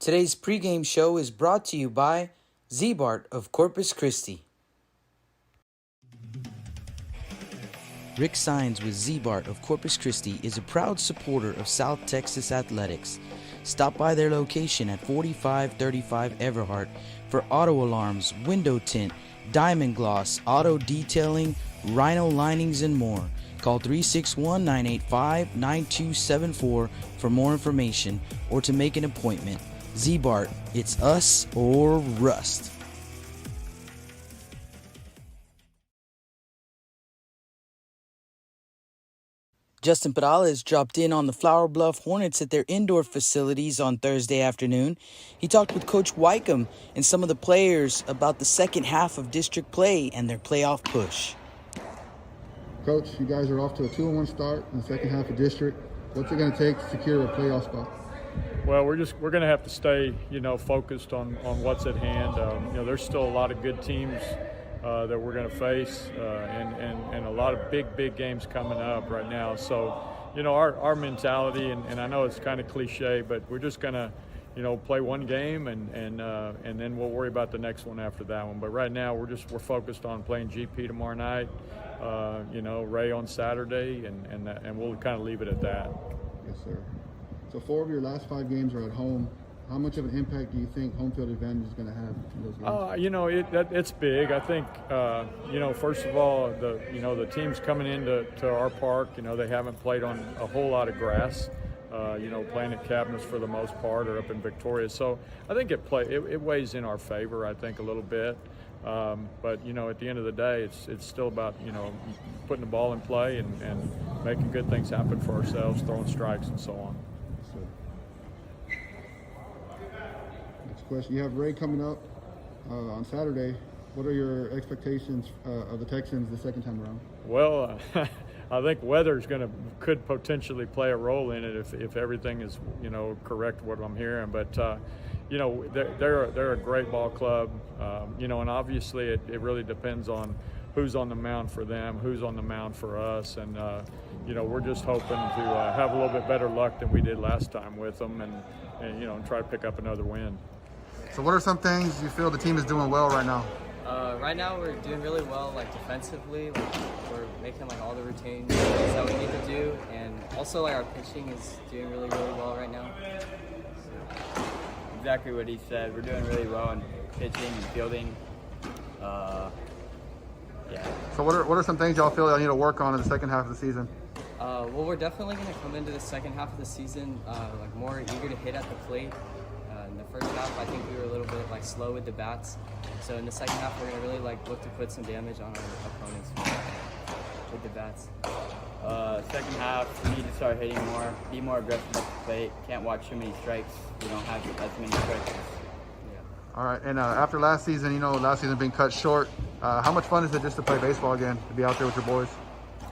Today's pregame show is brought to you by Z-Bart of Corpus Christi. Rick Sines with Z-Bart of Corpus Christi is a proud supporter of South Texas athletics. Stop by their location at 4535 Everhart for auto alarms, window tint, diamond gloss, auto detailing, rhino linings, and more. Call 361-985-9274 for more information or to make an appointment. Z-Bart, it's us or rust. Justin Perales dropped in on the Flour Bluff Hornets at their indoor facilities on Thursday afternoon. He talked with Coach Wycombe and some of the players about the second half of district play and their playoff push. Coach, you guys are off to a 2-1 start in the second half of district. What's it going to take to secure a playoff spot? Well, we're going to have to stay, focused on what's at hand. There's still a lot of good teams that we're going to face, and a lot of big games coming up right now. So, our mentality, and I know it's kind of cliche, but we're just going to, play one game, and then we'll worry about the next one after that one. But right now, we're focused on playing GP tomorrow night, Ray on Saturday, and we'll kind of leave it at that. Yes, sir. So 4 of your last 5 games are at home. How much of an impact do you think home field advantage is going to have in those games? It's big. I think, first of all, the teams coming into our park, they haven't played on a whole lot of grass. Playing at Cabinets for the most part, or up in Victoria. So I think it weighs in our favor, I think, a little bit. But at the end of the day, it's still about, putting the ball in play and making good things happen for ourselves, throwing strikes and so on. Next question. You have Ray coming up on Saturday. What are your expectations of the Texans the second time around? Well, I think weather could potentially play a role in it if everything is correct what I'm hearing. But they're a great ball club, and obviously it really depends on who's on the mound for them, who's on the mound for us, and we're just hoping to have a little bit better luck than we did last time with them, and try to pick up another win. So what are some things you feel the team is doing well right now? Right now we're doing really well, defensively. We're making all the routines that we need to do, and also our pitching is doing really well right now. Exactly what he said. We're doing really well in pitching and fielding. Yeah. So what are some things y'all feel y'all need to work on in the second half of the season? Well, we're definitely going to come into the second half of the season more eager to hit at the plate. In the first half, I think we were a little bit slow with the bats. So in the second half, we're going to really look to put some damage on our opponents with the bats. Second half, we need to start hitting more, be more aggressive at the plate. Can't watch too many strikes. We don't have as many strikes. Yeah. All right, and after last season, last season being cut short, how much fun is it just to play baseball again, to be out there with your boys?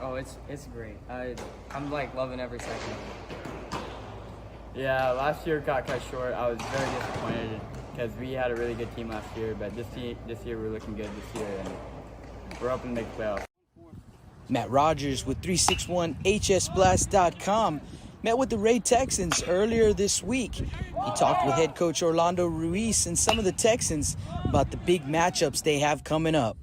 Oh, it's great. I'm loving every second. Yeah, last year got cut short. I was very disappointed because we had a really good team last year, but this year we're looking good this year, and we're hoping to make the playoffs. Matt Rogers with 361hsblast.com met with the Ray Texans earlier this week. He talked with head coach Orlando Ruiz and some of the Texans about the big matchups they have coming up.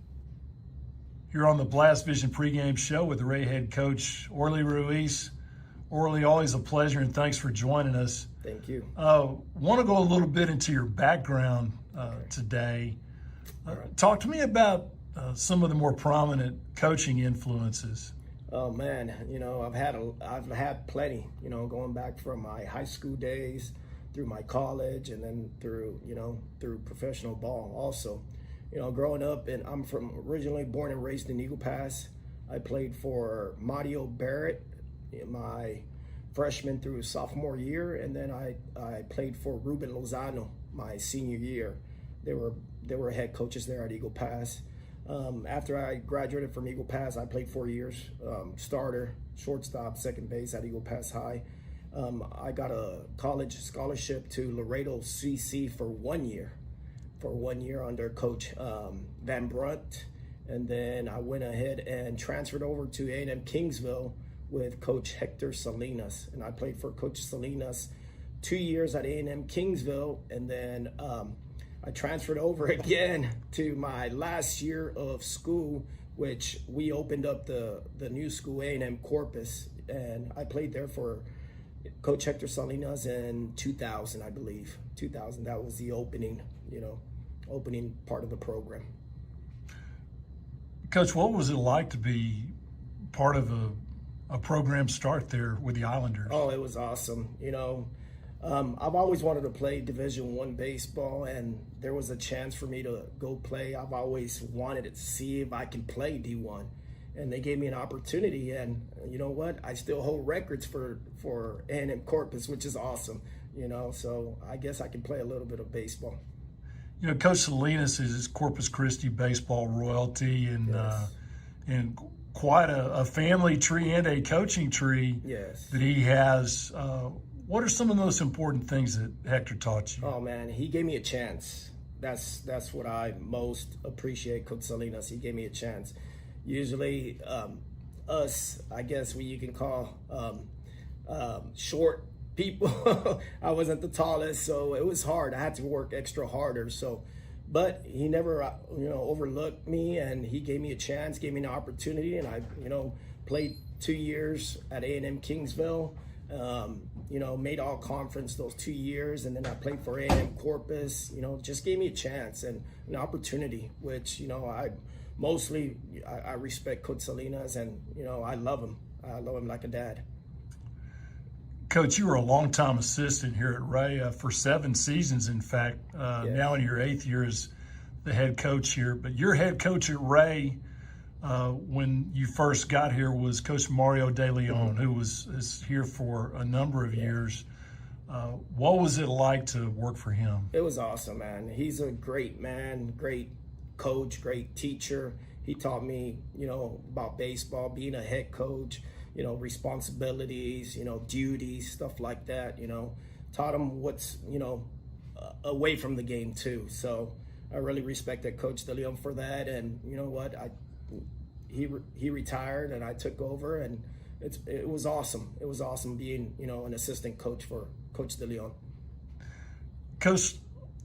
You're on the Blast Vision pregame show with the Ray head coach Orly Ruiz. Orly, always a pleasure, and thanks for joining us. Thank you. Want to go a little bit into your background today. Talk to me about some of the more prominent coaching influences. Oh man, I've had plenty. Going back from my high school days, through my college, and then through professional ball also. Growing up, and I'm originally born and raised in Eagle Pass. I played for Mario Barrett my freshman through sophomore year, and then I played for Ruben Lozano my senior year. They were head coaches there at Eagle Pass. After I graduated from Eagle Pass, I played 4 years, starter, shortstop, second base at Eagle Pass High. I got a college scholarship to Laredo CC for 1 year. Under Coach Van Brunt, and then I went ahead and transferred over to A&M Kingsville with Coach Hector Salinas, and I played for Coach Salinas 2 years at A&M Kingsville, and then I transferred over again to my last year of school, which we opened up the new school, A&M Corpus, and I played there for Coach Hector Salinas in 2000, I believe. 2000, that was the opening part of the program. Coach, what was it like to be part of a program start there with the Islanders? Oh, it was awesome. I've always wanted to play Division I baseball, and there was a chance for me to go play. I've always wanted to see if I can play D1, and they gave me an opportunity. And you know what? I still hold records for A&M Corpus, which is awesome. So I guess I can play a little bit of baseball. Coach Salinas is Corpus Christi baseball royalty, and Yes. And quite a family tree and a coaching tree Yes. that he has. What are some of the most important things that Hector taught you? Oh man, he gave me a chance. That's what I most appreciate, Coach Salinas. He gave me a chance. Usually, us, I guess you can call short people. I wasn't the tallest, so it was hard. I had to work extra harder. But he never, overlooked me, and he gave me a chance, gave me an opportunity, and I, played 2 years at A&M Kingsville. Made all conference those 2 years, and then I played for A&M Corpus. Just gave me a chance and an opportunity, which I respect Coach Salinas, and I love him. I love him like a dad. Coach, you were a longtime assistant here at Ray for 7 seasons, in fact. Yes. Now in your 8th year as the head coach here. But your head coach at Ray, when you first got here, was Coach Mario De Leon, who is here for a number of years. What was it like to work for him? It was awesome, man. He's a great man, great coach, great teacher. He taught me, about baseball, being a head coach, responsibilities, duties, stuff like that, taught him what's, away from the game too. So I really respected Coach De Leon for that. And you know what, he retired and I took over, and it was awesome. It was awesome being, an assistant coach for Coach De Leon. Coach,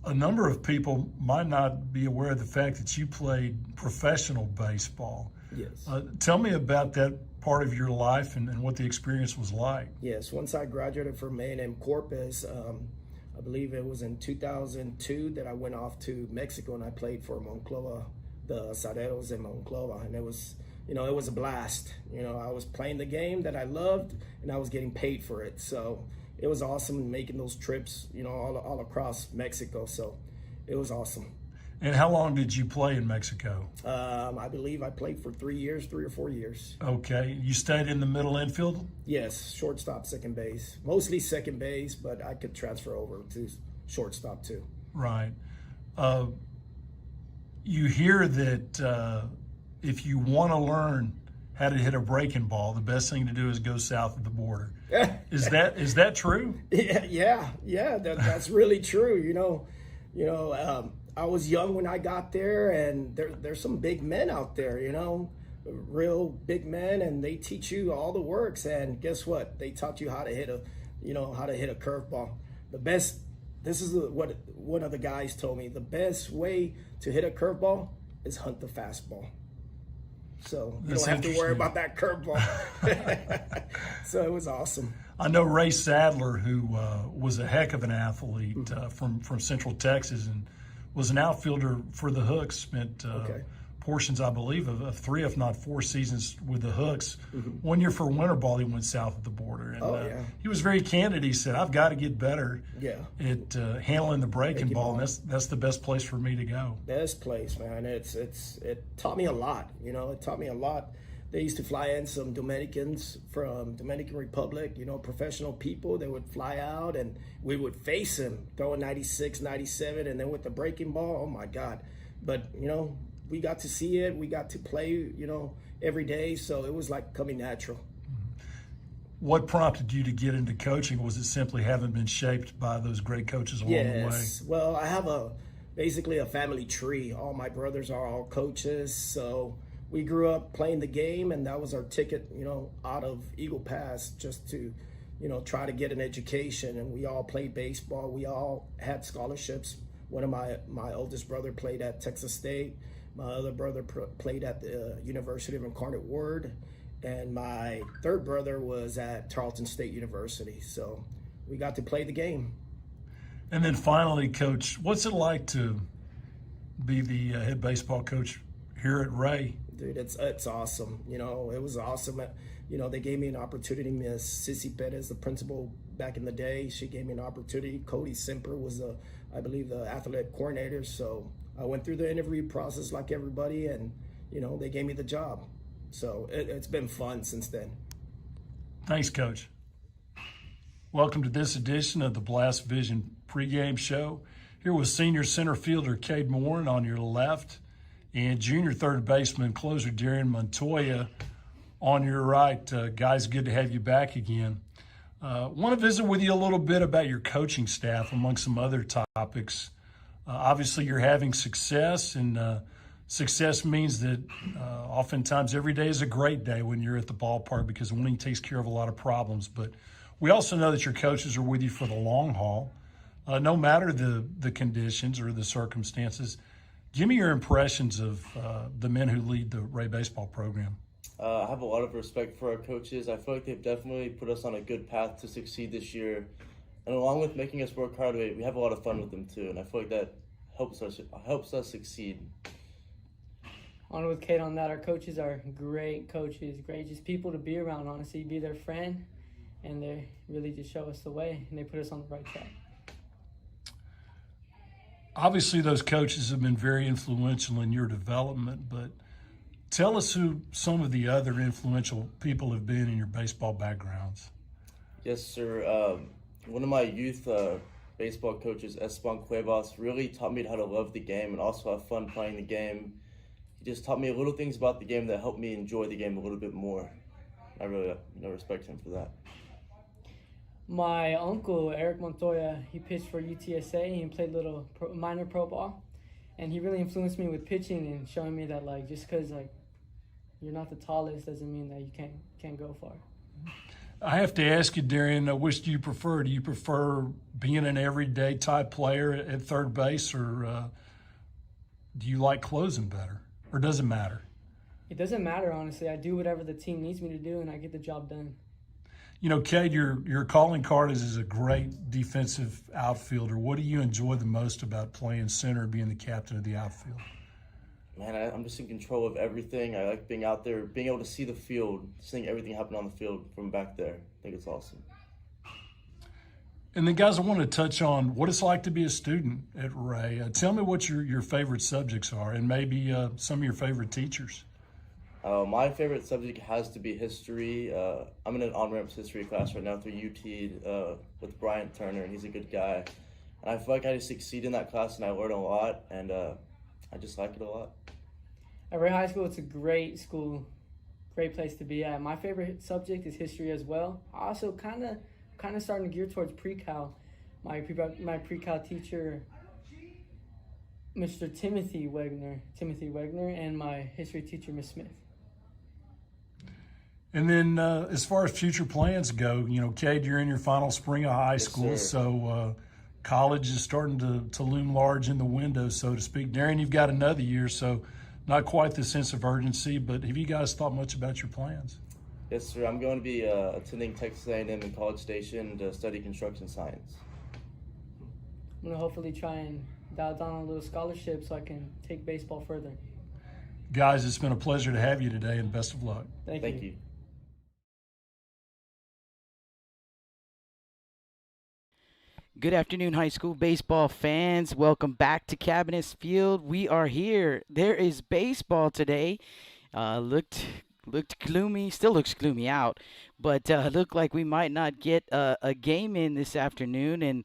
a number of people might not be aware of the fact that you played professional baseball. Yes. Tell me about that part of your life and what the experience was like. Yes, once I graduated from A&M Corpus, I believe it was in 2002 that I went off to Mexico and I played for Monclova, the Asaderos in Monclova, and it was a blast. I was playing the game that I loved, and I was getting paid for it. So it was awesome making those trips, all across Mexico. So it was awesome. And how long did you play in Mexico? I believe I played for 3 or 4 years. Okay. You stayed in the middle infield? Yes, shortstop, second base. Mostly second base, but I could transfer over to shortstop too. Right. You hear that if you want to learn how to hit a breaking ball, the best thing to do is go south of the border. Is that true? Yeah. That's really true. I was young when I got there, and there's some big men out there, real big men, and they teach you all the works. And guess what? They taught you how to hit a curveball. This is what one of the guys told me. The best way to hit a curveball is hunt the fastball. So you don't have to worry about that curveball. So it was awesome. I know Ray Sadler, who was a heck of an athlete from Central Texas and was an outfielder for the Hooks, spent portions, I believe, of 3, if not 4 seasons with the Hooks. 1 year for winter ball, he went south of the border. And he was very candid. He said, I've got to get better at handling the breaking ball, and that's the best place for me to go. Best place, man. It taught me a lot. It taught me a lot. They used to fly in some Dominicans from Dominican Republic, professional people. They would fly out and we would face them throwing 96, 97, and then with the breaking ball, oh my God. But, we got to see it. We got to play, every day. So it was like coming natural. What prompted you to get into coaching? Was it simply having been shaped by those great coaches along the way? Well, I have basically a family tree. All my brothers are all coaches. So we grew up playing the game, and that was our ticket, out of Eagle Pass, just to try to get an education. And we all played baseball. We all had scholarships. One of my oldest brother played at Texas State. My other brother played at the University of Incarnate Word. And my third brother was at Tarleton State University. So we got to play the game. And then finally, Coach, what's it like to be the head baseball coach here at Ray? Dude, it's awesome. It was awesome. They gave me an opportunity. Miss Sissy Perez, the principal back in the day, she gave me an opportunity. Cody Simper was, I believe, the athletic coordinator. So I went through the interview process like everybody, and, they gave me the job. So it's been fun since then. Thanks, Coach. Welcome to this edition of the Blast Vision pregame show. Here with senior center fielder Cade Moore on your left and junior third baseman closer Darian Montoya on your right. Guys, good to have you back again. Want to visit with you a little bit about your coaching staff among some other topics. Obviously, you're having success, and success means that oftentimes every day is a great day when you're at the ballpark because winning takes care of a lot of problems. But we also know that your coaches are with you for the long haul, no matter the conditions or the circumstances. Give me your impressions of the men who lead the Ray baseball program. I have a lot of respect for our coaches. I feel like they've definitely put us on a good path to succeed this year. And along with making us work hard, we have a lot of fun with them too. And I feel like that helps us succeed. On with Kate on that. Our coaches are great coaches, great just people to be around, honestly, be their friend. And they really just show us the way, and they put us on the right track. Obviously, those coaches have been very influential in your development, but tell us who some of the other influential people have been in your baseball backgrounds. Yes, sir. One of my youth baseball coaches, Esteban Cuevas, really taught me how to love the game and also have fun playing the game. He just taught me little things about the game that helped me enjoy the game a little bit more. I really respect him for that. My uncle, Eric Montoya, he pitched for UTSA and played little minor pro ball. And he really influenced me with pitching and showing me that, just because, you're not the tallest doesn't mean that you can't go far. I have to ask you, Darian, which do you prefer? Do you prefer being an everyday type player at third base, or do you like closing better, or does it matter? It doesn't matter, honestly. I do whatever the team needs me to do, and I get the job done. Cade, your calling card is a great defensive outfielder. What do you enjoy the most about playing center and being the captain of the outfield? Man, I'm just in control of everything. I like being out there, being able to see the field, seeing everything happen on the field from back there. I think it's awesome. And then, guys, I want to touch on what it's like to be a student at Ray. Tell me what your favorite subjects are and maybe some of your favorite teachers. My favorite subject has to be history. I'm in an on-ramps history class right now through UT with Bryant Turner, and he's a good guy. And I feel like I just succeed in that class, and I learn a lot, and I just like it a lot. At Ray High School, it's a great school, great place to be at. My favorite subject is history as well. I also kind of starting to gear towards pre-cal. My pre-cal teacher, Mr. Timothy Wegner, and my history teacher, Miss Smith. And then as far as future plans go, Cade, you're in your final spring of high school, sir. So college is starting to loom large in the window, so to speak. Darian, you've got another year, so not quite the sense of urgency, but have you guys thought much about your plans? Yes, sir. I'm going to be attending Texas A&M in College Station to study construction science. I'm going to hopefully try and dial down on a little scholarship so I can take baseball further. Guys, it's been a pleasure to have you today, and best of luck. Thank you. Good afternoon, high school baseball fans. Welcome back to Cabinets Field. We are here. There is baseball today. Looked gloomy. Still looks gloomy out, but looked like we might not get a game in this afternoon.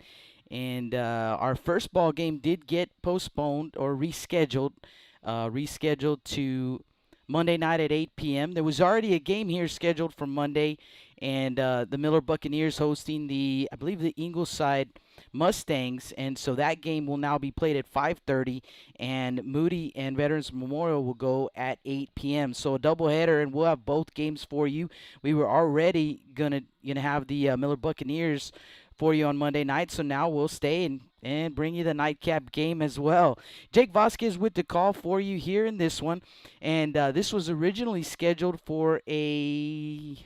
And our first ball game did get postponed or rescheduled to Monday night at 8 p.m. There was already a game here scheduled for Monday, and the Miller Buccaneers hosting I believe the Ingleside Mustangs, and so that game will now be played at 5:30, and Moody and Veterans Memorial will go at 8 p.m. So a doubleheader, and we'll have both games for you. We were already gonna have the Miller Buccaneers for you on Monday night, so now we'll stay and bring you the nightcap game as well. Jake Vasquez with the call for you here in this one, and this was originally scheduled for a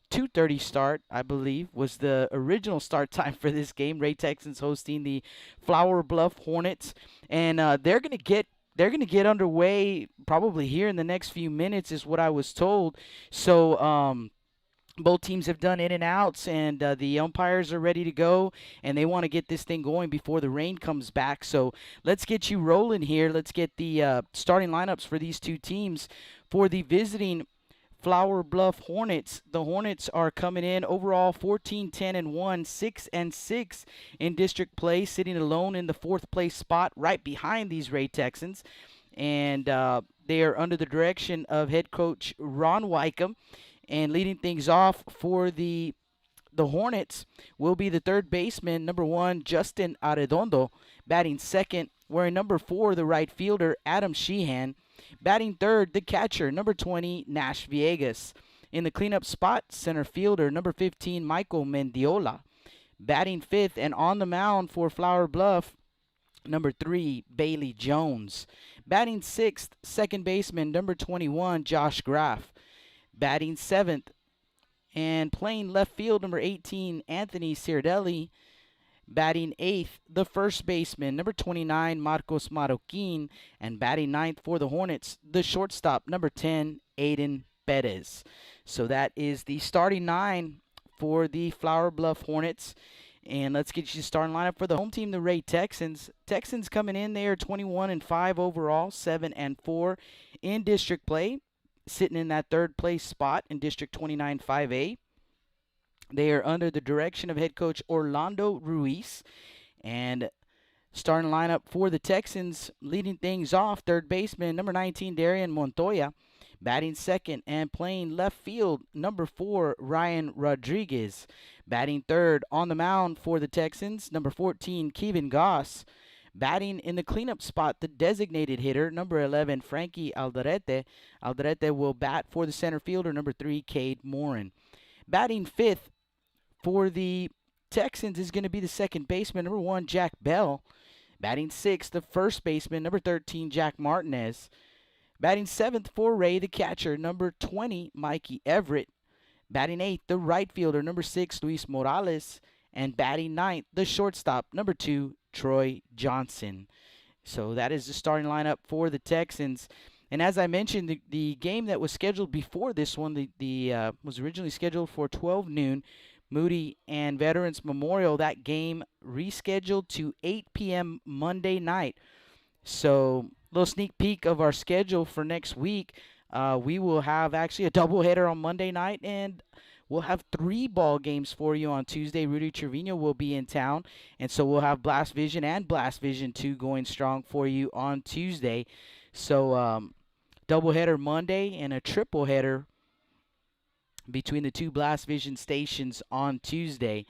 2:30 start, I believe, was the original start time for this game. Ray Texans hosting the Flour Bluff Hornets, and they're gonna get underway probably here in the next few minutes, is what I was told. So both teams have done in and outs, and the umpires are ready to go, and they want to get this thing going before the rain comes back. So let's get you rolling here. Let's get the starting lineups for these two teams. For the visiting Flour Bluff Hornets, the Hornets are coming in overall 14-10-1, 6-6 in district play, sitting alone in the fourth place spot right behind these Ray Texans. And they are under the direction of head coach Ron Wycombe. And leading things off for the Hornets will be the third baseman, number 1, Justin Arredondo. Batting second, wearing number 4, the right fielder, Adam Sheehan. Batting third, the catcher, number 20, Nash Villegas. In the cleanup spot, center fielder, number 15, Michael Mendiola. Batting fifth and on the mound for Flour Bluff, number 3, Bailey Jones. Batting sixth, second baseman, number 21, Josh Graff. Batting seventh and playing left field, number 18, Anthony Cirdelli. Batting eighth, the first baseman, number 29, Marcos Marroquin. And batting ninth for the Hornets, the shortstop, number 10, Aiden Perez. So that is the starting 9 for the Flour Bluff Hornets. And let's get you the starting lineup for the home team, the Ray Texans. Texans coming in there 21-5 overall, 7-4 in district play, sitting in that third place spot in District 29 5A. They are under the direction of head coach Orlando Ruiz. And starting lineup for the Texans, leading things off, third baseman, number 19, Darian Montoya. Batting second and playing left field, number 4, Ryan Rodriguez. Batting third on the mound for the Texans, number 14, Kevin Goss. Batting in the cleanup spot, the designated hitter, number 11, Frankie Alderete. Alderete will bat for the center fielder, number 3, Cade Morin. Batting fifth for the Texans is going to be the second baseman, number 1, Jack Bell. Batting sixth, the first baseman, number 13, Jack Martinez. Batting seventh for Ray, the catcher, number 20, Mikey Everett. Batting eighth, the right fielder, number 6, Luis Morales. And batting ninth, the shortstop, number 2, Troy Johnson. So that is the starting lineup for the Texans. And as I mentioned, the game that was scheduled before this one, was originally scheduled for 12 noon, Moody and Veterans Memorial. That game rescheduled to 8 p.m. Monday night. So little sneak peek of our schedule for next week. We will have actually a doubleheader on Monday night, and we'll have 3 ball games for you on Tuesday. Rudy Trevino will be in town, and so we'll have Blast Vision and Blast Vision 2 going strong for you on Tuesday. So doubleheader Monday and a triple header between the 2 Blast Vision stations on Tuesday.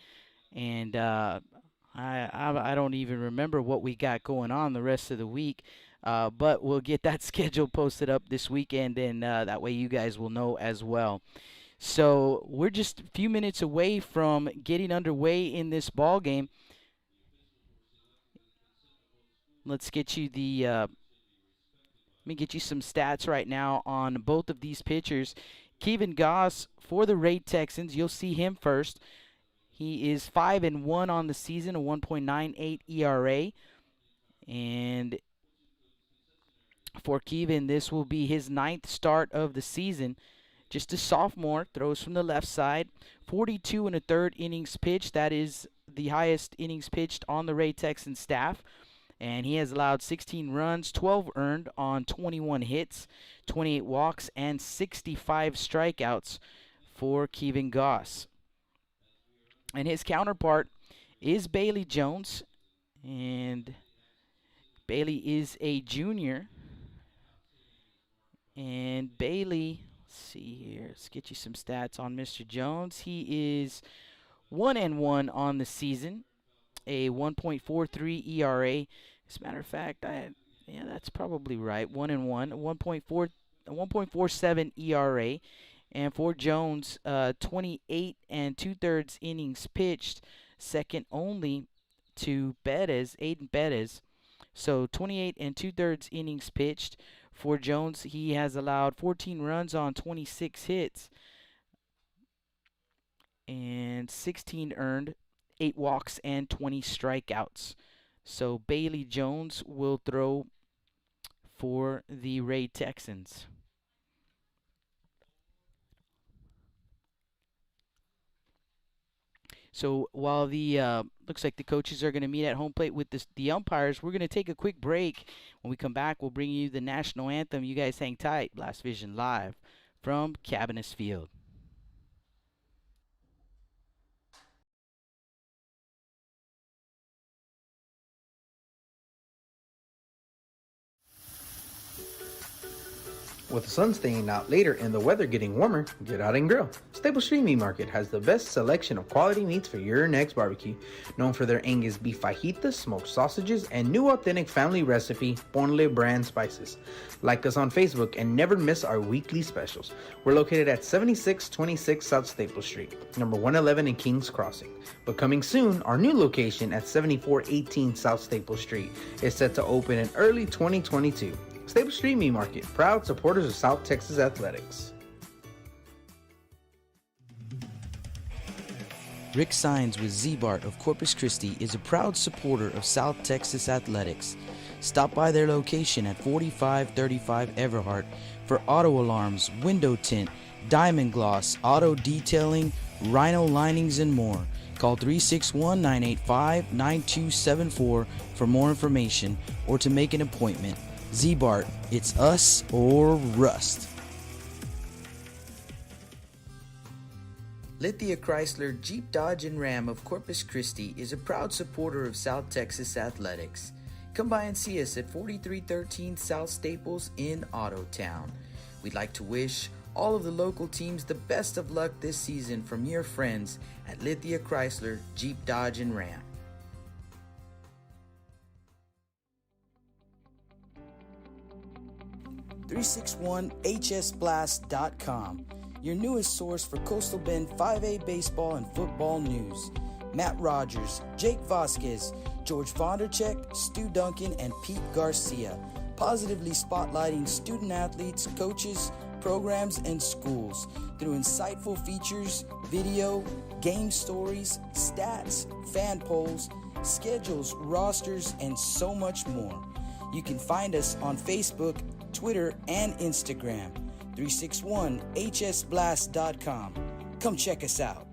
And I don't even remember what we got going on the rest of the week. But we'll get that schedule posted up this weekend, and that way you guys will know as well. So we're just a few minutes away from getting underway in this ball game. Let's get you let me get you some stats right now on both of these pitchers. Kevin Goss for the Ray Texans, you'll see him first. He is 5-1 on the season, a 1.98 ERA. And for Kevin, this will be his 9th start of the season. Just a sophomore, throws from the left side. 42 1/3 innings pitched. That is the highest innings pitched on the Ray Texans staff. And he has allowed 16 runs, 12 earned on 21 hits, 28 walks, and 65 strikeouts for Kevin Goss. And his counterpart is Bailey Jones. And Bailey is a junior. And Bailey, let's see here. Let's get you some stats on Mr. Jones. He is 1-1 on the season, a 1.43 ERA. As a matter of fact, yeah, that's probably right. 1-1, 1.47 ERA. And for Jones, 28 and 2/3 innings pitched, second only to Aiden Bettis. So 28 and 2/3 innings pitched. For Jones, he has allowed 14 runs on 26 hits and 16 earned, 8 walks, and 20 strikeouts. So Bailey Jones will throw for the Ray Texans. So while the looks like the coaches are going to meet at home plate with the umpires, we're going to take a quick break. When we come back, we'll bring you the national anthem. You guys hang tight. Blast Vision live from Cabinets Field. With the sun staying out later and the weather getting warmer, get out and grill. Stable Street Meat Market has the best selection of quality meats for your next barbecue. Known for their Angus beef fajitas, smoked sausages, and new authentic family recipe Ponle brand spices. Like us on Facebook and never miss our weekly specials. We're located at 7626 South Staple Street, number 111 in Kings Crossing. But coming soon, our new location at 7418 South Staple Street is set to open in early 2022. Staple Street Meat Market, proud supporters of South Texas Athletics. Rick Signs with Z-Bart of Corpus Christi is a proud supporter of South Texas Athletics. Stop by their location at 4535 Everhart for auto alarms, window tint, diamond gloss, auto detailing, rhino linings, and more. Call 361-985-9274 for more information or to make an appointment. Z-Bart, it's us or rust. Lithia Chrysler Jeep Dodge and Ram of Corpus Christi is a proud supporter of South Texas Athletics. Come by and see us at 4313 South Staples in Autotown. We'd like to wish all of the local teams the best of luck this season from your friends at Lithia Chrysler Jeep Dodge and Ram. 361hsblast.com, your newest source for Coastal Bend 5A baseball and football news. Matt Rogers, Jake Vasquez, George Vondercheck, Stu Duncan, and Pete Garcia, positively spotlighting student athletes, coaches, programs, and schools through insightful features, video, game stories, stats, fan polls, schedules, rosters, and so much more. You can find us on Facebook, Twitter, and Instagram. 361hsblast.com. Come check us out.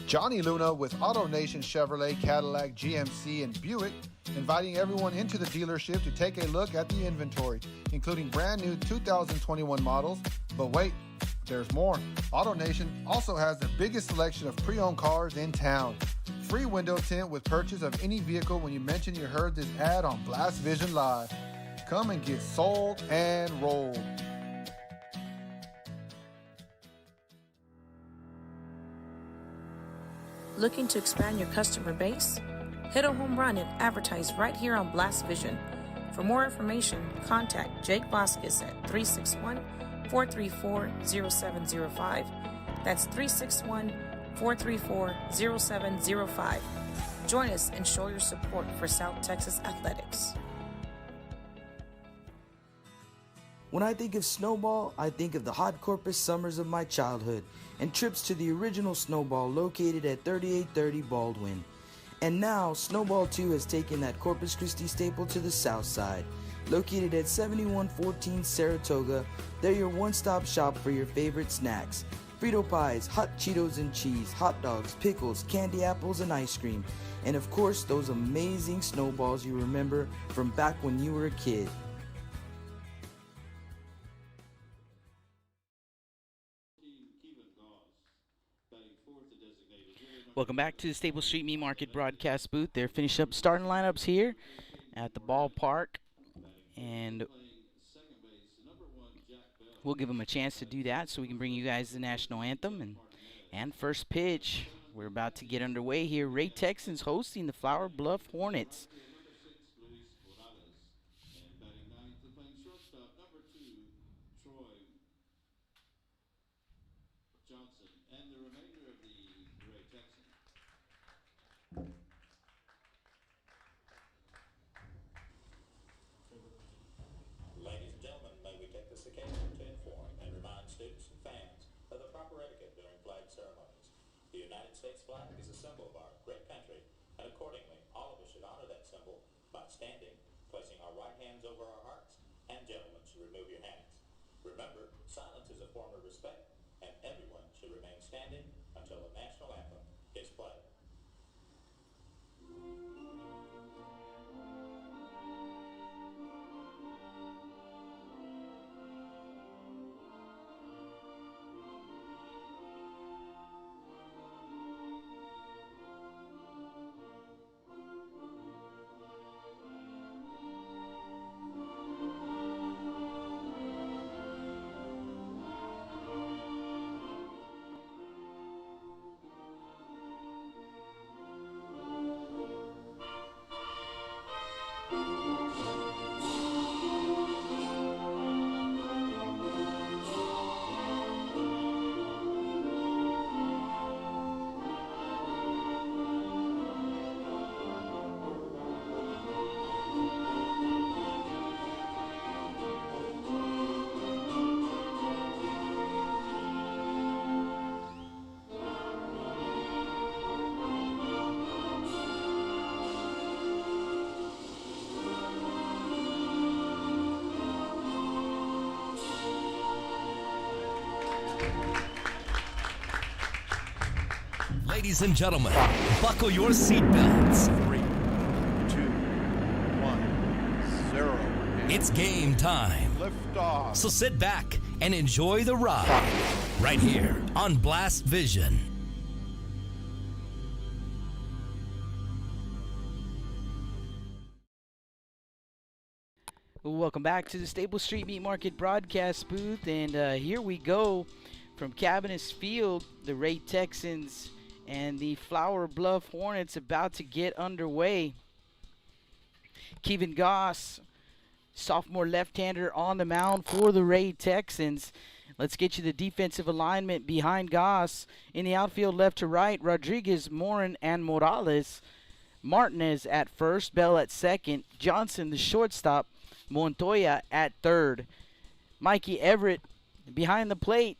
Johnny Luna with AutoNation Chevrolet, Cadillac, GMC, and Buick, inviting everyone into the dealership to take a look at the inventory, including brand new 2021 models. But wait, there's more. AutoNation also has the biggest selection of pre-owned cars in town. Free window tint with purchase of any vehicle when you mention you heard this ad on Blast Vision Live. Come and get sold and rolled. Looking to expand your customer base? Hit a home run and advertise right here on Blast Vision. For more information, contact Jake Vasquez at 361-434-0705. That's 361-434-0705. Join us and show your support for South Texas Athletics. When I think of Snowball, I think of the hot Corpus summers of my childhood and trips to the original Snowball located at 3830 Baldwin. And now, Snowball 2 has taken that Corpus Christi staple to the south side. Located at 7114 Saratoga, they're your one-stop shop for your favorite snacks. Frito pies, hot Cheetos and cheese, hot dogs, pickles, candy apples, and ice cream. And of course, those amazing snowballs you remember from back when you were a kid. Welcome back to the Staple Street Meat Market broadcast booth. They're finishing up starting lineups here at the ballpark. And we'll give them a chance to do that so we can bring you guys the national anthem. And first pitch, we're about to get underway here. Ray Texans hosting the Flour Bluff Hornets. Ladies and gentlemen, may we take this occasion to inform and remind students and fans of the proper etiquette during flag ceremonies. The United States flag is a symbol of our great country, and accordingly, all of us should honor that symbol by standing, placing our right hands over our hearts, and gentlemen should remove your hands. Remember, silence is a form of respect, and everyone should remain standing until the national anthem is played. Ladies and gentlemen, buckle your seatbelts. 3, 2, 1, 0. It's game time. Lift off. So sit back and enjoy the ride right here on Blast Vision. Welcome back to the Staples Street Meat Market broadcast booth, and here we go from Cabinets Field. The Ray Texans and the Flour Bluff Hornets about to get underway. Kevin Goss, sophomore left-hander, on the mound for the Ray Texans. Let's get you the defensive alignment behind Goss. In the outfield, left to right, Rodriguez, Morin, and Morales. Martinez at first, Bell at second, Johnson, the shortstop, Montoya at third. Mikey Everett behind the plate,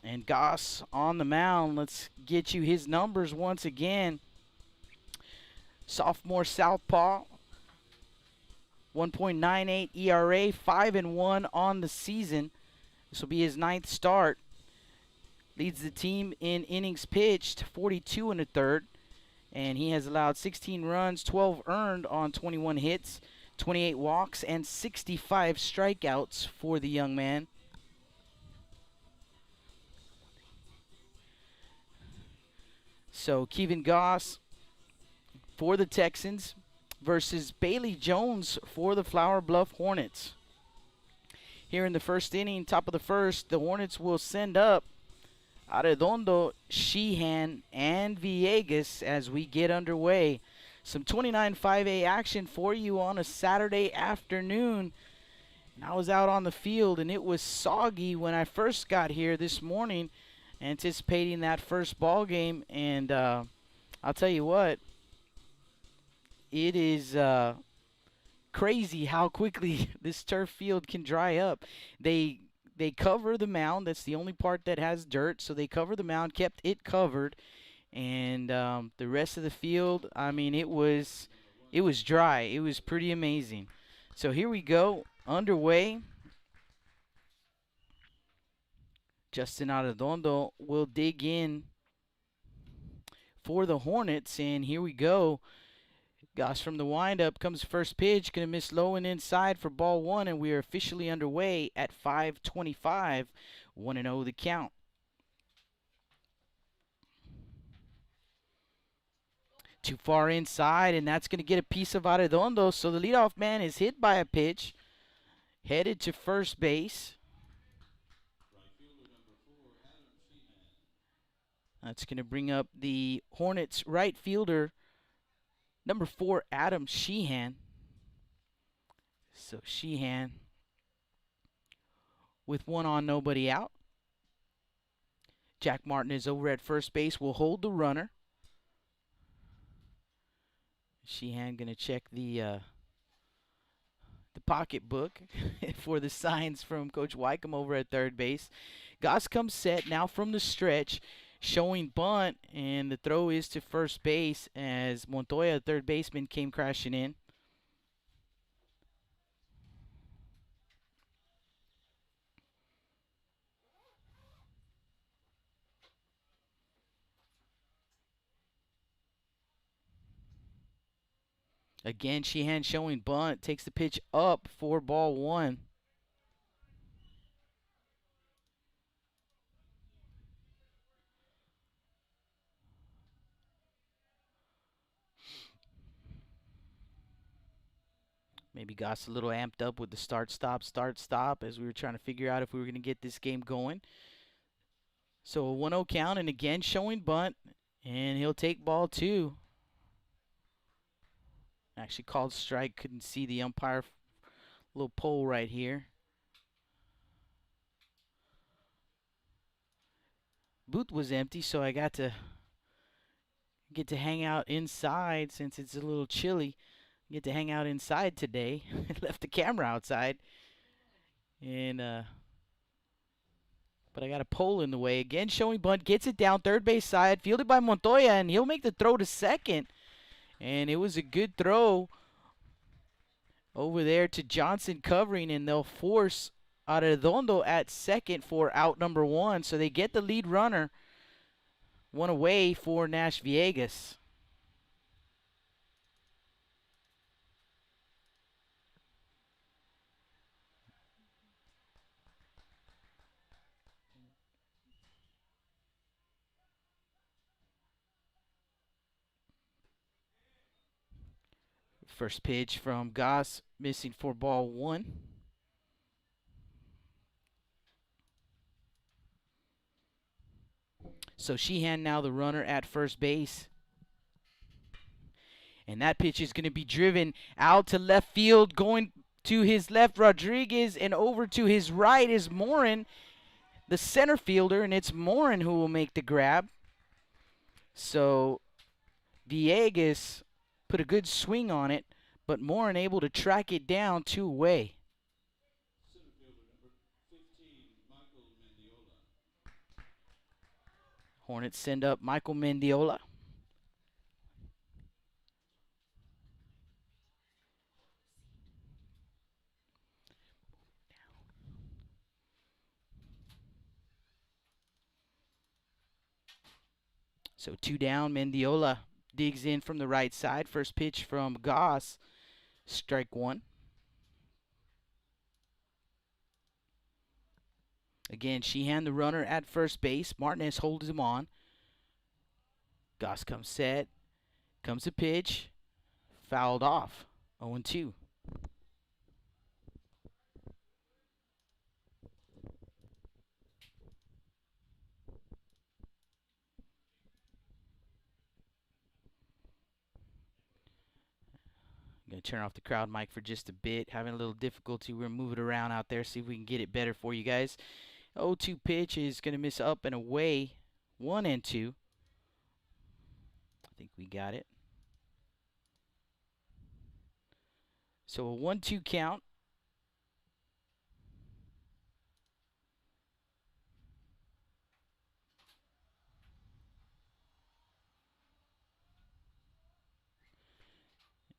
and Goss on the mound. Let's get you his numbers once again. Sophomore southpaw, 1.98 ERA, 5-1 on the season. This will be his 9th start. Leads the team in innings pitched, 42 1/3, and he has allowed 16 runs, 12 earned on 21 hits, 28 walks, and 65 strikeouts for the young man. So Kevin Goss for the Texans versus Bailey Jones for the Flour Bluff Hornets. Here in the first inning, top of the first, the Hornets will send up Arredondo, Sheehan, and Villegas as we get underway. Some 29-5A action for you on a Saturday afternoon. And I was out on the field, and it was soggy when I first got here this morning, anticipating that first ball game. And I'll tell you what, it is crazy how quickly this turf field can dry up. They cover the mound. That's the only part that has dirt. So they cover the mound, kept it covered. And the rest of the field, I mean, it was dry. It was pretty amazing. So here we go, underway. Justin Arredondo will dig in for the Hornets, and here we go. Goss from the windup comes first pitch, going to miss low and inside for ball one, and we are officially underway at 5:25, 1-0 the count. Too far inside, and that's going to get a piece of Arredondo, so the leadoff man is hit by a pitch. headed to first base. That's going to bring up the Hornets right fielder, number 4, Adam Sheehan. So Sheehan with one on, nobody out. Jack Martin is over at first base, will hold the runner. Sheehan going to check the pocketbook for the signs from Coach Wycombe over at third base. Goss comes set now from the stretch, showing bunt, and the throw is to first base as Montoya, third baseman, came crashing in. Again, Sheehan showing bunt, takes the pitch up for ball 1. Maybe Goss a little amped up with the start, stop, as we were trying to figure out if we were going to get this game going. So a 1-0 count, and again showing bunt, and he'll take ball 2. Actually called strike, couldn't see the umpire. Little pole right here. Booth was empty, so I got to get to hang out inside since it's a little chilly. Get to hang out inside today. Left the camera outside. And but I got a pole in the way. Again showing bunt, gets it down third base side, fielded by Montoya, and he'll make the throw to second. And it was a good throw over there to Johnson covering, and they'll force Arredondo at second for out number 1. So they get the lead runner, one away for Nash Villegas. First pitch from Goss, missing for ball 1. So Sheehan now the runner at first base. And that pitch is going to be driven out to left field. Going to his left, Rodriguez, and over to his right is Morin, the center fielder, and it's Morin who will make the grab. So Villegas put a good swing on it, but Morin able to track it down 2 away. Hornets send up Michael Mendiola. So 2 down, Mendiola digs in from the right side. First pitch from Goss, strike 1. Again, Sheehan the runner at first base. Martinez holds him on. Goss comes set. Comes the pitch. Fouled off. 0-2. I'm going to turn off the crowd mic for just a bit. Having a little difficulty. We're going to move it around out there, see if we can get it better for you guys. 0-2 pitch is going to miss up and away. 1-2. I think we got it. So a 1-2 count.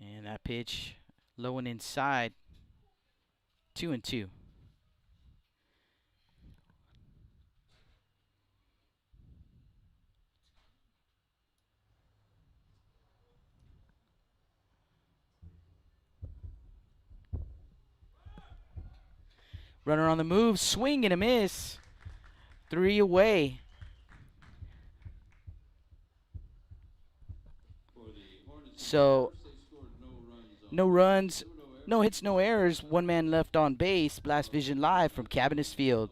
And that pitch low and inside. 2-2. Runner on the move, swing and a miss. 3 away. So, no runs No hits, no errors. One man left on base. Blast Vision live from Cabinets Field.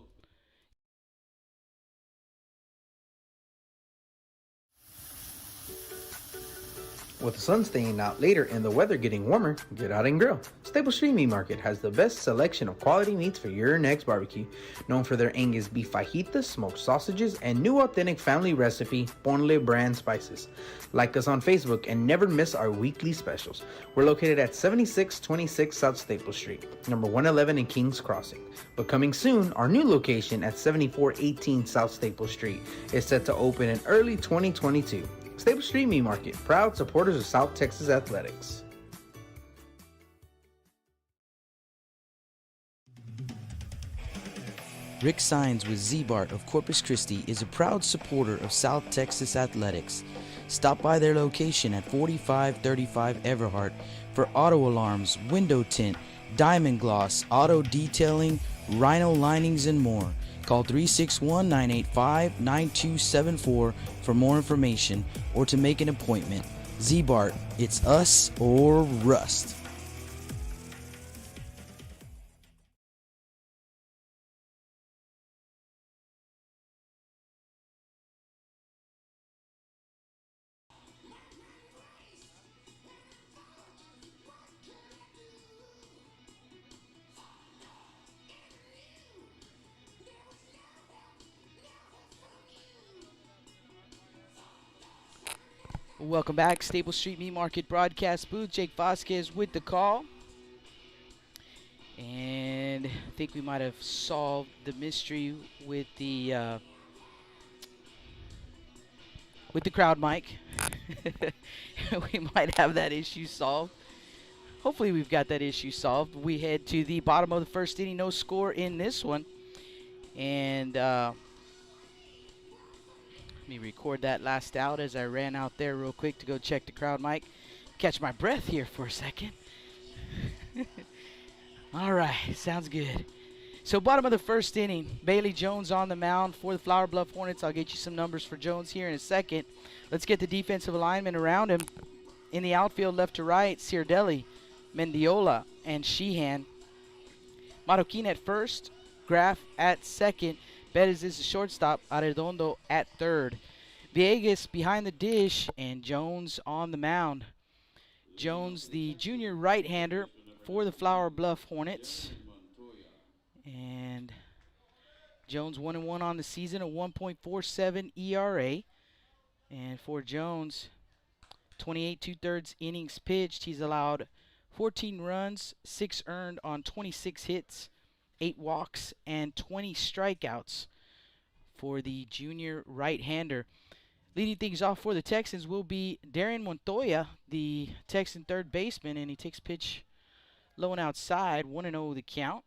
With the sun staying out later and the weather getting warmer, get out and grill. Staple Street Meat Market has the best selection of quality meats for your next barbecue. Known for their Angus beef fajitas, smoked sausages, and new authentic family recipe Ponle brand spices. Like us on Facebook and never miss our weekly specials. We're located at 7626 South Staple Street, number 111 in Kings Crossing. But coming soon, our new location at 7418 South Staple Street is set to open in early 2022. Staple Street Meat Market, proud supporters of South Texas Athletics. Rick Signs with Z-Bart of Corpus Christi is a proud supporter of South Texas Athletics. Stop by their location at 4535 Everhart for auto alarms, window tint, diamond gloss, auto detailing, rhino linings, and more. Call 361-985-9274 for more information or to make an appointment. Z-Bart, it's us or rust. Welcome back, Staple Street Meat Market broadcast booth. Jake Vasquez with the call. And I think we might have solved the mystery with the crowd mic. We might have that issue solved. Hopefully we've got that issue solved. We head to the bottom of the first inning. No score in this one. And let me record that last out as I ran out there real quick to go check the crowd mic. Catch my breath here for a second. All right, sounds good. So bottom of the first inning, Bailey Jones on the mound for the Flour Bluff Hornets. I'll get you some numbers for Jones here in a second. Let's get the defensive alignment around him. In the outfield, left to right, Cirdelli, Mendiola, and Sheehan. Marroquin at first, Graff at second, Bettis is the shortstop, Arredondo at third. Villegas behind the dish, and Jones on the mound. Jones, the junior right-hander for the Flour Bluff Hornets. And Jones 1-1 on the season, a 1.47 ERA. And for Jones, 28 2/3 innings pitched. He's allowed 14 runs, 6 earned on 26 hits, 8 walks, and 20 strikeouts for the junior right-hander. Leading things off for the Texans will be Darren Montoya, the Texan third baseman, and he takes pitch low and outside, 1-0 the count.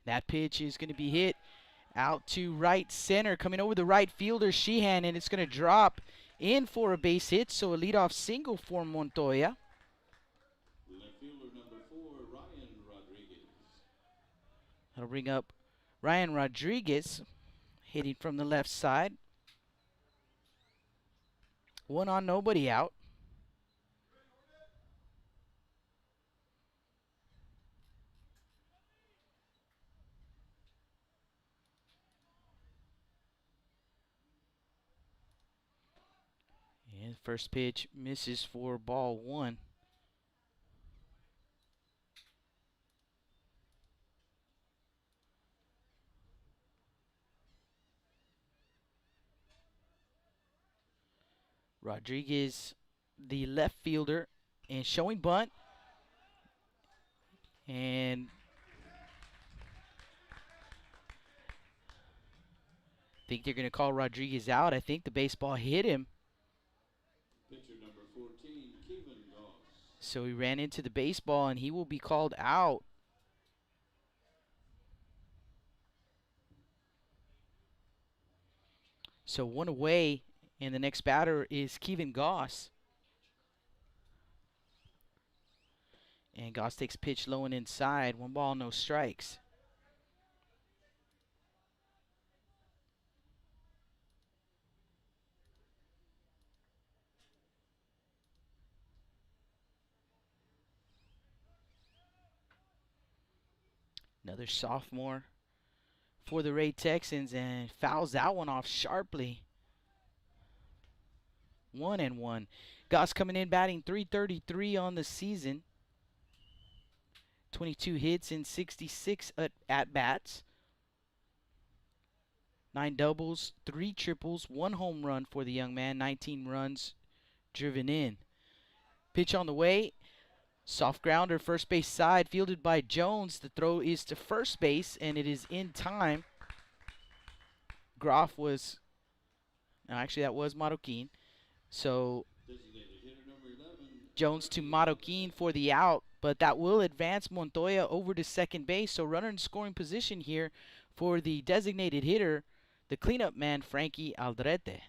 That pitch is going to be hit out to right center. Coming over the right fielder, Sheehan, and it's going to drop in for a base hit, so a leadoff single for Montoya. Left fielder number 4, Ryan Rodriguez. That'll bring up Ryan Rodriguez, hitting from the left side. 1 on, nobody out. And first pitch misses for ball 1. Rodriguez, the left fielder, and showing bunt. And I think they're going to call Rodriguez out. I think the baseball hit him. Pitcher number 14, Kevin Goss. So he ran into the baseball, and he will be called out. So 1 away, and the next batter is Kevin Goss. And Goss takes pitch low and inside. 1 ball, no strikes. Another sophomore for the Ray Texans, and fouls that one off sharply. 1-1. Goss coming in batting .333 on the season. 22 hits in 66 at-bats. 9 doubles, 3 triples, 1 home run for the young man. 19 runs driven in. Pitch on the way. Soft grounder, first base side, fielded by Jones. The throw is to first base, and it is in time. Groff was, no, actually that was Marroquin. So Jones to Marroquin for the out, but that will advance Montoya over to second base. So runner in scoring position here for the designated hitter, the cleanup man, Frankie Aldrete.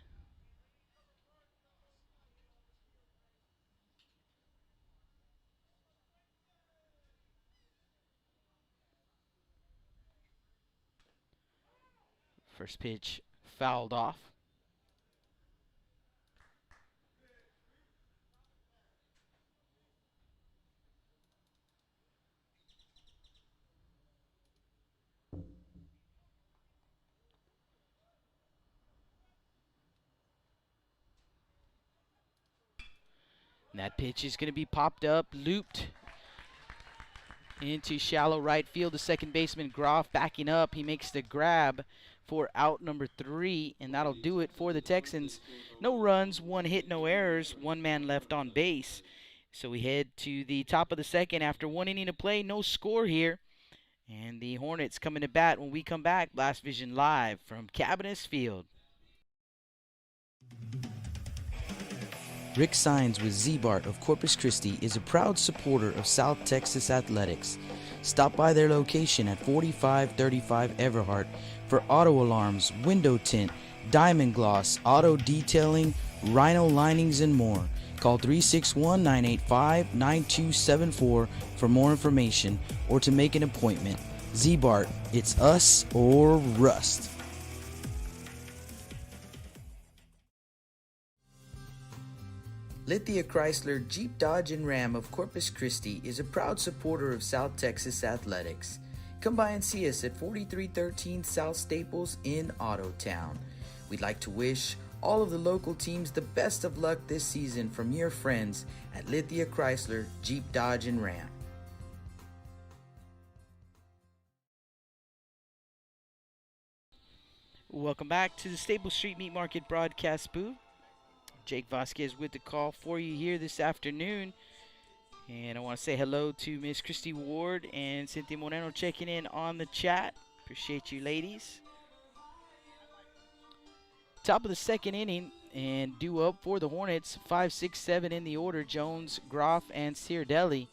First pitch fouled off. And that pitch is going to be popped up, looped into shallow right field. The second baseman, Groff, backing up. He makes the grab for out number 3, and that'll do it for the Texans. No runs, 1 hit, no errors, 1 man left on base. So we head to the top of the second after 1 inning to play. No score here. And the Hornets coming to bat when we come back. Blast Vision live from Cabinets Field. Rick Signs with Z-Bart of Corpus Christi is a proud supporter of South Texas Athletics. Stop by their location at 4535 Everhart for auto alarms, window tint, diamond gloss, auto detailing, rhino linings, and more. Call 361-985-9274 for more information or to make an appointment. Z-Bart, it's us or rust. Lithia Chrysler Jeep Dodge and Ram of Corpus Christi is a proud supporter of South Texas Athletics. Come by and see us at 4313 South Staples in Autotown. We'd like to wish all of the local teams the best of luck this season from your friends at Lithia Chrysler Jeep Dodge and Ram. Welcome back to the Staples Street Meat Market broadcast booth. Jake Vasquez with the call for you here this afternoon. And I want to say hello to Miss Christy Ward and Cynthia Moreno checking in on the chat. Appreciate you, ladies. Top of the second inning, and due up for the Hornets, 5, 6, 7 in the order, Jones, Groff, and Cirdelli.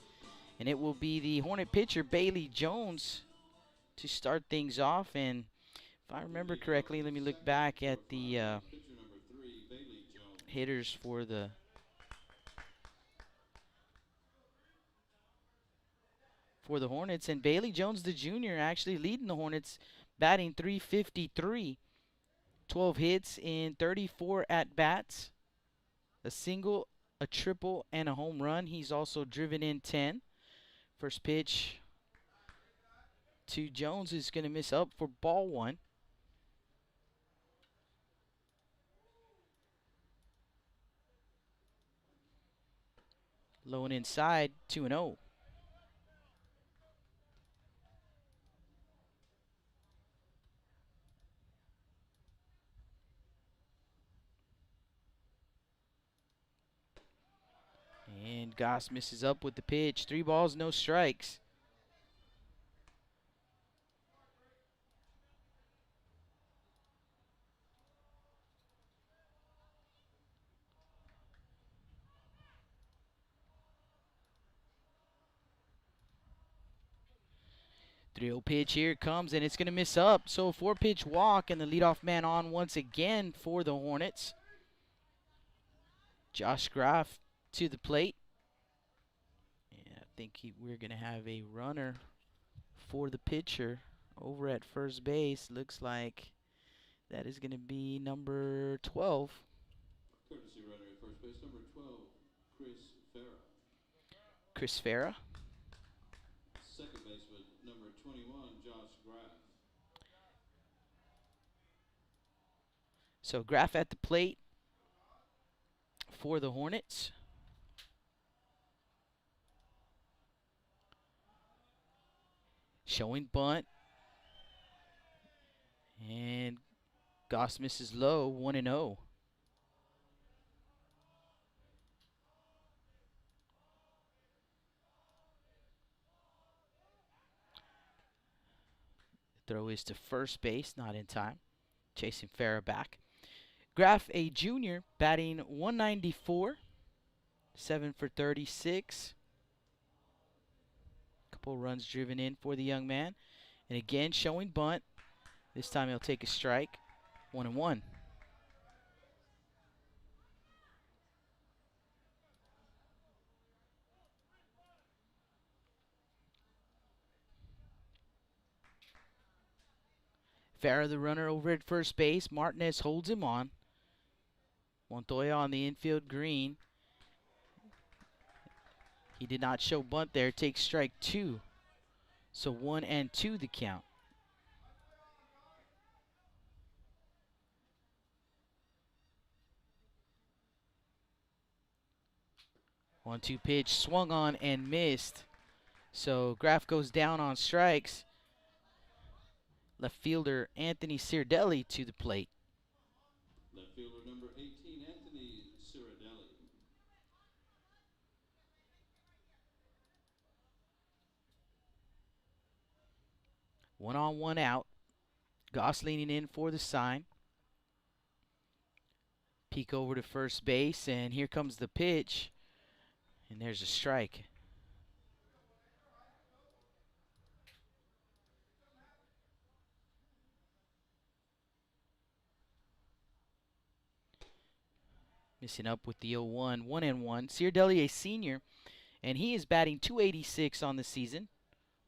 And it will be the Hornet pitcher, Bailey Jones, to start things off. And if I remember correctly, let me look back at the hitters for the Hornets, and Bailey Jones the junior actually leading the Hornets, batting .353, 12 hits in 34 at bats, a single, a triple, and a home run. He's also driven in 10. First pitch to Jones is going to miss up for ball 1. Low and inside, 2-0. And Goss misses up with the pitch. 3 balls, no strikes. Three-0 pitch, here it comes, and it's going to miss up. So a 4-pitch walk, and the leadoff man on once again for the Hornets. Josh Groff to the plate. And I think we're going to have a runner for the pitcher over at first base. Looks like that is going to be number 12. Courtesy runner at first base, number 12, Chris Farah. Chris Farah. Second baseman, number 21, Josh Graff. So Graff at the plate for the Hornets. Showing bunt. And Goss misses low, 1-0. Throw is to first base, not in time. Chasing Farah back. Graff, a junior, batting 194, 7 for 36. Couple runs driven in for the young man. And again, showing bunt. This time he'll take a strike. 1-1. Farah, the runner, over at first base. Martinez holds him on. Montoya on the infield green. He did not show bunt there. Takes strike 2. So 1-2 the count. One-two pitch, swung on and missed. So Graff goes down on strikes. Left fielder Anthony Cirdelli to the plate. Left fielder number 18, Anthony Cirdelli. One on, one out. Goss leaning in for the sign. Peek over to first base, and here comes the pitch. And there's a strike. Missing up with the 0-1, 1-1. Cirdelli, a senior, and he is batting .286 on the season,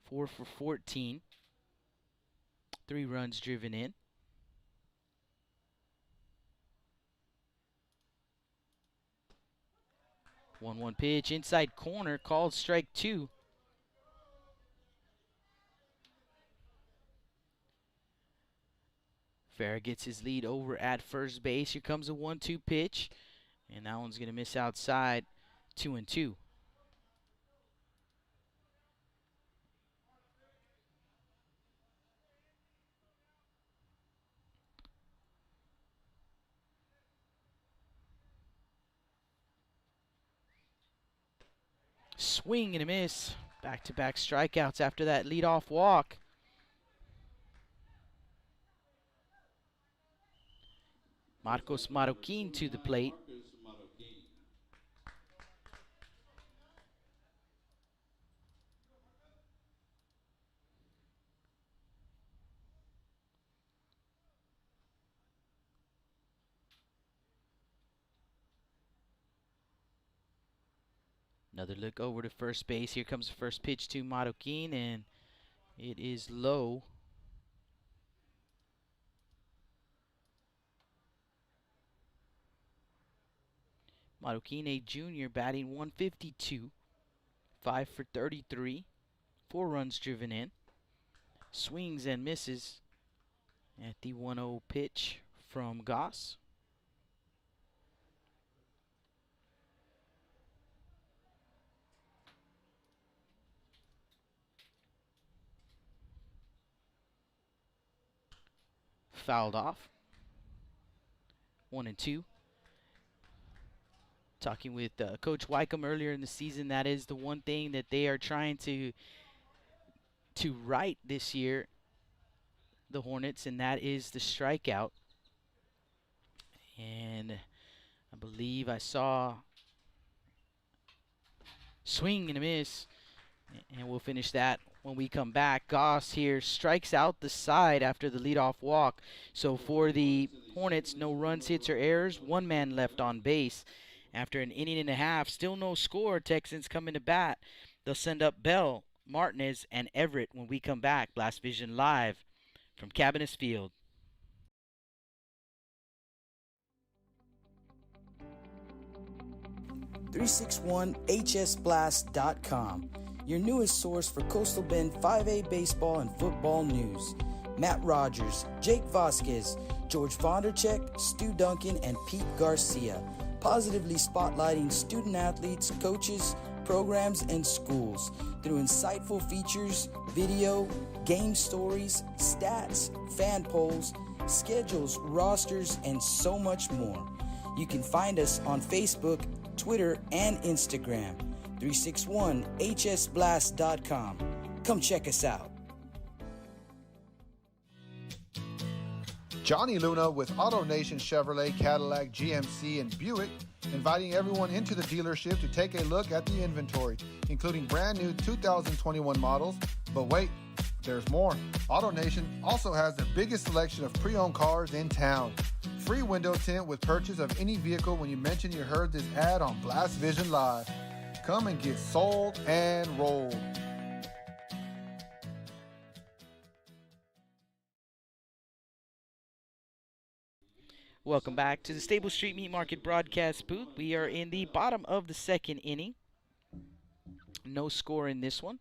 4 for 14. 3 runs driven in. One pitch, inside corner, called strike 2. Farah gets his lead over at first base. Here comes a 1-2 pitch, and that one's going to miss outside. 2-2. Swing and a miss. Back-to-back strikeouts after that leadoff walk. Marcos Marroquin to the plate. Another look over to first base. Here comes the first pitch to Marroquin, and it is low. Marroquin, a junior, batting 152, 5 for 33, 4 runs driven in. Swings and misses at the 1-0 pitch from Goss. Fouled off. 1-2. Talking with Coach Wycombe earlier in the season, that is the one thing that they are trying to right this year, the Hornets, and that is the strikeout. And I believe I saw swing and a miss, and we'll finish that when we come back. Goss here strikes out the side after the leadoff walk. So for the Hornets, no runs, hits, or errors. 1 man left on base. After an inning and a half, still no score. Texans coming to bat. They'll send up Bell, Martinez, and Everett when we come back. Blast Vision live from Cabinets Field. $361hsblast.com. your newest source for Coastal Bend 5A baseball and football news. Matt Rogers, Jake Vasquez, George Vondercheck, Stu Duncan, and Pete Garcia, positively spotlighting student athletes, coaches, programs, and schools through insightful features, video, game stories, stats, fan polls, schedules, rosters, and so much more. You can find us on Facebook, Twitter, and Instagram. 361hsblast.com. Come check us out. Johnny Luna with AutoNation Chevrolet, Cadillac, GMC, and Buick, inviting everyone into the dealership to take a look at the inventory, including brand new 2021 models. But wait, there's more. AutoNation also has the biggest selection of pre-owned cars in town. Free window tint with purchase of any vehicle when you mention you heard this ad on Blast Vision Live. Come and get sold and rolled. Welcome back to the Stable Street Meat Market broadcast booth. We are in the bottom of the second inning. No score in this one.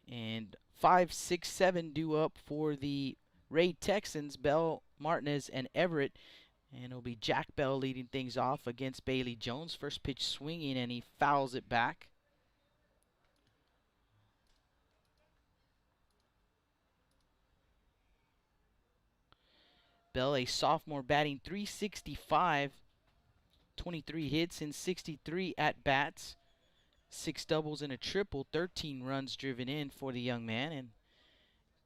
And 5, 6, 7 due up for the Ray Texans, Bell, Martinez, and Everett. And it'll be Jack Bell leading things off against Bailey Jones. First pitch swinging, and he fouls it back. Bell, a sophomore, batting .365, 23 hits in 63 at-bats, 6 doubles and a triple, 13 runs driven in for the young man, and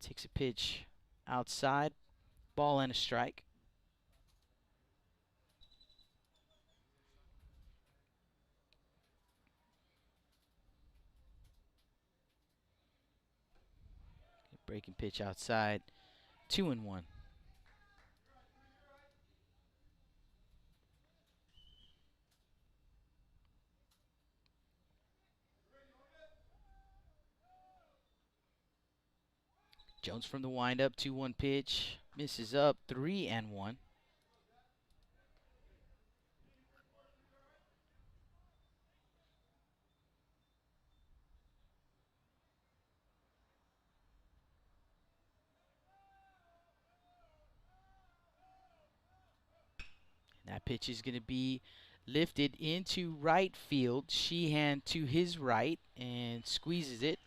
takes a pitch outside, ball and a strike. Breaking pitch outside, 2-1. Jones from the windup, 2-1 pitch, misses up, 3-1. That pitch is going to be lifted into right field. Sheehan to his right and squeezes it,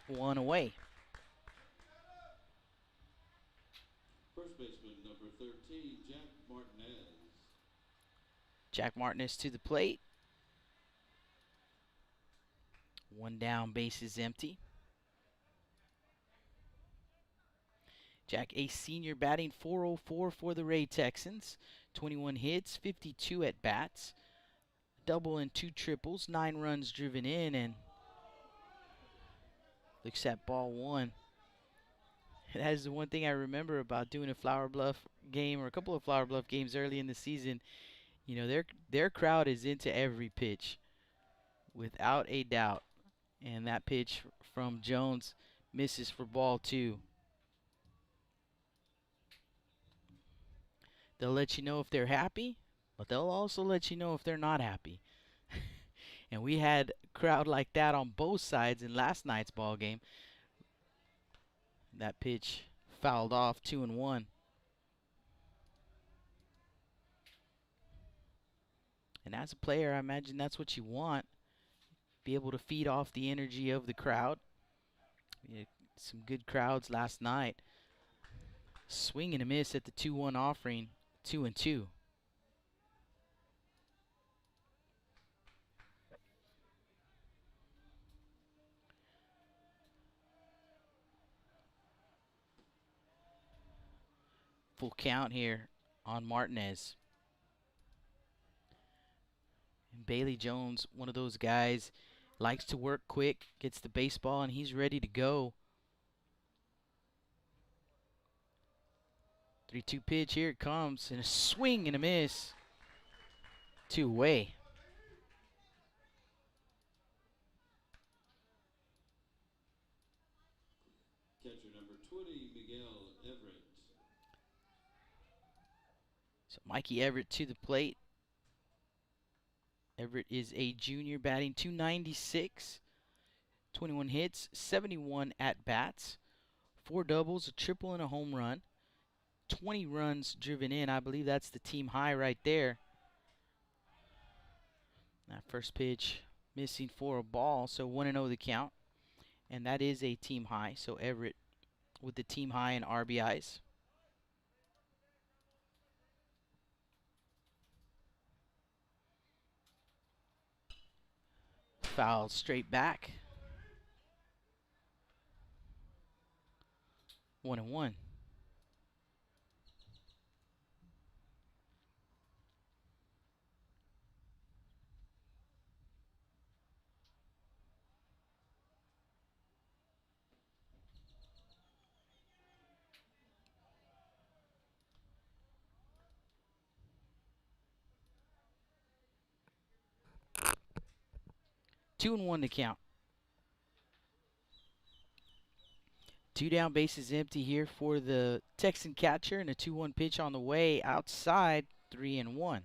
1 away. First baseman number 13, Jack Martinez. Jack Martinez to the plate. 1 down, base is empty. Jack, a senior, batting .404 for the Ray Texans. 21 hits, 52 at bats. Double and 2 triples, 9 runs driven in, and looks at ball 1. That is the one thing I remember about doing a Flour Bluff game, or a couple of Flour Bluff games early in the season. You know, their crowd is into every pitch, without a doubt. And that pitch from Jones misses for ball 2. They'll let you know if they're happy, but they'll also let you know if they're not happy. And we had a crowd like that on both sides in last night's ball game. That pitch fouled off, 2-1. And as a player, I imagine that's what you want. Be able to feed off the energy of the crowd. We had some good crowds last night. Swing and a miss at the 2-1 offering, 2-2. Full count here on Martinez. And Bailey Jones, one of those guys, likes to work quick, gets the baseball, and he's ready to go. 3-2 pitch, here it comes, and a swing and a miss. 2 away. Catcher number 20, Miguel Everett. So Mikey Everett to the plate. Everett is a junior, batting .296, 21 hits, 71 at-bats, 4 doubles, a triple, and a home run. 20 runs driven in. I believe that's the team high right there. That first pitch missing for a ball, so 1-0 the count. And that is a team high, so Everett with the team high in RBIs. Foul straight back. 1-1. Two and one to count. 2 down, bases empty here for the Texan catcher, and a 2-1 pitch on the way outside. 3-1.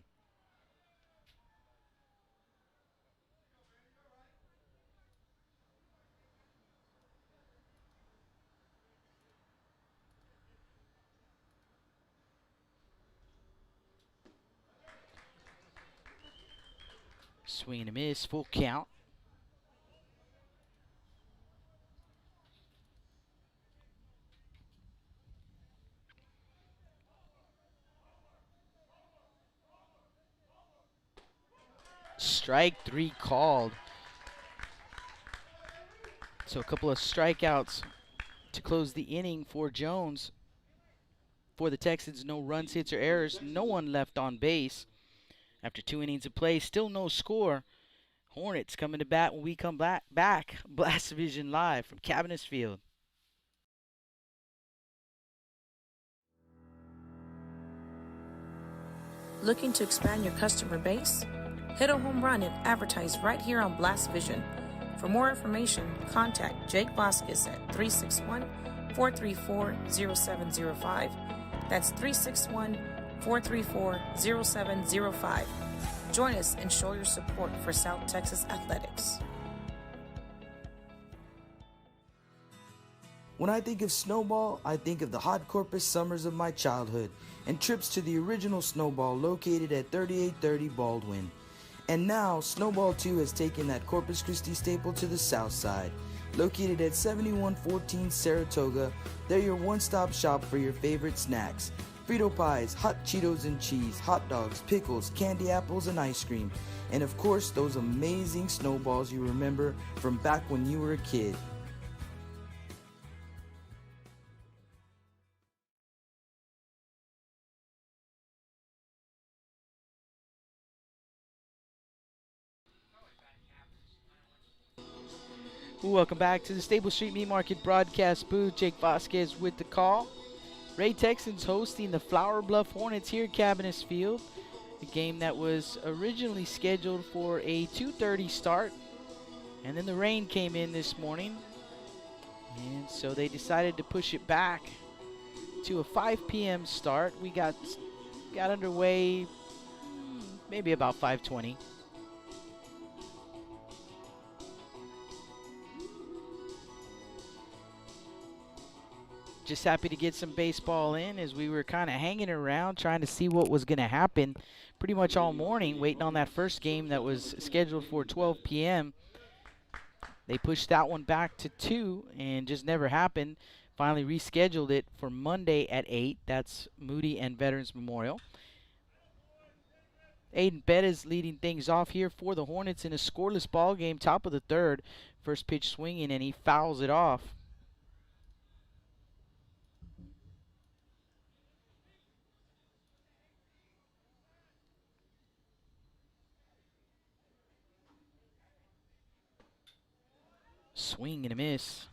Swing and a miss, full count. Strike 3 called. So a couple of strikeouts to close the inning for Jones. For the Texans, no runs, hits, or errors. No one left on base. After 2 innings of play, still no score. Hornets coming to bat when we come back. Blast Vision live from Cabinets Field. Looking to expand your customer base? Hit a home run and advertise right here on Blast Vision. For more information, contact Jake Vasquez at 361-434-0705. That's 361-434-0705. Join us and show your support for South Texas Athletics. When I think of Snowball, I think of the hot Corpus summers of my childhood and trips to the original Snowball located at 3830 Baldwin. And now, Snowball 2 has taken that Corpus Christi staple to the south side. Located at 7114 Saratoga, they're your one-stop shop for your favorite snacks. Frito pies, hot Cheetos and cheese, hot dogs, pickles, candy apples, and ice cream. And of course, those amazing snowballs you remember from back when you were a kid. Welcome back to the Stable Street Meat Market broadcast booth. Jake Vasquez with the call. Ray Texans hosting the Flour Bluff Hornets here at Cabinets Field. A game that was originally scheduled for a 2:30 start. And then the rain came in this morning. And so they decided to push it back to a 5 p.m. start. We got underway maybe about 5:20. Just happy to get some baseball in as we were kind of hanging around trying to see what was going to happen pretty much all morning, waiting on that first game that was scheduled for 12 p.m. They pushed that one back to 2 and just never happened. Finally rescheduled it for Monday at 8. That's Moody and Veterans Memorial. Aiden Bettis leading things off here for the Hornets in a scoreless ball game, top of the third. First pitch swinging, and he fouls it off. Swing and a miss.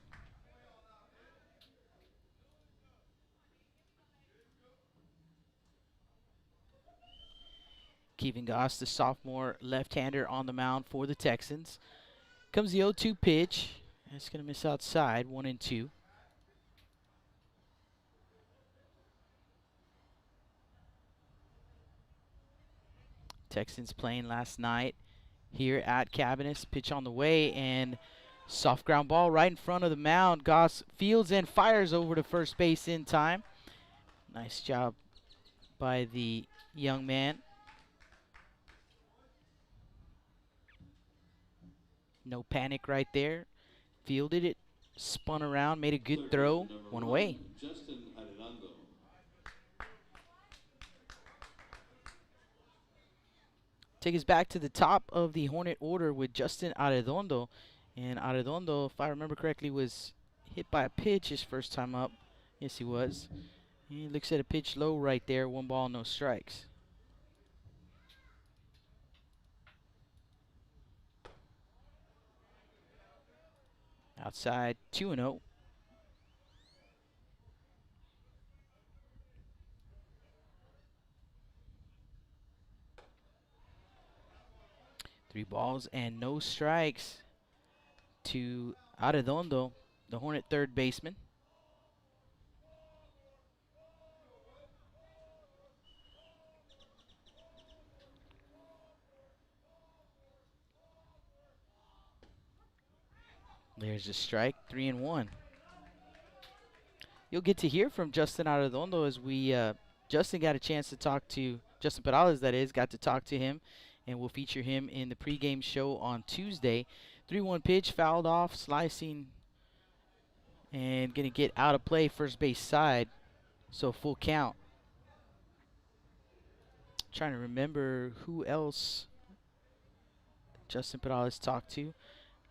Kevin Goss, the sophomore left-hander on the mound for the Texans. Comes the 0-2 pitch. It's going to miss outside, 1-2. Texans playing last night here at Cabinets. Pitch on the way, and Soft ground ball right in front of the mound. Goss fields and fires over to first base in time. Nice job by the young man. No panic right there. Fielded it, spun around, made a good throw, one away. Justin Arredondo. Take us back to the top of the Hornet order with Justin Arredondo. And Arredondo, if I remember correctly, was hit by a pitch his first time up. Yes, he was. He looks at a pitch low right there. 1 ball, no strikes. Outside, 2-0. Three balls and no strikes to Arredondo, the Hornet third baseman. There's a strike, 3-1. You'll get to hear from Justin Arredondo as we, Justin got a chance to talk to, Justin Perales that is, got to talk to him, and we'll feature him in the pregame show on Tuesday. 3-1 pitch, fouled off, slicing, and gonna get out of play first base side, so full count. Trying to remember who else Justin Perales talked to.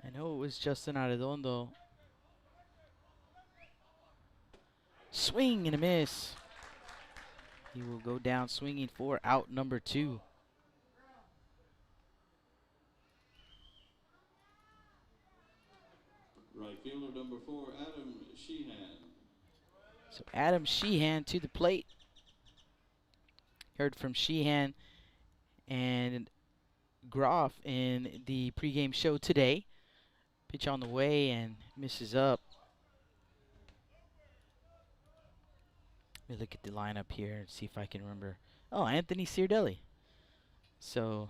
I know it was Justin Arredondo. Swing and a miss. He will go down swinging for out number 2. Right fielder number 4, Adam Sheehan. So Adam Sheehan to the plate. Heard from Sheehan and Groff in the pregame show today. Pitch on the way and misses up. Let me look at the lineup here and see if I can remember. Oh, Anthony Cirdelli. So,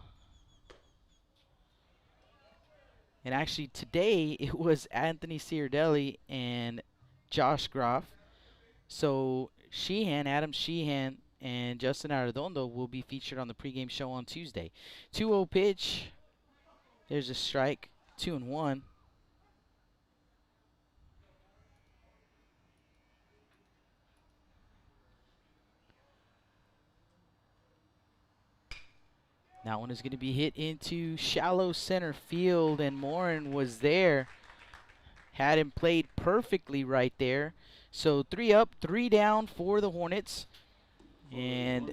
and actually today it was Anthony Cirdelli and Josh Groff. So Sheehan, Adam Sheehan, and Justin Arredondo will be featured on the pregame show on Tuesday. 2-0 pitch. There's a strike. 2-1. That one is going to be hit into shallow center field, and Morin was there. Had him played perfectly right there. So 3 up, 3 down for the Hornets. And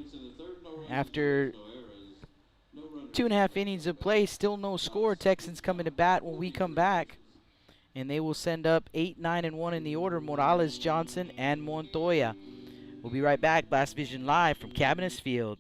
after 2.5 innings of play, still no score. Texans coming to bat when we come back. And they will send up 8, 9, and 1 in the order. Morales, Johnson, and Montoya. We'll be right back. Blast Vision Live from Cabinets Field.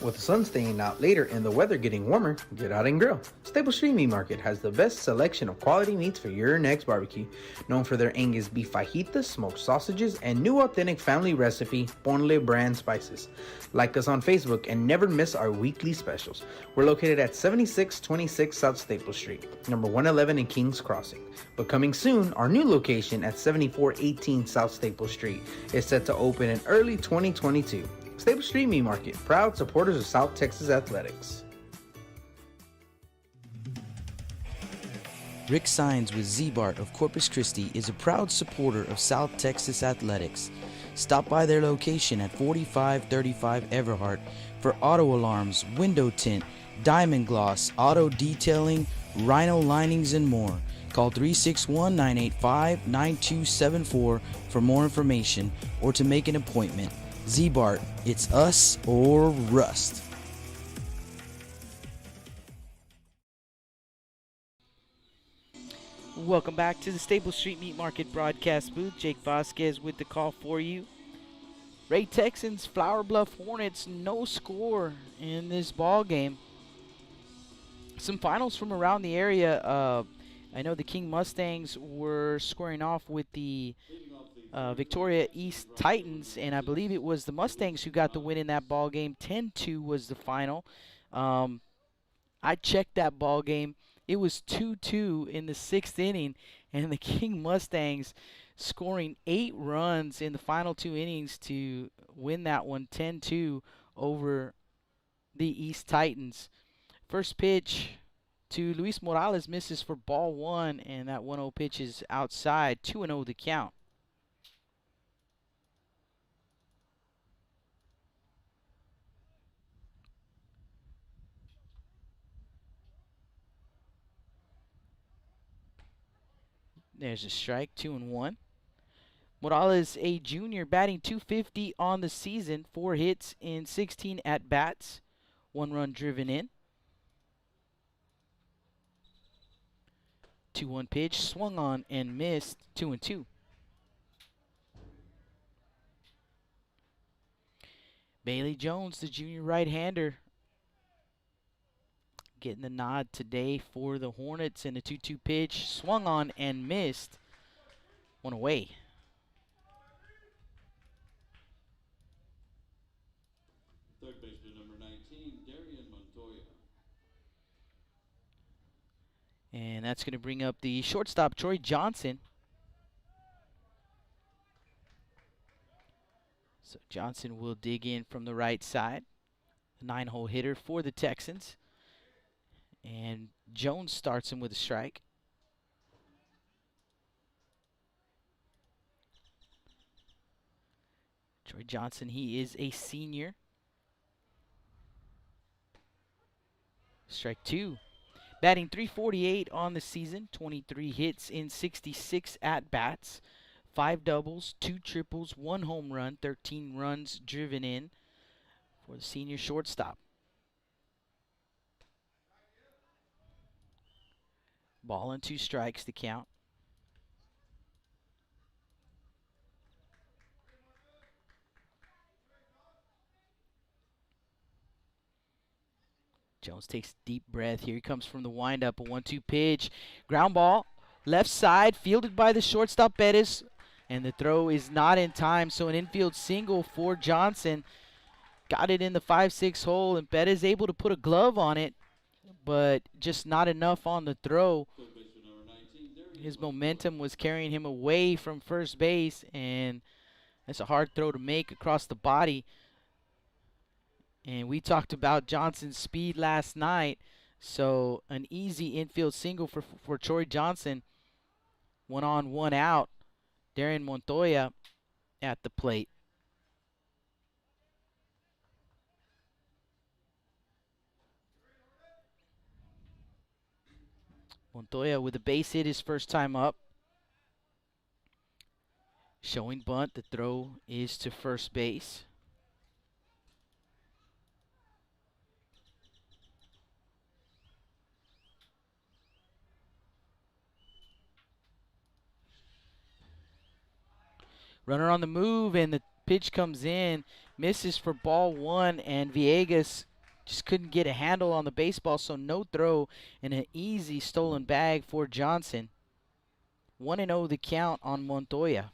With the sun staying out later and the weather getting warmer, get out and grill. Stable Street Meat Market has the best selection of quality meats for your next barbecue. Known for their Angus beef fajitas, smoked sausages, and new authentic family recipe, Ponle brand spices. Like us on Facebook and never miss our weekly specials. We're located at 7626 South Staple Street, number 111 in Kings Crossing. But coming soon, our new location at 7418 South Staple Street is set to open in early 2022. Stable Street Meat Market, proud supporters of South Texas Athletics. Rick Sines with Z-Bart of Corpus Christi is a proud supporter of South Texas Athletics. Stop by their location at 4535 Everhart for auto alarms, window tint, diamond gloss, auto detailing, rhino linings, and more. Call 361-985-9274 for more information or to make an appointment. Z-Bart, it's us or rust. Welcome back to the Stable Street Meat Market broadcast booth. Jake Vasquez with the call for you. Ray Texans, Flour Bluff Hornets, no score in this ball game. Some finals from around the area. I know the King Mustangs were squaring off with the Victoria East Titans, and I believe it was the Mustangs who got the win in that ball game. 10-2 was the final. I checked that ball game. It was 2-2 in the 6th inning, and the King Mustangs scoring 8 runs in the final 2 innings to win that one 10-2 over the East Titans. First pitch to Luis Morales misses for ball 1, and that 1-0 pitch is outside. 2-0 the count. There's a strike, 2-1. Morales, a junior, batting .250 on the season, 4 hits in 16 at-bats, 1 run driven in. 2-1 pitch, swung on and missed, 2-2. Bailey Jones, the junior right-hander, getting the nod today for the Hornets, and a 2-2 pitch, swung on and missed, 1 away. Third baseman number 19, Darian Montoya. And that's going to bring up the shortstop, Troy Johnson. So Johnson will dig in from the right side. The 9-hole hitter for the Texans. And Jones starts him with a strike. Troy Johnson, he is a senior. Strike 2. Batting .348 on the season, 23 hits in 66 at-bats, 5 doubles, 2 triples, 1 home run, 13 runs driven in for the senior shortstop. Ball and 2 strikes to count. Jones takes a deep breath. Here he comes from the windup. A 1-2 pitch. Ground ball. Left side. Fielded by the shortstop, Bettis. And the throw is not in time. So an infield single for Johnson. Got it in the 5-6 hole. And Bettis able to put a glove on it. But just not enough on the throw. His momentum was carrying him away from first base. And that's a hard throw to make across the body. And we talked about Johnson's speed last night. So an easy infield single for Troy Johnson. 1 on, 1 out. Darian Montoya at the plate. Montoya with a base hit his first time up. Showing bunt. The throw is to first base. Runner on the move, and the pitch comes in, misses for ball 1, and Villegas just couldn't get a handle on the baseball, so no throw and an easy stolen bag for Johnson. 1-0 the count on Montoya.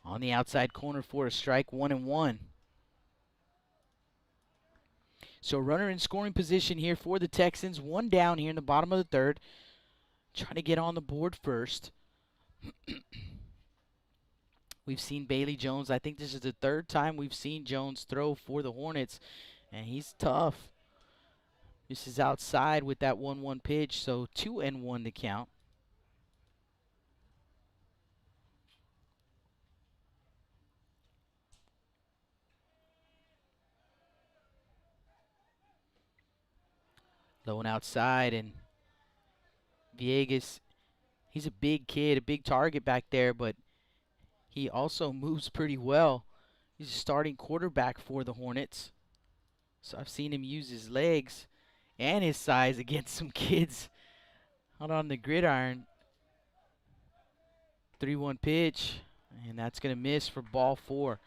On the outside corner for a strike, 1-1. So runner in scoring position here for the Texans. 1 down here in the bottom of the 3rd. Trying to get on the board first. We've seen Bailey Jones. I think this is the 3rd time we've seen Jones throw for the Hornets. And he's tough. This is outside with that 1-1 pitch. So 2-1 to count. Low and outside, and Villegas, he's a big kid, a big target back there, but he also moves pretty well. He's a starting quarterback for the Hornets. So I've seen him use his legs and his size against some kids out on the gridiron. 3-1 pitch, and that's going to miss for ball 4.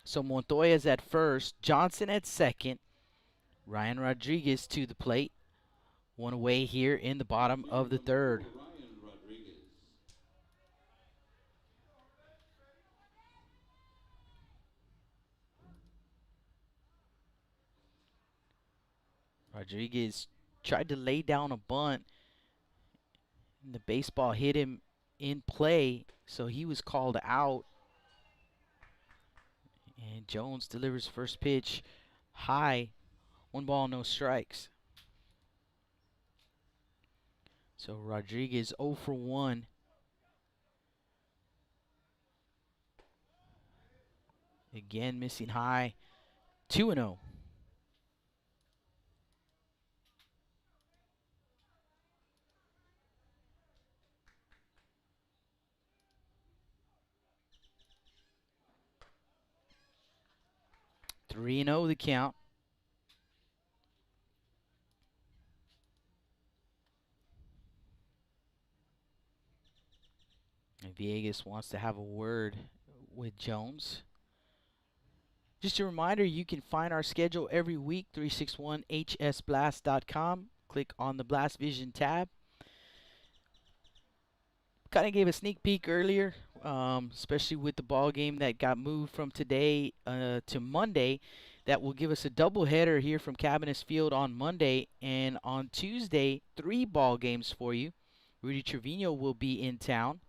So Montoya's at first, Johnson at second, Ryan Rodriguez to the plate. One away here in the bottom of the third. Ryan Rodriguez. Rodriguez tried to lay down a bunt, and the baseball hit him in play, so he was called out. And Jones delivers first pitch high. 1 ball, no strikes. So Rodriguez 0 for 1. Again, missing high. 2-0. Three and 0 the count. And Villegas wants to have a word with Jones. Just a reminder, you can find our schedule every week, 361hsblast.com. Click on the Blast Vision tab. Kind of gave a sneak peek earlier, especially with the ball game that got moved from today to Monday. That will give us a doubleheader here from Cabinets Field on Monday. And on Tuesday, 3 ball games for you. Rudy Trevino will be in town.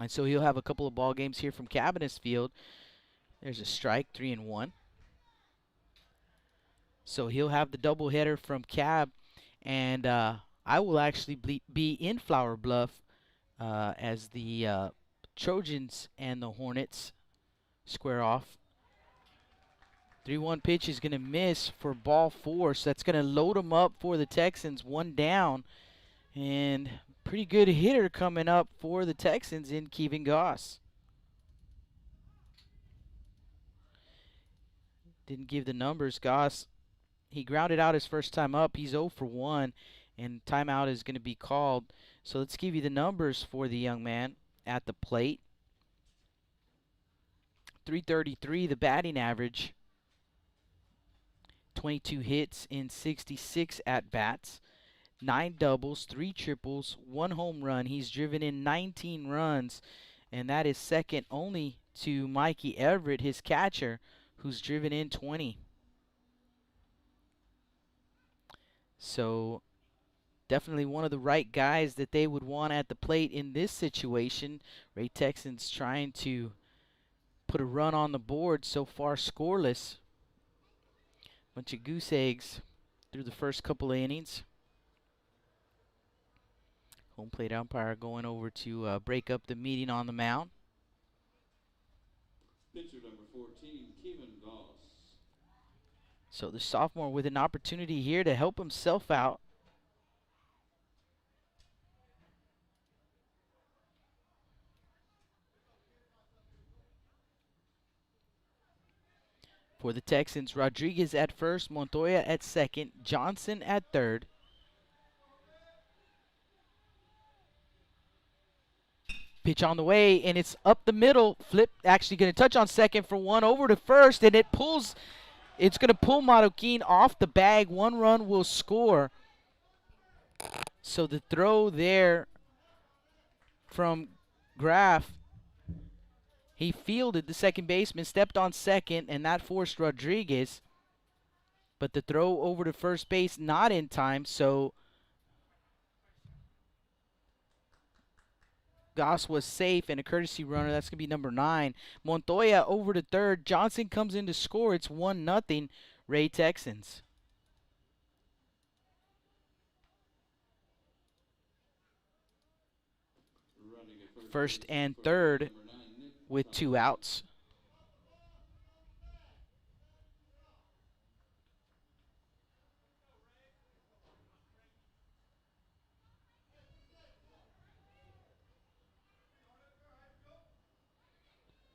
And so he'll have a couple of ball games here from Cabinets Field. There's a strike, 3-1. So he'll have the doubleheader from Cab. And I will actually be in Flour Bluff as the Trojans and the Hornets square off. 3-1 pitch is going to miss for ball 4, so that's going to load them up for the Texans. 1 down, and pretty good hitter coming up for the Texans in Kevin Goss. Didn't give the numbers. Goss, he grounded out his first time up. He's 0 for 1, and timeout is going to be called. So let's give you the numbers for the young man at the plate. .333 the batting average. 22 hits in 66 at-bats. 9 doubles, 3 triples, 1 home run. He's driven in 19 runs, and that is second only to Mikey Everett, his catcher, who's driven in 20. So definitely one of the right guys that they would want at the plate in this situation. Ray Texans trying to put a run on the board, so far scoreless. Bunch of goose eggs through the first couple of innings. Home plate umpire going over to break up the meeting on the mound. Pitcher number 14, Kevin Goss. So the sophomore with an opportunity here to help himself out. For the Texans, Rodriguez at first, Montoya at second, Johnson at third. Pitch on the way, and it's up the middle. Flip actually going to touch on second for 1 over to first, and it pulls. It's going to pull Marroquin off the bag. 1 run will score. So the throw there from Graff, he fielded the second baseman, stepped on second, and that forced Rodriguez. But the throw over to first base not in time, so Goss was safe, and a courtesy runner. That's going to be number 9. Montoya over to third. Johnson comes in to score. It's 1-0 Ray Texans. First and third with 2 outs.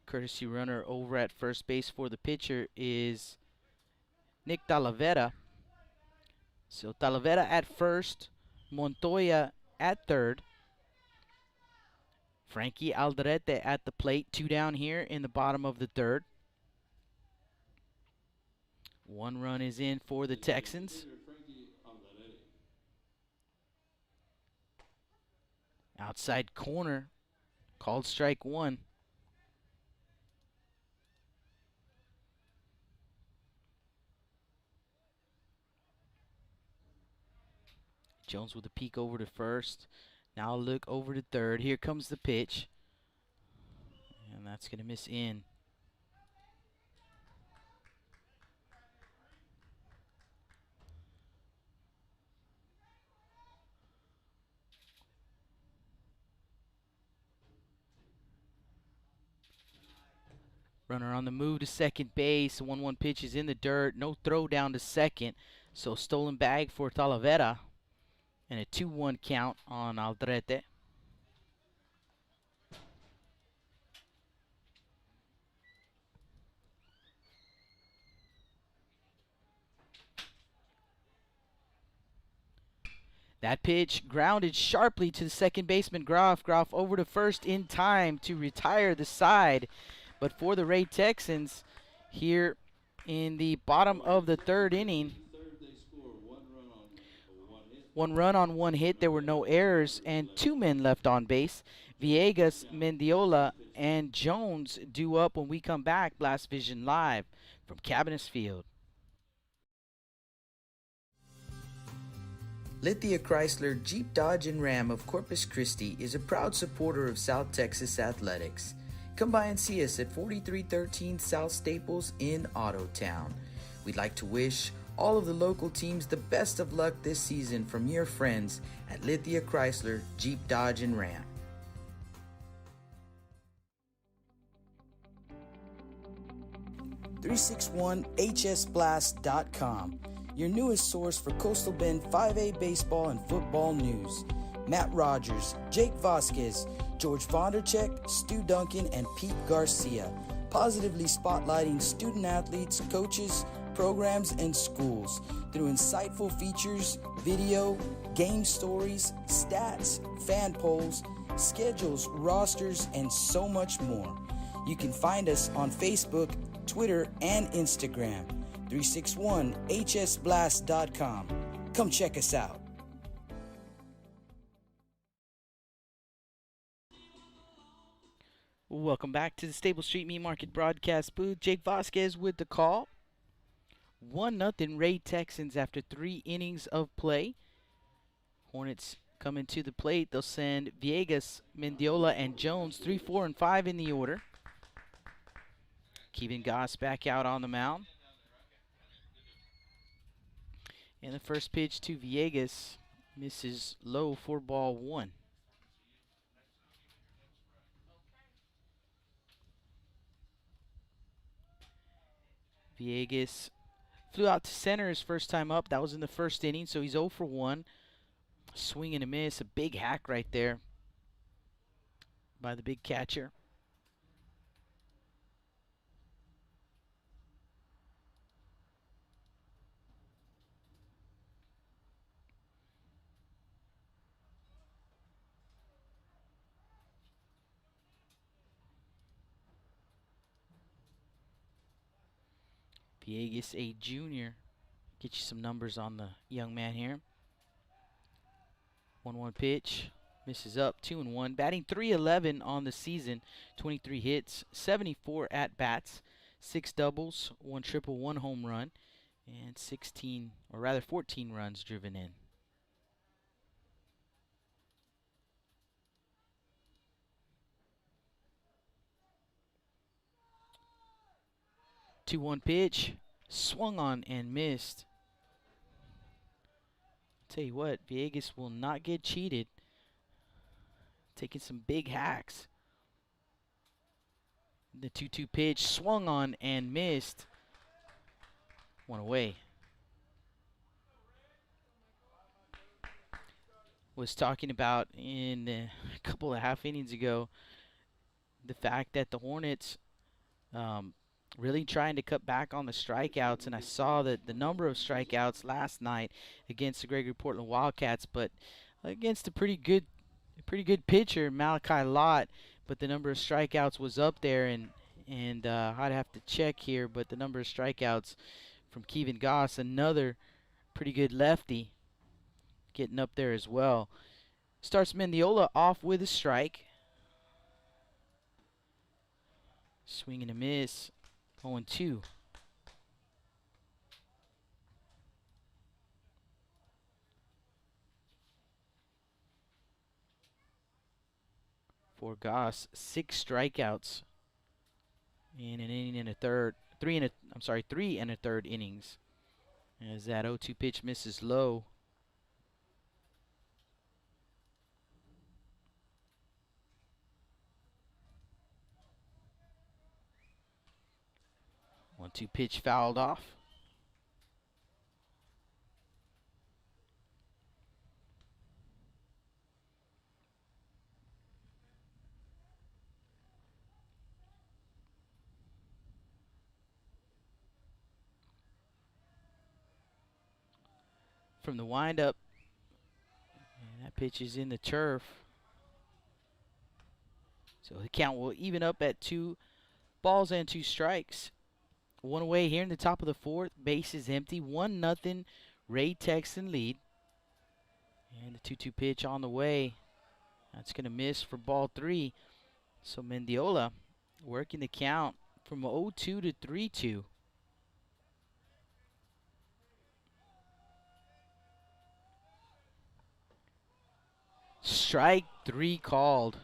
Courtesy runner over at first base for the pitcher is Nick Talavera. So Talavera at first, Montoya at third. Frankie Alderete at the plate, 2 down here in the bottom of the third. 1 run is in for the Texans. Outside corner, called strike one. Jones with a peek over to first. Now look over to third. Here comes the pitch. And that's going to miss in. Runner on the move to second base. 1-1 pitch is in the dirt. No throw down to second. So stolen bag for Talavera. And a 2-1 count on Aldrete. That pitch grounded sharply to the second baseman, Groff. Groff over to first in time to retire the side. But for the Ray Texans, here in the bottom of the third inning, one run on one hit. There were no errors and 2 men left on base. Villegas, Mendiola, and Jones due up when we come back. Blast Vision Live from Cabinets Field. Lithia Chrysler Jeep Dodge and Ram of Corpus Christi is a proud supporter of South Texas athletics. Come by and see us at 4313 South Staples in Ottotown. We'd like to wish all of the local teams the best of luck this season from your friends at Lithia Chrysler Jeep Dodge and Ram. .361hsblast.com, your newest source for Coastal Bend 5A baseball and football news. Matt Rogers, Jake Vasquez, George Vondercheck, Stu Duncan, and Pete Garcia, positively spotlighting student athletes, coaches, programs, and schools through insightful features, video, game stories, stats, fan polls, schedules, rosters, and so much more. You can find us on Facebook, Twitter, and Instagram. 361hsblast.com. Come check us out. Welcome back to the Stable Street Meat Market broadcast booth. Jake Vasquez with the call. 1-0 Ray Texans after 3 innings of play. Hornets coming to the plate. They'll send Villegas, Mendiola, and Jones 3, 4, and 5 in the order. Kevin Goss back out on the mound. And the first pitch to Villegas misses low for ball 1. Villegas flew out to center his first time up. That was in the first inning, so he's 0 for 1. Swing and a miss, a big hack right there by the big catcher. Villegas, a junior. Get you some numbers on the young man here. 1-1 pitch. Misses up, 2-1. Batting .311 on the season. 23 hits, 74 at-bats. 6 doubles, 1 triple, 1 home run. And 14 runs driven in. 2-1 pitch, swung on and missed. Tell you what, Villegas will not get cheated. Taking some big hacks. The 2-2 pitch, swung on and missed. 1 away. Was talking about in a couple of half innings ago the fact that the Hornets really trying to cut back on the strikeouts, and I saw that the number of strikeouts last night against the Gregory Portland Wildcats, but against a pretty good pitcher, Malachi Lott, but the number of strikeouts was up there, and I'd have to check here, but the number of strikeouts from Kevin Goss, another pretty good lefty, getting up there as well. Starts Mendiola off with a strike. Swing and a miss. 0-2. For Goss, 6 strikeouts in an inning and a third. 3 and a third innings. As that 0-2 pitch misses low. One-two pitch fouled off. From the windup, and that pitch is in the turf. So the count will even up at 2 balls and 2 strikes. One away here in the top of the fourth. Base is empty. 1-0 Ray Texan lead. And the 2-2 pitch on the way. That's going to miss for ball 3. So Mendiola working the count from 0-2 to 3-2. Strike 3 called.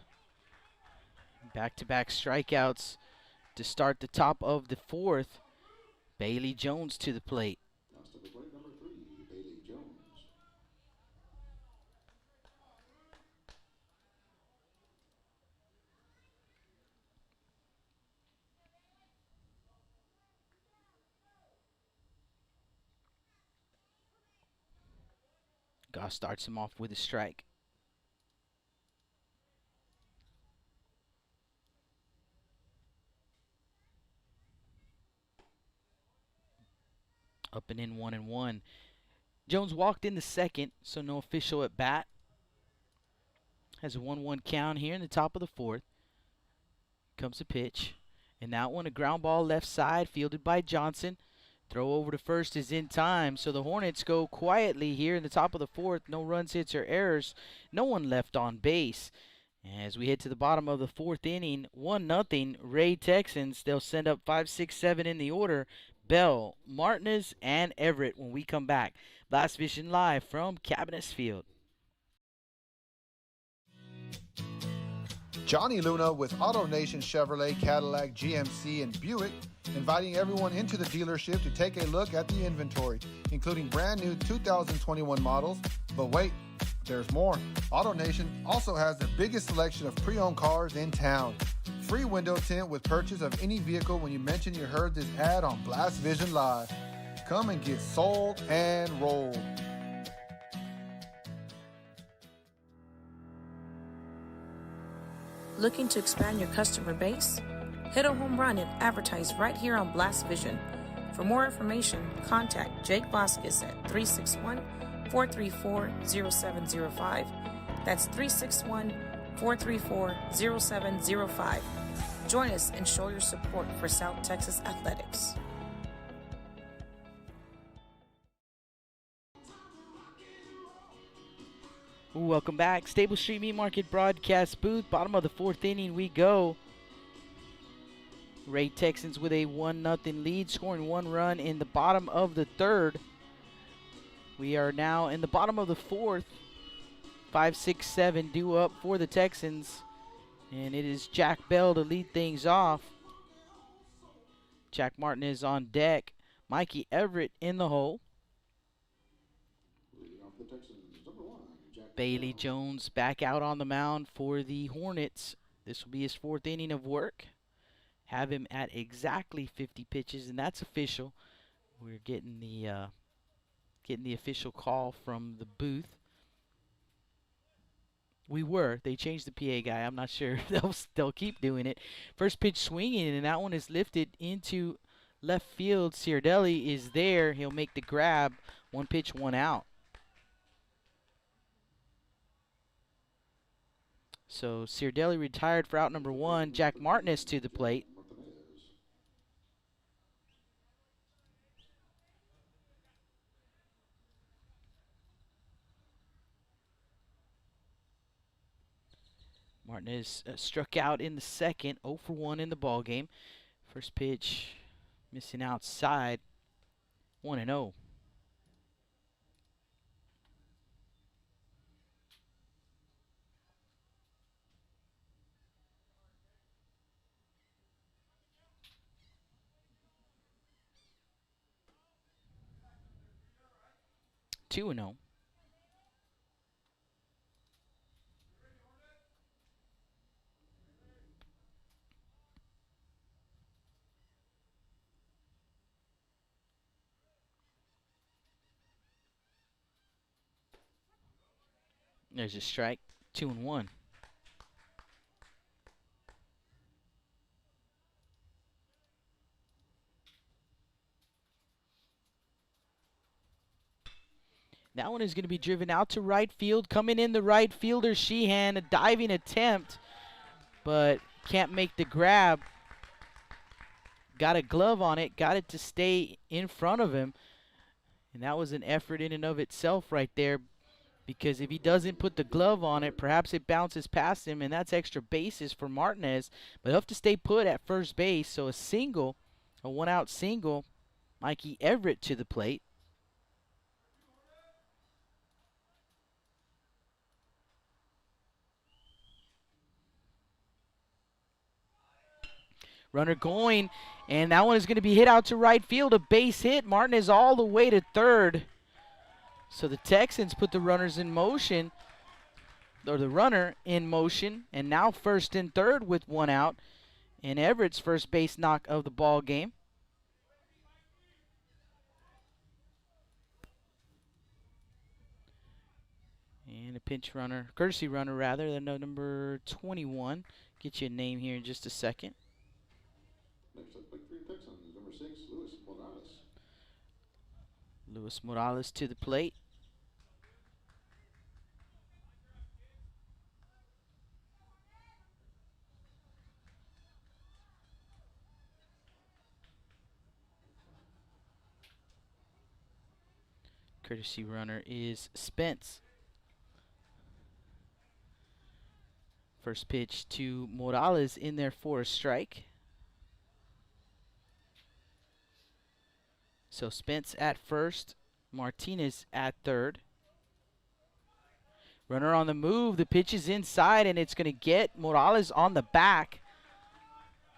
Back-to-back strikeouts to start the top of the fourth. Bailey Jones to the plate. Comes to the plate, number 3, Bailey Jones. Goss starts him off with a strike. Up and in 1-1. Jones walked in the second, so no official at bat. Has a 1-1 count here in the top of the fourth. Comes a pitch. And that one, a ground ball left side, fielded by Johnson. Throw over to first is in time, so the Hornets go quietly here in the top of the fourth. No runs, hits, or errors. No one left on base. As we head to the bottom of the fourth inning, 1-0 Ray Texans. They'll send up 5, 6, 7 in the order. Bell, Martinez, and Everett when we come back. Blast Vision live from Cabinets Field. Johnny Luna with AutoNation Chevrolet, Cadillac, GMC, and Buick, inviting everyone into the dealership to take a look at the inventory, including brand new 2021 models. But wait, there's more. AutoNation also has the biggest selection of pre-owned cars in town. Free window tint with purchase of any vehicle when you mention you heard this ad on Blast Vision Live. Come and get sold and rolled. Looking to expand your customer base? Hit a home run and advertise right here on Blast Vision. For more information, contact Jake Vasquez at 361-434-0705. That's 361-434-0705. Join us and show your support for South Texas Athletics. Welcome back. Stable Street Meat Market broadcast booth. Bottom of the fourth inning we go. Ray Texans with a 1-0 lead, scoring 1 run in the bottom of the third. We are now in the bottom of the fourth. 5, 6, 7 due up for the Texans. And it is Jack Bell to lead things off. Jack Martin is on deck. Mikey Everett in the hole. Leading off the Texans, number 1, Jack Bailey Bell. Jones back out on the mound for the Hornets. This will be his 4th inning of work. Have him at exactly 50 pitches, and that's official. We're getting the official call from the booth. They changed the PA guy. I'm not sure they'll keep doing it. First pitch swinging, and that one is lifted into left field. Ciardelli is there. He'll make the grab. 1 pitch, 1 out. So Ciardelli retired for out number 1. Jack Martinez to the plate. Martinez struck out in the second, 0 for 1 in the ball game. First pitch missing outside, 1-0. Two and 0. There's a strike. 2-1. That one is going to be driven out to right field. Coming in the right fielder, Sheehan, a diving attempt, but can't make the grab. Got a glove on it, got it to stay in front of him. And that was an effort in and of itself right there, because if he doesn't put the glove on it, perhaps it bounces past him, and that's extra bases for Martinez. But he'll have to stay put at first base, so a single, a one-out single. Mikey Everett to the plate. Runner going, and that one is going to be hit out to right field. A base hit. Martinez all the way to third. So the Texans put the runners in motion, or the runner in motion, and now first and third with one out. And Everett's first base knock of the ball game. And a pinch runner, courtesy runner rather, than number 21. Get you a name here in just a second. Next up, Big Green Texans, number 6, Luis Morales. Luis Morales to the plate. Courtesy runner is Spence. First pitch to Morales in there for a strike. So Spence at first, Martinez at third. Runner on the move, the pitch is inside, and it's going to get Morales on the back.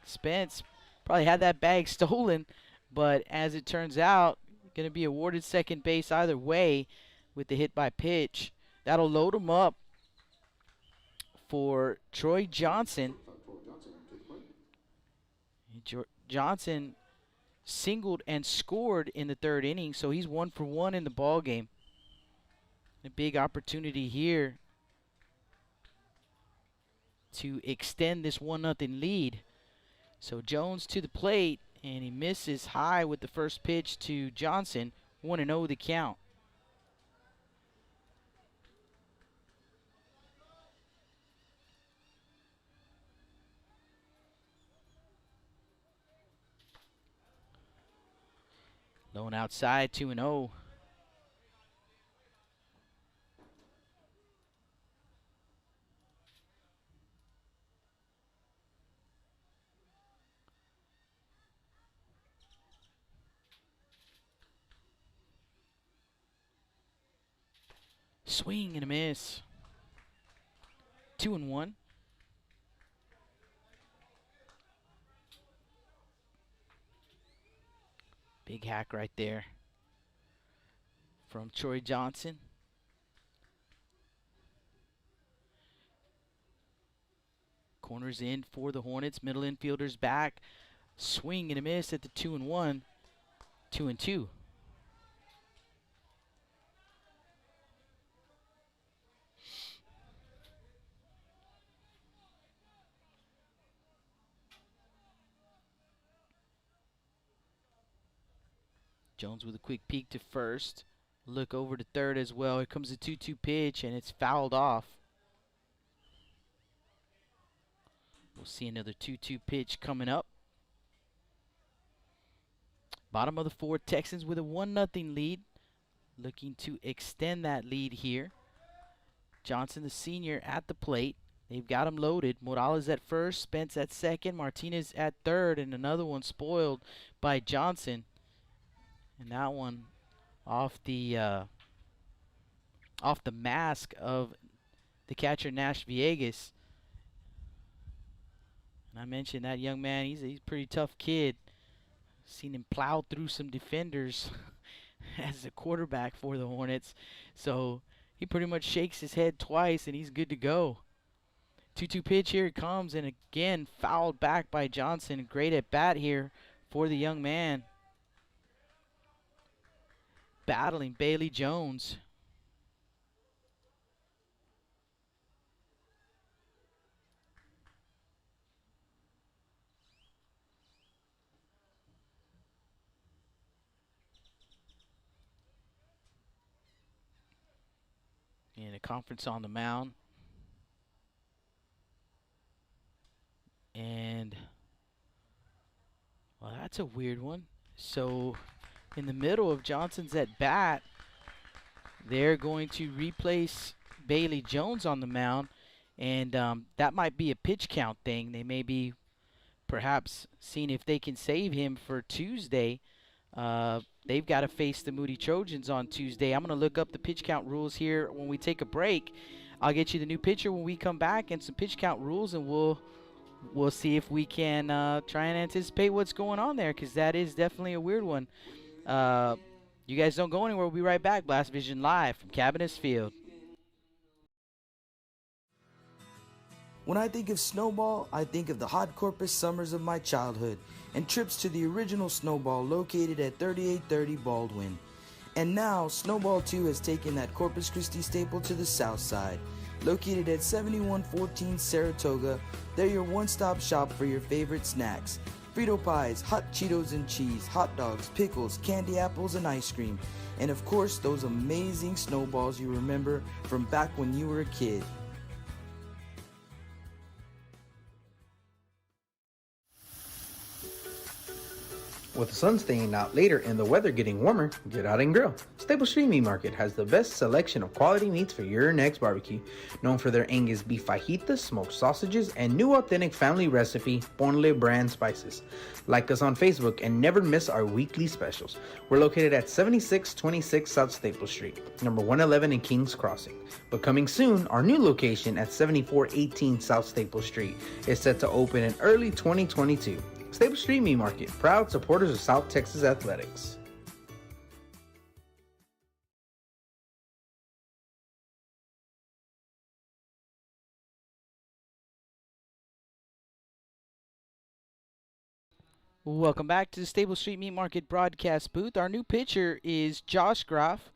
Spence probably had that bag stolen, but as it turns out, going to be awarded second base either way with the hit by pitch. That'll load him up for Troy Johnson. Johnson singled and scored in the third inning, so he's 1 for 1 in the ball game. A big opportunity here to extend this 1-0 lead. So Jones to the plate, and he misses high with the first pitch to Johnson. 1-0 the count. Low and outside, 2-0. Swing and a miss. 2-1. Big hack right there from Troy Johnson. Corners in for the Hornets. Middle infielders back. Swing and a miss at the 2-1. 2-2. Jones with a quick peek to first. Look over to third as well. Here comes a 2-2 pitch, and it's fouled off. We'll see another 2-2 pitch coming up. Bottom of the fourth, Texans with a 1-0 lead. Looking to extend that lead here. Johnson, the senior, at the plate. They've got him loaded. Morales at first, Spence at second, Martinez at third, and another one spoiled by Johnson. And that one off the mask of the catcher Nash Villegas. And I mentioned that young man, he's a pretty tough kid. Seen him plow through some defenders as a quarterback for the Hornets. So he pretty much shakes his head twice and he's good to go. 2-2 pitch, here it comes, and again fouled back by Johnson. Great at bat here for the young man. Battling Bailey Jones. In a conference on the mound. And, well, that's a weird one. So, in the middle of Johnson's at bat, they're going to replace Bailey Jones on the mound. And that might be a pitch count thing. They may be perhaps seeing if they can save him for Tuesday. They've got to face the Moody Trojans on Tuesday. I'm going to look up the pitch count rules here when we take a break. I'll get you the new pitcher when we come back and some pitch count rules, and we'll see if we can try and anticipate what's going on there, because that is definitely a weird one. You guys don't go anywhere. We'll be right back. Blast Vision live from Cabinets Field. When I think of Snowball, I think of the hot Corpus summers of my childhood and trips to the original Snowball located at 3830 Baldwin. And now, Snowball 2 has taken that Corpus Christi staple to the south side. Located at 7114 Saratoga, they're your one-stop shop for your favorite snacks. Frito pies, hot Cheetos and cheese, hot dogs, pickles, candy apples, and ice cream. And of course, those amazing snowballs you remember from back when you were a kid. With the sun staying out later and the weather getting warmer, get out and grill. Stable Street Meat Market has the best selection of quality meats for your next barbecue. Known for their Angus beef fajitas, smoked sausages, and new authentic family recipe Ponle brand spices. Like us on Facebook and never miss our weekly specials. We're located at 7626 South Staple Street, number 111 in Kings Crossing. But coming soon, our new location at 7418 South Staple Street is set to open in early 2022. Stable Street Meat Market, proud supporters of South Texas Athletics. Welcome back to the Stable Street Meat Market broadcast booth. Our new pitcher is Josh Groff.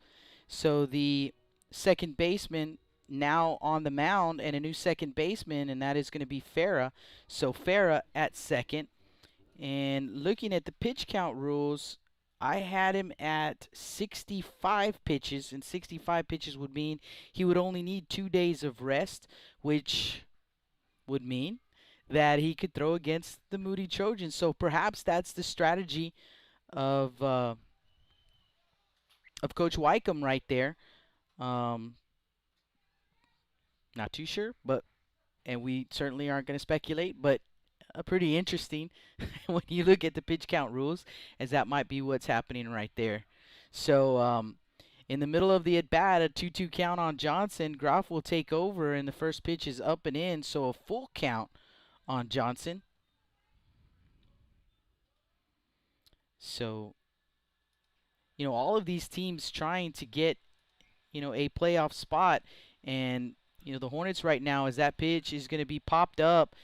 So the second baseman now on the mound, and a new second baseman, and that is going to be Farah. So Farah at second. And looking at the pitch count rules, I had him at 65 pitches, and 65 pitches would mean he would only need 2 days of rest, which would mean that he could throw against the Moody Trojans. So perhaps that's the strategy of Coach Wycombe right there. Not too sure, and we certainly aren't going to speculate, but pretty interesting when you look at the pitch count rules, as that might be what's happening right there. So in the middle of the at-bat, a 2-2 count on Johnson. Groff will take over, and the first pitch is up and in, so a full count on Johnson. So, all of these teams trying to get, a playoff spot, and, the Hornets right now, as that pitch is going to be popped up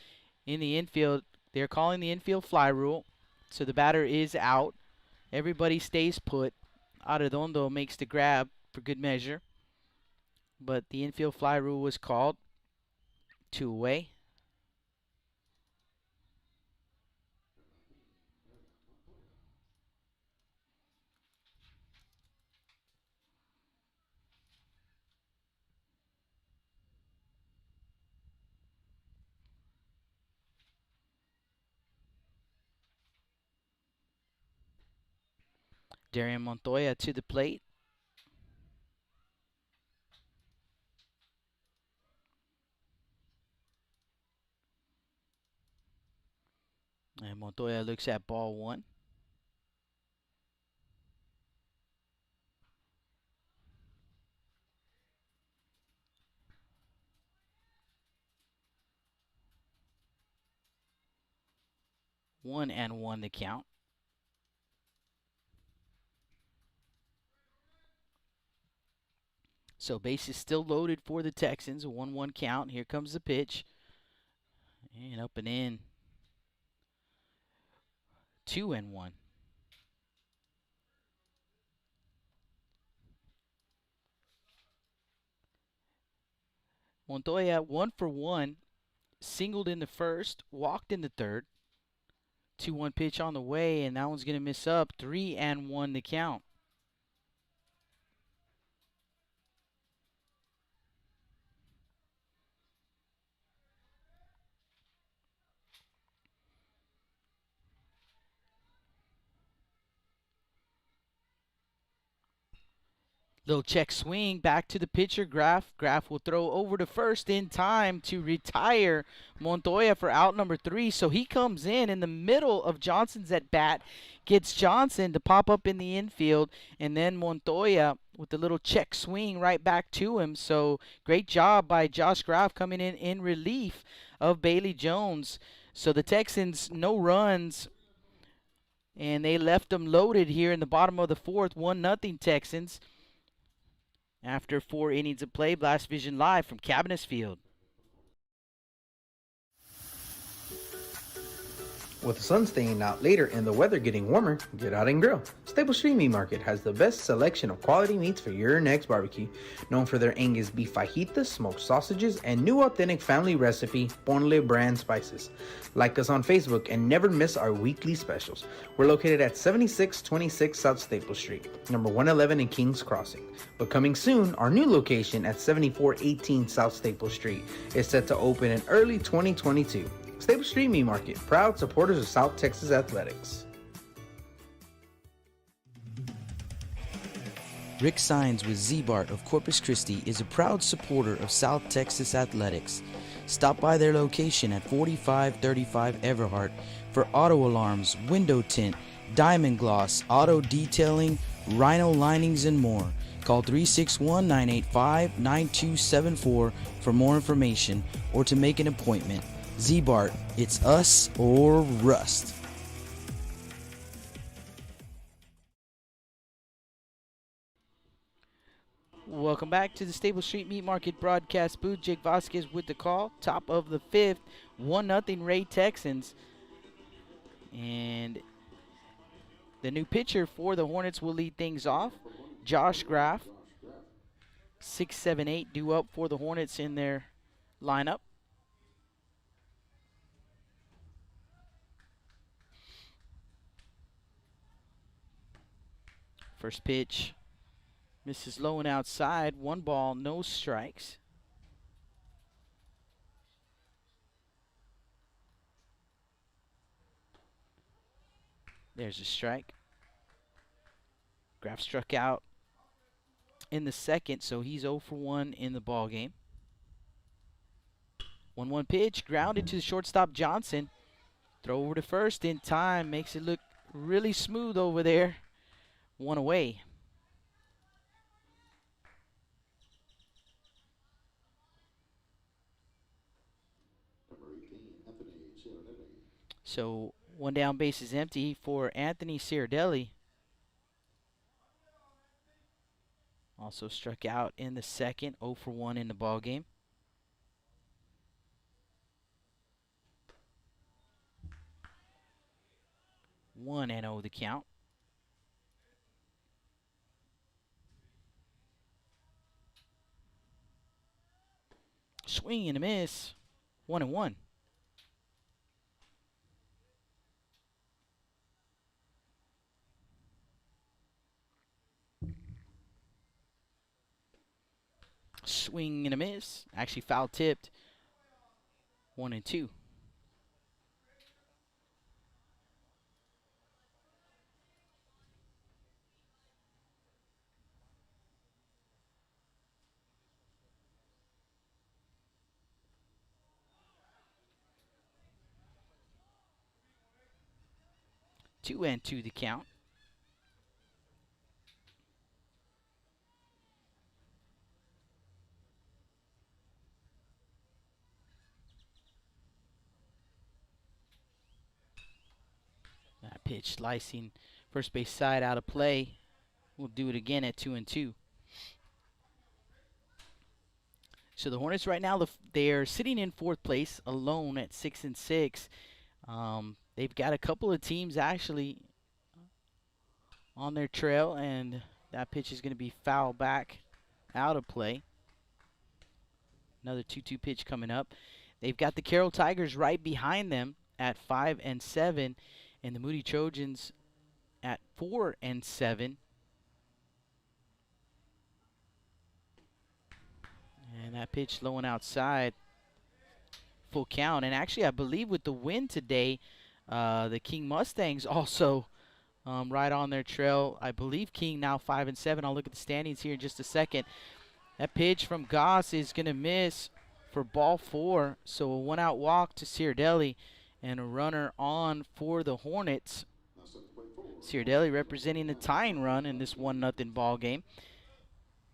in the infield, they're calling the infield fly rule, so the batter is out. Everybody stays put. Arredondo makes the grab for good measure, but the infield fly rule was called. 2 away. Darian Montoya to the plate. And Montoya looks at ball one. One and one the count. So base is still loaded for the Texans. A 1-1 count. Here comes the pitch. And up and in. 2-1. Montoya 1-for-1. Singled in the first. Walked in the third. 2-1 pitch on the way. And that one's going to miss up. 3-1 the count. Little check swing back to the pitcher, Graff. Graff will throw over to first in time to retire Montoya for out number 3. So he comes in the middle of Johnson's at bat, gets Johnson to pop up in the infield, and then Montoya with the little check swing right back to him. So great job by Josh Graff coming in relief of Bailey Jones. So the Texans, no runs, and they left them loaded here in the bottom of the fourth. 1-0 Texans. After 4 innings of play, Blast Vision live from Cabinets Field. With the sun staying out later and the weather getting warmer, get out and grill. Staple Street Meat Market has the best selection of quality meats for your next barbecue. Known for their Angus beef fajitas, smoked sausages, and new authentic family recipe Ponle brand spices. Like us on Facebook and never miss our weekly specials. We're located at 7626 South Staple Street, number 111 in Kings Crossing. But coming soon, our new location at 7418 South Staple Street is set to open in early 2022. Staple Street Meat Market, proud supporters of South Texas Athletics. Rick Signs with Z-Bart of Corpus Christi is a proud supporter of South Texas Athletics. Stop by their location at 4535 Everhart for auto alarms, window tint, diamond gloss, auto detailing, rhino linings, and more. Call 361-985-9274 for more information or to make an appointment. Z-Bart, it's us or rust. Welcome back to the Staple Street Meat Market broadcast booth. Jake Vasquez with the call. Top of the fifth, 1-0 Ray Texans. And the new pitcher for the Hornets will lead things off. Josh Graff. 6-7-8 due up for the Hornets in their lineup. First pitch misses low and outside. 1 ball, no strikes. There's a strike. Graff struck out in the second, so he's 0 for 1 in the ball game. 1-1 pitch, grounded to the shortstop Johnson. Throw over to first in time, makes it look really smooth over there. 1 away. So 1 down, base is empty for Anthony Cirardelli. Also struck out in the second, 0 for 1 in the ball game. One and 0 the count. Swing and a miss. 1-1. Swing and a miss. Actually foul tipped. 1-2. 2-2 the count. That pitch slicing first base side out of play. We'll do it again at 2-2. So the Hornets right now, they're sitting in fourth place alone at 6-6. They've got a couple of teams actually on their trail, and that pitch is going to be foul back out of play. Another 2-2 pitch coming up. They've got the Carroll Tigers right behind them at 5-7, and the Moody Trojans at 4-7. And that pitch low and outside, full count. And actually, I believe with the win today, the King Mustangs also right on their trail. I believe King now 5-7. I'll look at the standings here in just a second. That pitch from Goss is going to miss for ball 4. So a one-out walk to Cirdelli and a runner on for the Hornets. Cirdelli representing the tying run in this 1-0 ball game.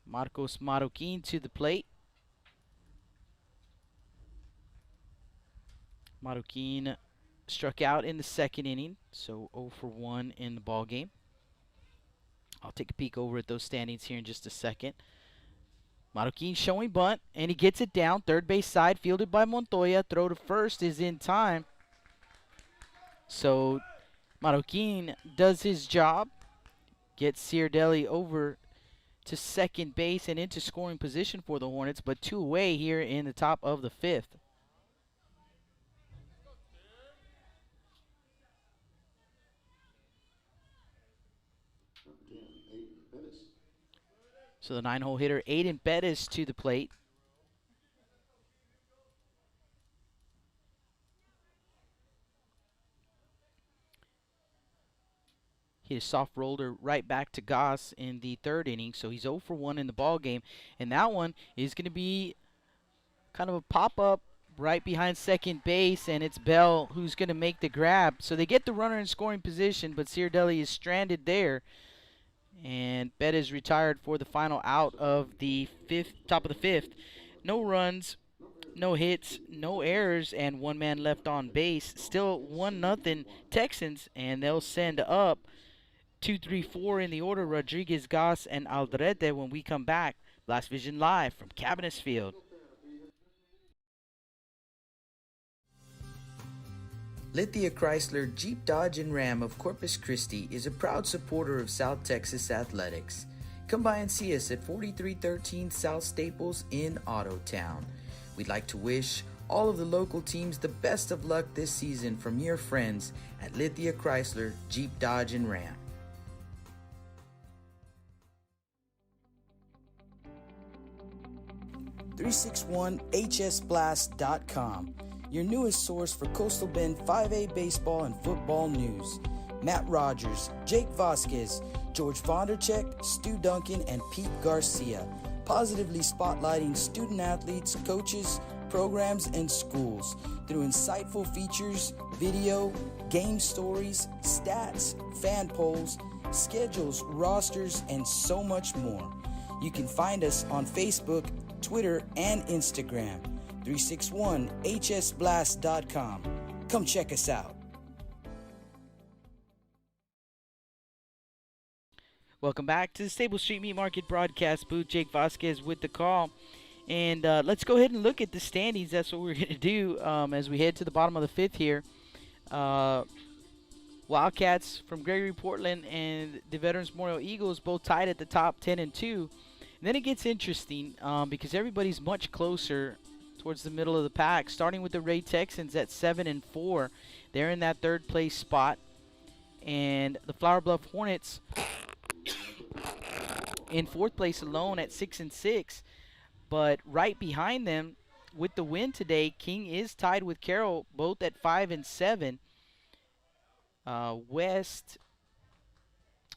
Marcos Marroquin to the plate. Marroquin struck out in the second inning, so 0 for 1 in the ball game. I'll take a peek over at those standings here in just a second. Marroquin showing bunt, and he gets it down. Third base side, fielded by Montoya. Throw to first is in time. So Marroquin does his job, gets Cirdelli over to second base and into scoring position for the Hornets, but 2 away here in the top of the 5th. So the 9-hole hitter, Aiden Bettis, to the plate. Hit a soft roller right back to Goss in the 3rd inning, so he's 0 for 1 in the ball game. And that one is going to be kind of a pop-up right behind second base, and it's Bell who's going to make the grab. So they get the runner in scoring position, but Cirdelli is stranded there. And Bettis retired for the final out of the top of the 5th. No runs, no hits, no errors, and 1 man left on base. Still 1-0 Texans, and they'll send up 2, 3, 4 in the order, Rodriguez, Goss, and Aldrete when we come back. Blast Vision Live from Cabinets Field. Lithia Chrysler Jeep Dodge and Ram of Corpus Christi is a proud supporter of South Texas athletics. Come by and see us at 4313 South Staples in Ottotown. We'd like to wish all of the local teams the best of luck this season from your friends at Lithia Chrysler Jeep Dodge and Ram. .361hsblast.com, your newest source for Coastal Bend 5A baseball and football news. Matt Rogers, Jake Vasquez, George Vondercheck, Stu Duncan, and Pete Garcia, positively spotlighting student athletes, coaches, programs, and schools through insightful features, video, game stories, stats, fan polls, schedules, rosters, and so much more. You can find us on Facebook, Twitter, and Instagram. 361hsblast.com. Come check us out. Welcome back to the Stable Street Meat Market broadcast booth. Jake Vasquez with the call. And let's go ahead and look at the standings. That's what we're going to do as we head to the bottom of the 5th here. Wildcats from Gregory Portland and the Veterans Memorial Eagles both tied at the top 10-2. And then it gets interesting because everybody's much closer towards the middle of the pack, starting with the Ray Texans at 7-4. They're in that 3rd place spot. And the Flour Bluff Hornets in 4th place alone at 6-6. But right behind them with the win today, King is tied with Carroll, both at 5-7. West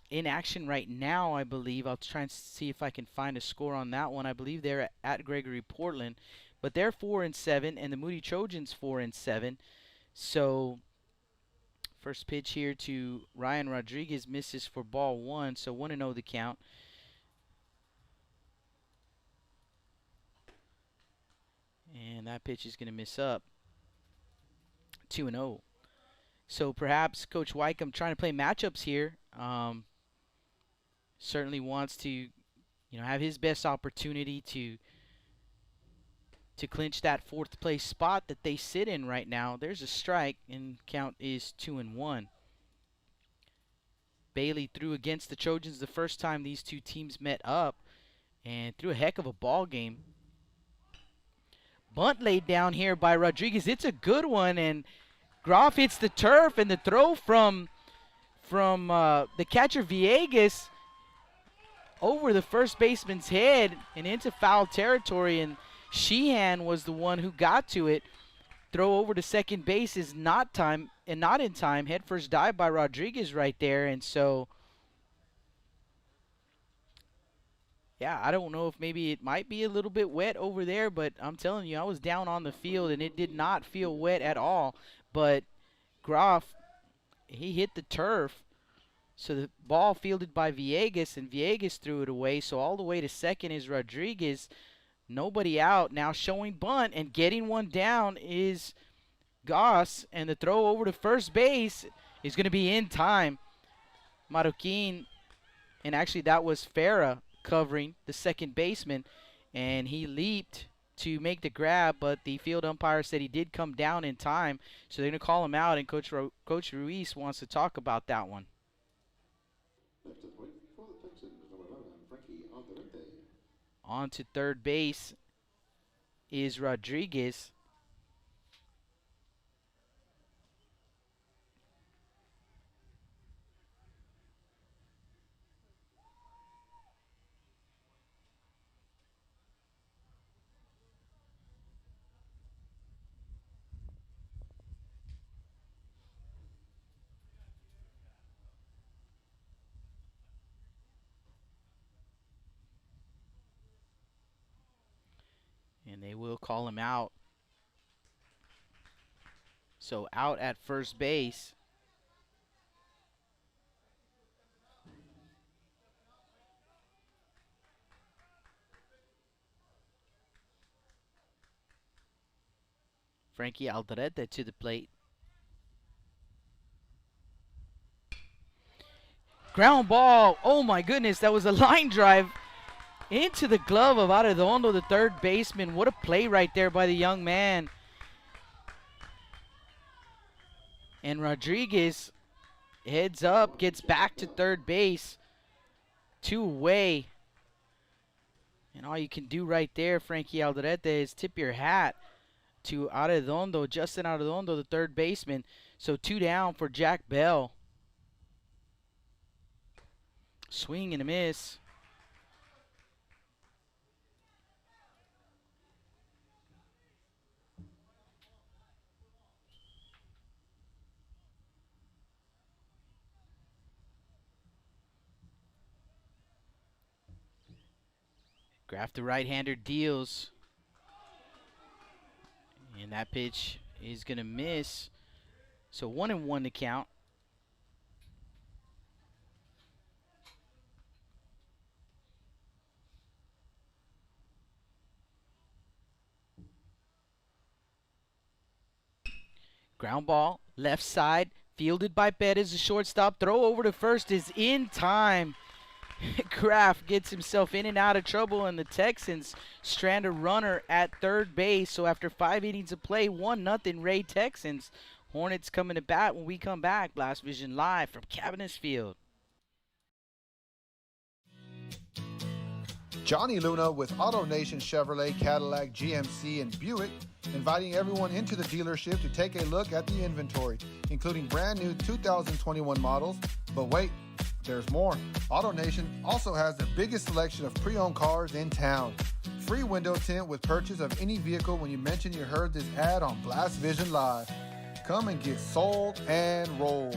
in action right now, I believe. I'll try and see if I can find a score on that one. I believe they're at Gregory Portland, but they're 4-7, and the Moody Trojans 4-7. So First pitch here to Ryan Rodriguez misses for ball 1, so 1-0 the count. And that pitch is going to miss up. 2-0. So perhaps Coach Wycombe trying to play matchups here. Certainly wants to, have his best opportunity to clinch that 4th place spot that they sit in right now. There's a strike, and count is 2-1. Bailey threw against the Trojans the first time these two teams met up, and threw a heck of a ball game. Bunt laid down here by Rodriguez. It's a good one, and Groff hits the turf, and the throw from the catcher Villegas over the first baseman's head and into foul territory, and Sheehan was the one who got to it. Throw over to second base is not in time. Head first dive by Rodriguez right there, and so yeah, I don't know if maybe it might be a little bit wet over there, but I'm telling you, I was down on the field and it did not feel wet at all. But Groff, he hit the turf. So the ball fielded by Villegas, and Villegas threw it away. So all the way to second is Rodriguez. Nobody out. Now showing bunt and getting one down is Goss. And the throw over to first base is going to be in time. Marroquin, and actually that was Farah covering the second baseman, and he leaped to make the grab, but the field umpire said he did come down in time, so they're going to call him out, and Coach Ruiz wants to talk about that one. On to third base is Rodriguez. And they will call him out. So out at first base. Frankie Alderete to the plate. Ground ball. Oh my goodness, that was a line drive into the glove of Arredondo, the third baseman. What a play right there by the young man. And Rodriguez heads up, gets back to third base. 2 away. And all you can do right there, Frankie Alderete, is tip your hat to Arredondo, Justin Arredondo, the third baseman. So 2 down for Jack Bell. Swing and a miss. Graff, the right-hander, deals. And that pitch is going to miss. So 1-1 to count. Ground ball, left side, fielded by Perez, the shortstop. Throw over to first is in time. Graff gets himself in and out of trouble, and the Texans strand a runner at third base. So after 5 innings of play, 1-0 Ray Texans. Hornets coming to bat when we come back. Blast Vision live from Cabinets Field. Johnny Luna with Auto Nation Chevrolet, Cadillac, GMC, and Buick, inviting everyone into the dealership to take a look at the inventory, including brand new 2021 models. But wait, there's more. Auto Nation also has the biggest selection of pre-owned cars in town. Free window tint with purchase of any vehicle when you mention you heard this ad on Blast Vision Live. Come and get sold and rolled.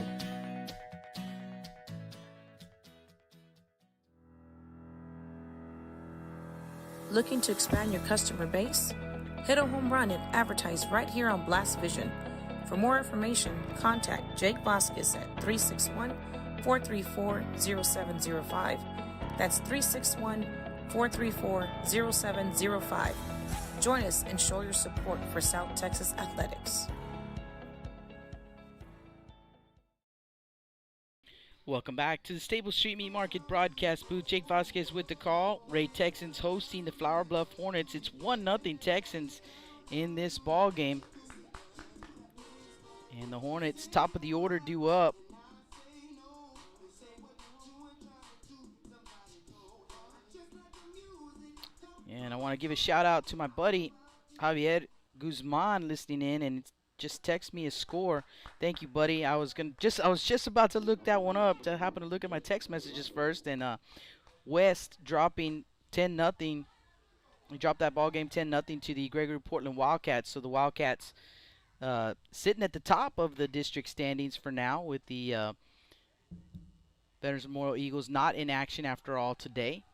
Looking to expand your customer base? Hit a home run and advertise right here on Blast Vision. For more information, contact Jake Vasquez at 361-434-0705. That's 361-434-0705. Join us and show your support for South Texas Athletics. Welcome back to the Stable Street Meat Market broadcast booth. Jake Vasquez with the call. Ray Texans hosting the Flour Bluff Hornets. It's 1-0 Texans in this ball game. And the Hornets, top of the order, due up. And I want to give a shout out to my buddy Javier Guzman listening in and just text me a score. Thank you, buddy. I was just about to look that one up. To happen to look at my text messages first, and West dropping 10-0. We dropped that ball game 10-0 to the Gregory Portland Wildcats. So the Wildcats sitting at the top of the district standings for now, with the Veterans Memorial Eagles not in action after all today.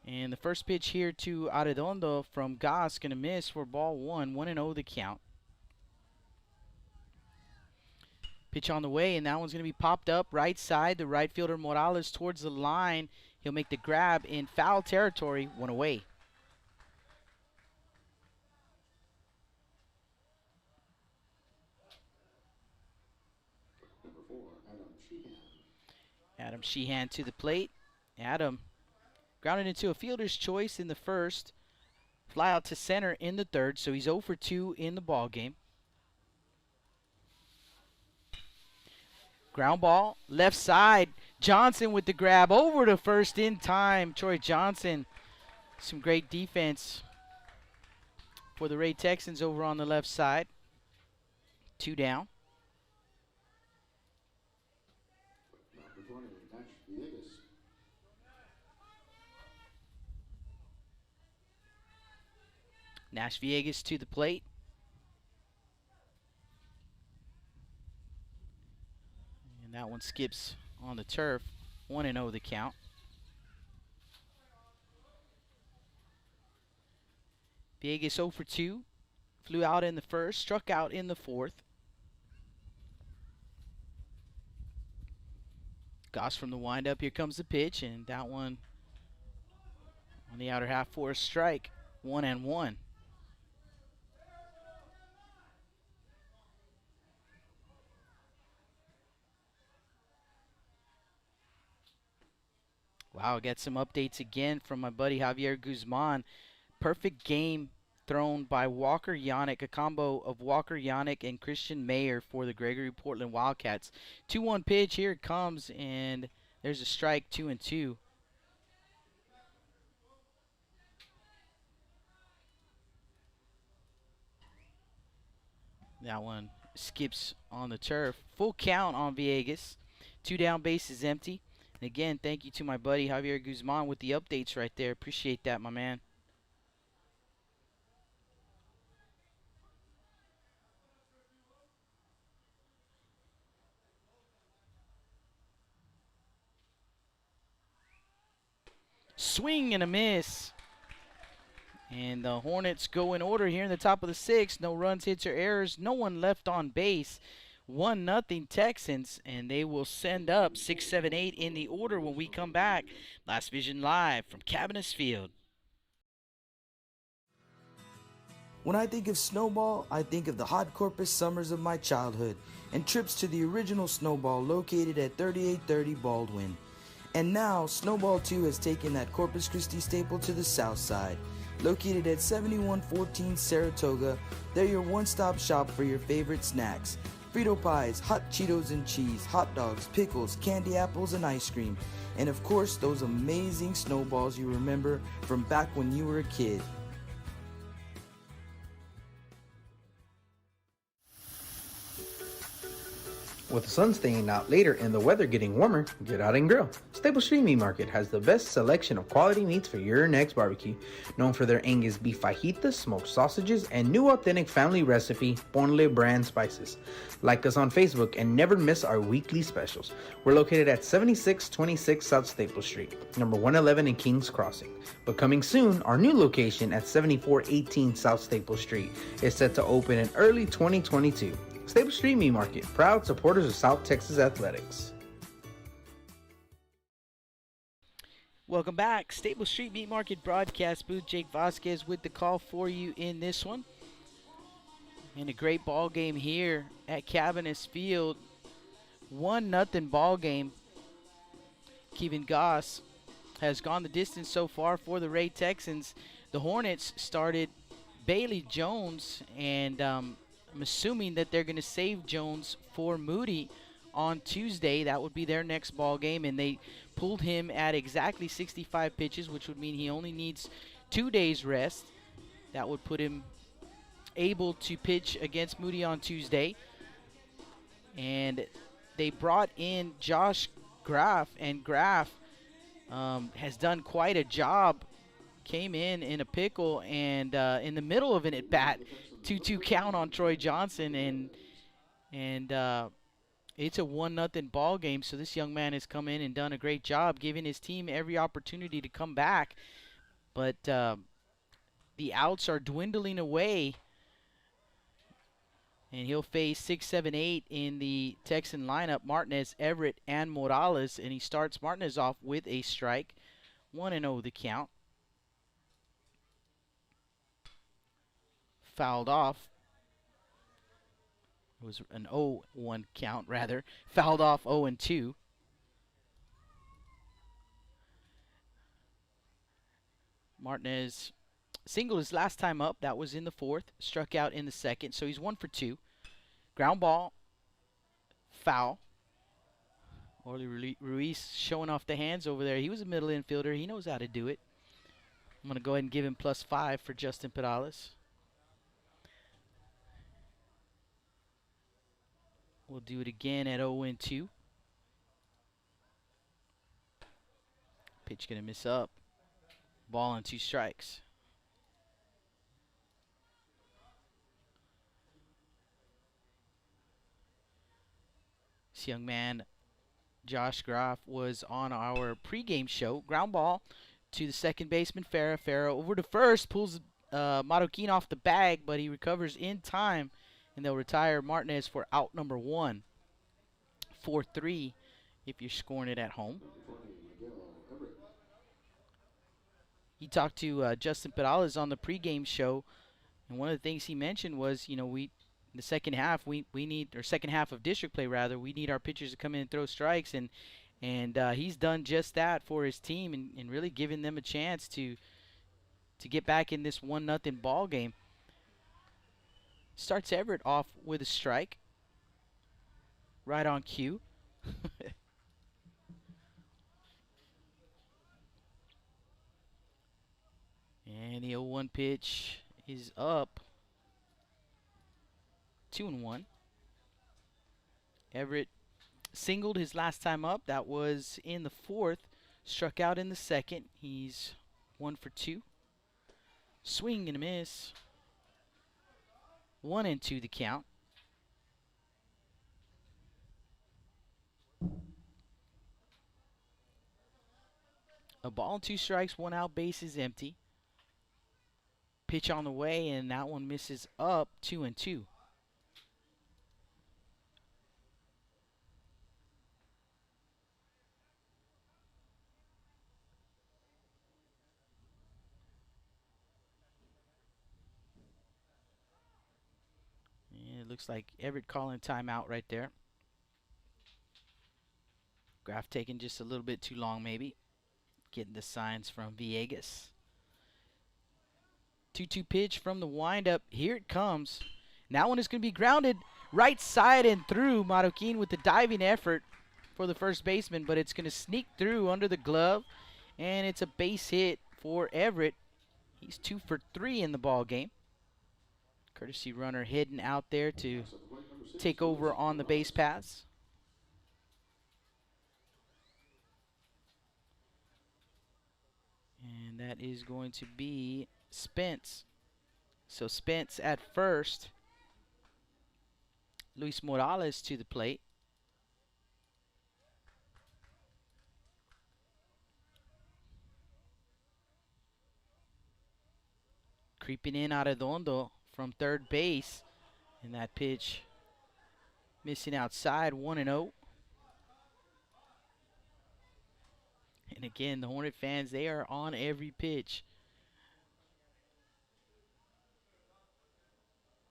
And the first pitch here to Arredondo from Goss, going to miss for ball one. 1-0 the count. Pitch on the way, and that one's going to be popped up right side. The right fielder Morales towards the line. He'll make the grab in foul territory. One away. Number 4, Adam Sheehan. Adam Sheehan to the plate. Adam grounded into a fielder's choice in the first. Fly out to center in the third, so he's 0 for 2 in the ball game. Ground ball, left side. Johnson with the grab over to first in time. Troy Johnson, some great defense for the Ray Texans over on the left side. 2 down. Number 20, Nash Villegas. Nash Villegas to the plate. And that one skips on the turf. 1-0 the count. Villegas 0 for 2. Flew out in the first, struck out in the fourth. Goss from the windup. Here comes the pitch, and that one on the outer half for a strike. 1-1. Wow, get some updates again from my buddy Javier Guzman. Perfect game thrown by Walker Yannick, a combo of Walker Yannick and Christian Mayer for the Gregory Portland Wildcats. 2-1 pitch, here it comes, and there's a strike. 2-2. That one skips on the turf. Full count on Villegas. 2 down, base is empty. And again, thank you to my buddy Javier Guzman with the updates right there. Appreciate that, my man. Swing and a miss. And the Hornets go in order here in the top of the 6th. No runs, hits, or errors. No one left on base. 1-0 Texans, and they will send up 6, 7, 8 in the order when we come back. Blast Vision live from Cabinets Field. When I think of Snowball, I think of the hot Corpus summers of my childhood and trips to the original Snowball located at 3830 Baldwin. And now, Snowball 2 has taken that Corpus Christi staple to the south side. Located at 7114 Saratoga, they're your one-stop shop for your favorite snacks. Frito pies, hot Cheetos and cheese, hot dogs, pickles, candy apples, and ice cream. And of course, those amazing snowballs you remember from back when you were a kid. With the sun staying out later and the weather getting warmer, get out and grill. Stable Street Meat Market has the best selection of quality meats for your next barbecue. Known for their Angus beef fajitas, smoked sausages, and new authentic family recipe Ponle brand spices. Like us on Facebook and never miss our weekly specials. We're located at 7626 South Staple Street, number 111 in Kings Crossing. But coming soon, our new location at 7418 South Staple Street is set to open in early 2022. Stable Street Meat Market, proud supporters of South Texas Athletics. Welcome back. Stable Street Meat Market broadcast booth. Jake Vasquez with the call for you in this one. And a great ball game here at Cavanis Field. 1-0 ball game. Kevin Goss has gone the distance so far for the Ray Texans. The Hornets started Bailey Jones, and I'm assuming that they're going to save Jones for Moody on Tuesday. That would be their next ball game, and they pulled him at exactly 65 pitches, which would mean he only needs 2 days rest. That would put him able to pitch against Moody on Tuesday. And they brought in Josh Graff, and Graff has done quite a job. Came in a pickle, and in the middle of an at-bat, 2-2 count on Troy Johnson, and it's a 1-0 ball game. So this young man has come in and done a great job, giving his team every opportunity to come back. But the outs are dwindling away, and he'll face 6, 7, 8 in the Texan lineup: Martinez, Everett, and Morales. And he starts Martinez off with a strike. 1-0 the count. Fouled off. It was an 0-1 count, rather. Fouled off 0-2. Martinez singled his last time up. That was in the fourth. Struck out in the second, so he's 1 for 2. Ground ball. Foul. Orly Ruiz showing off the hands over there. He was a middle infielder. He knows how to do it. I'm going to go ahead and give him +5 for Justin Perales. We'll do it again at 0-2. Pitch going to miss up. Ball on 2 strikes. This young man, Josh Graff, was on our pregame show. Ground ball to the second baseman, Farah. Farah over to first, pulls Marroquin off the bag, but he recovers in time, and they'll retire Martinez for out number 1. 4-3 if you're scoring it at home. He talked to Justin Perales on the pregame show, and one of the things he mentioned was, we the second half we need, or second half of district play rather, we need our pitchers to come in and throw strikes, and he's done just that for his team, and really giving them a chance to get back in this 1-0 ball game. Starts Everett off with a strike. Right on cue. And the 0-1 pitch is up. 2-1. Everett singled his last time up. That was in the fourth. Struck out in the second. He's 1 for 2. Swing and a miss. 1-2 the count. A ball and 2 strikes, 1 out, base is empty. Pitch on the way, and that one misses up. 2-2. And it looks like Everett calling timeout right there. Graff taking just a little bit too long, maybe. Getting the signs from Villegas. 2-2 pitch from the windup. Here it comes. Now one is going to be grounded right side and through. Marroquin with the diving effort for the first baseman, but it's going to sneak through under the glove, and it's a base hit for Everett. He's 2 for 3 in the ball game. Courtesy runner heading out there to take over on the base paths. And that is going to be Spence. So Spence at first. Luis Morales to the plate. Creeping in Arredondo from third base. And that pitch Missing outside, 1-0. And again, the Hornet fans, they are on every pitch.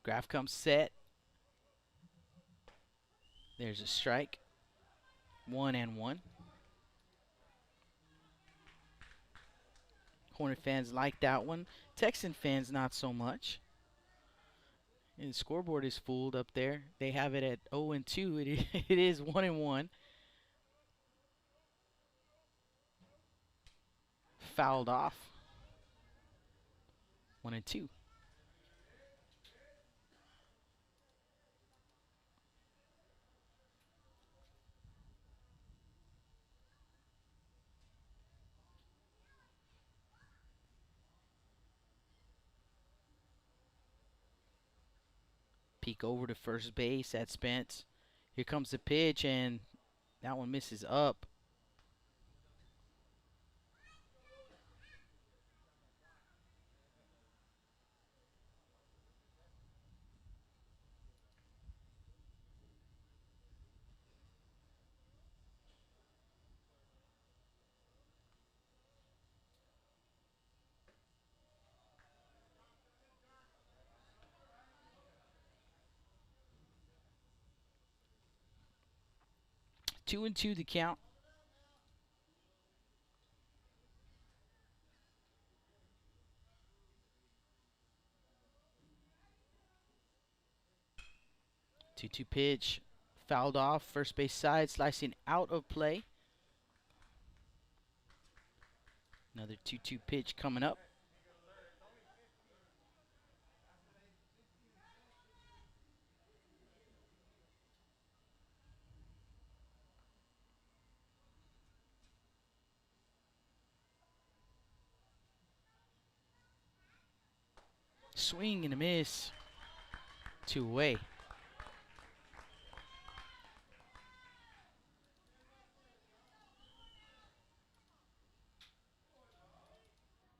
Graf comes set. There's a strike. 1-1. Hornet fans like that one. Texan fans not so much. And the scoreboard is fooled up there. They have it at 0-2. It is 1-1. Fouled off. 1-2. Peek over to first base at Spence. Here comes the pitch, and that one misses up. Two and two the count. Two-two pitch, fouled off. First base side, slicing out of play. Another 2-2 pitch coming up. Swing and a miss. 2 away.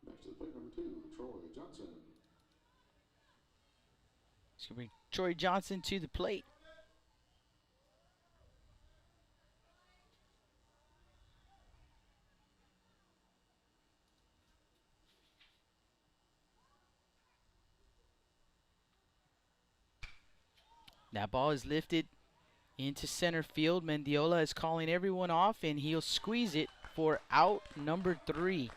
Next to the plate, number 2, Troy Johnson. It's going to bring Troy Johnson to the plate. That ball is lifted into center field. Mendiola is calling everyone off, and he'll squeeze it for out number 3.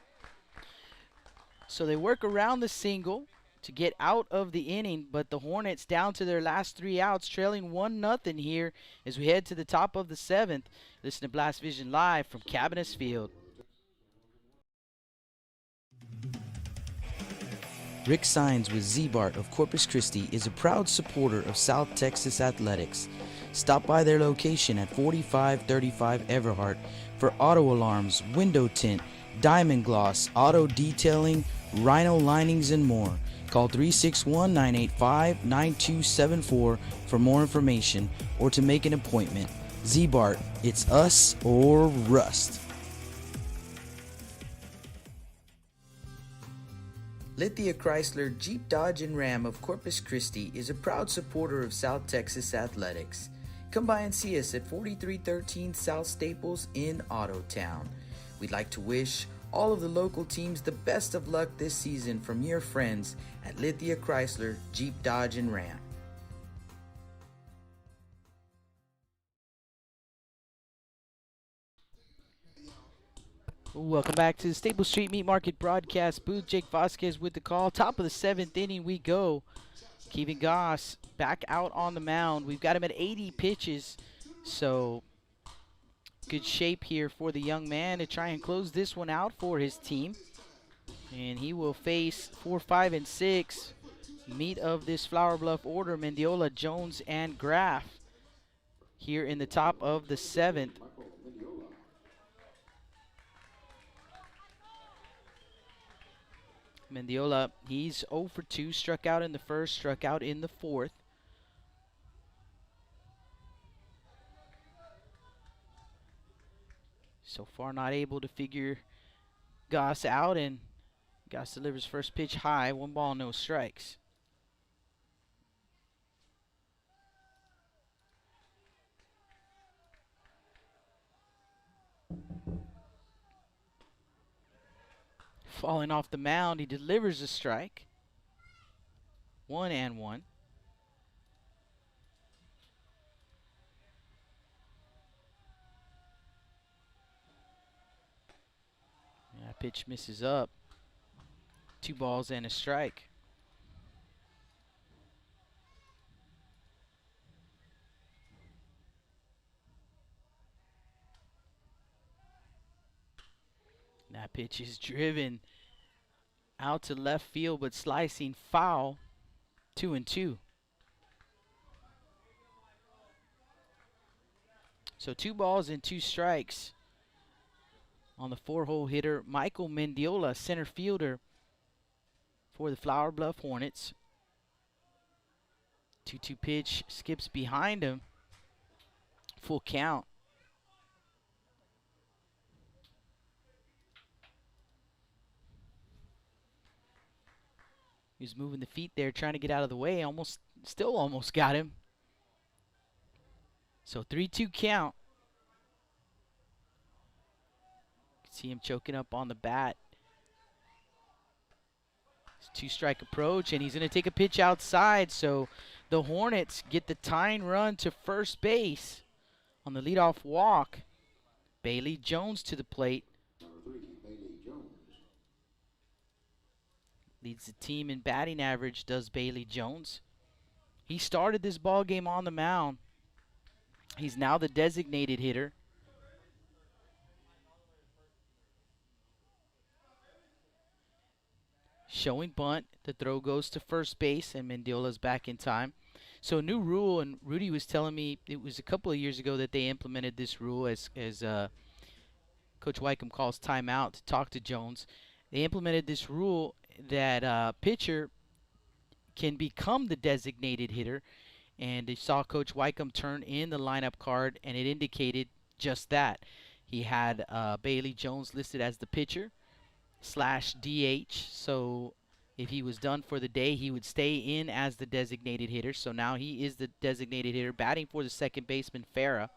So they work around the single to get out of the inning, but the Hornets down to their last 3 outs, trailing 1-0 here as we head to the top of the 7th. Listen to Blast Vision live from Cabinets Field. Rick Sines with Z-Bart of Corpus Christi is a proud supporter of South Texas athletics. Stop by their location at 4535 Everhart for auto alarms, window tint, diamond gloss, auto detailing, rhino linings, and more. Call 361-985-9274 for more information or to make an appointment. Z-Bart, it's us or rust. Lithia Chrysler Jeep Dodge and Ram of Corpus Christi is a proud supporter of South Texas athletics. Come by and see us at 4313 South Staples in Ottotown. We'd like to wish all of the local teams the best of luck this season from your friends at Lithia Chrysler Jeep Dodge and Ram. Welcome back to the Staples Street Meat Market broadcast booth. Jake Vasquez with the call. Top of the 7th inning we go. Kevin Goss back out on the mound. We've got him at 80 pitches, so good shape here for the young man to try and close this one out for his team. And he will face 4, 5, and 6. Meat of this Flour Bluff order, Mendiola, Jones, and Graf here in the top of the 7th. Mendiola, he's 0 for 2, struck out in the first, struck out in the 4th. So far not able to figure Goss out, and Goss delivers first pitch high, 1 ball, no strikes. Falling off the mound, he delivers a strike. 1-1. That pitch misses up. 2 balls and a strike. That pitch is driven out to left field, but slicing foul. 2-2. So 2 balls and 2 strikes on the 4-hole hitter, Michael Mendiola, center fielder for the Flour Bluff Hornets. 2-2 pitch, skips behind him. Full count. He was moving the feet there, trying to get out of the way. Still almost got him. So 3-2 count. See him choking up on the bat. 2-strike approach, and he's going to take a pitch outside. So the Hornets get the tying run to first base on the leadoff walk. Bailey Jones to the plate. Leads the team in batting average, does Bailey Jones. He started this ball game on the mound. He's now the designated hitter. Showing bunt, the throw goes to first base, and Mendiola's back in time. So a new rule, and Rudy was telling me it was a couple of years ago that they implemented this rule as Coach Wycombe calls timeout to talk to Jones. They implemented this rule that pitcher can become the designated hitter, and they saw Coach Wycombe turn in the lineup card, and it indicated just that. He had Bailey Jones listed as the pitcher / DH, so if he was done for the day, he would stay in as the designated hitter. So now he is the designated hitter, batting for the second baseman, Farah.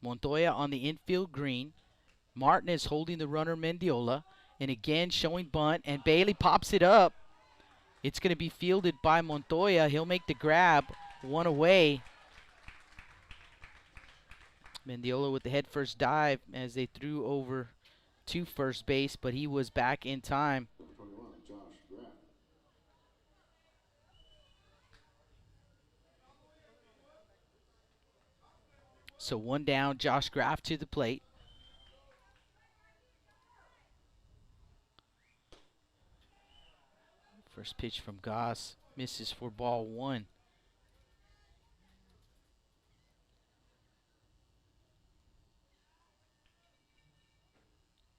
Montoya on the infield green. Martinez holding the runner, Mendiola. And again, showing bunt, and Bailey pops it up. It's going to be fielded by Montoya. He'll make the grab. 1 away. Mendiola with the head first dive as they threw over to first base, but he was back in time. So 1 down, Josh Graff to the plate. First pitch from Goss misses for ball 1.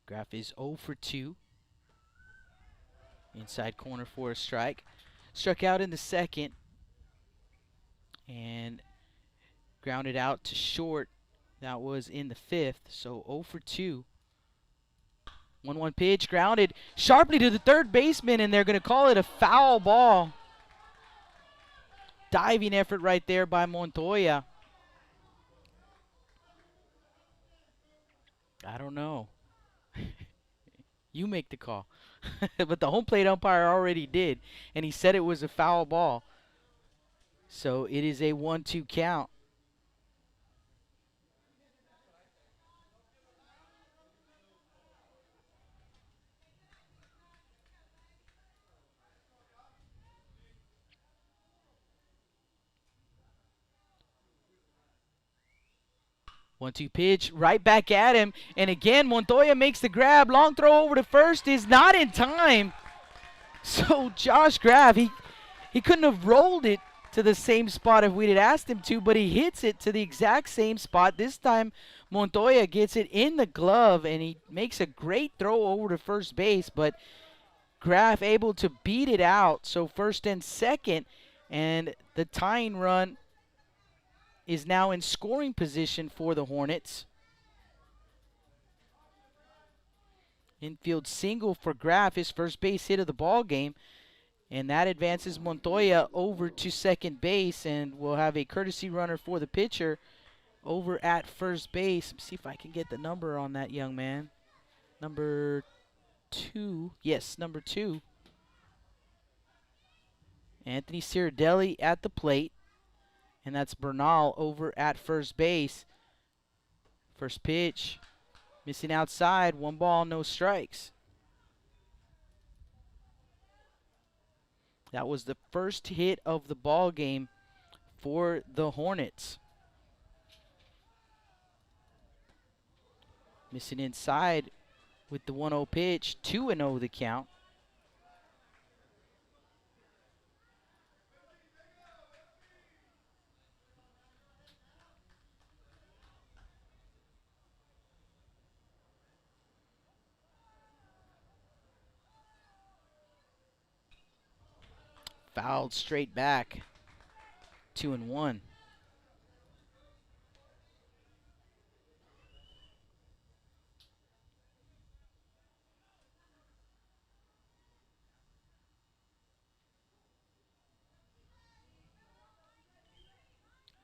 Graff is 0 for 2. Inside corner for a strike. Struck out in the second and grounded out to short. That was in the 5th, so 0 for 2. 1-1 pitch, grounded sharply to the third baseman, and they're going to call it a foul ball. Diving effort right there by Montoya. I don't know. You make the call. But the home plate umpire already did, and he said it was a foul ball. So it is a 1-2 count. One-two pitch, right back at him. And again, Montoya makes the grab. Long throw over to first is not in time. So Josh Graff, he couldn't have rolled it to the same spot if we'd had asked him to, but he hits it to the exact same spot. This time, Montoya gets it in the glove, and he makes a great throw over to first base, but Graff able to beat it out. So first and second, and the tying run is now in scoring position for the Hornets. Infield single for Graff, his first base hit of the ball game. And that advances Montoya over to second base, and we'll have a courtesy runner for the pitcher over at first base. Let's see if I can get the number on that young man. Number 2. Yes, number 2. Anthony Cirdelli at the plate. And that's Bernal over at first base. First pitch. Missing outside. 1 ball, no strikes. That was the first hit of the ball game for the Hornets. Missing inside with the 1-0 pitch. 2-0 the count. Fouled straight back. 2-1.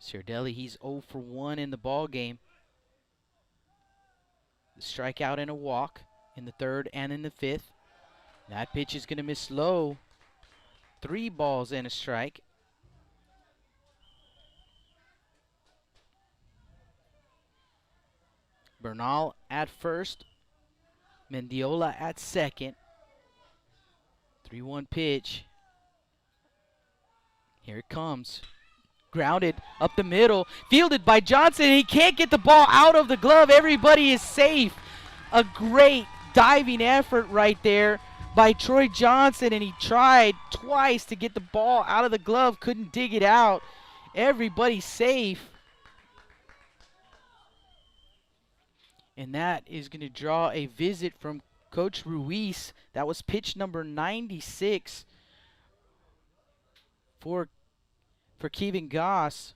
Cirdelli, he's 0 for 1 in the ball game. The strikeout and a walk in the 3rd and in the 5th. That pitch is going to miss low. 3 balls and a strike. Bernal at first. Mendiola at second. 3-1 pitch. Here it comes. Grounded up the middle. Fielded by Johnson. He can't get the ball out of the glove. Everybody is safe. A great diving effort right there by Troy Johnson, and he tried twice to get the ball out of the glove. Couldn't dig it out. Everybody's safe. And that is going to draw a visit from Coach Ruiz. That was pitch number 96 for Kevin Goss.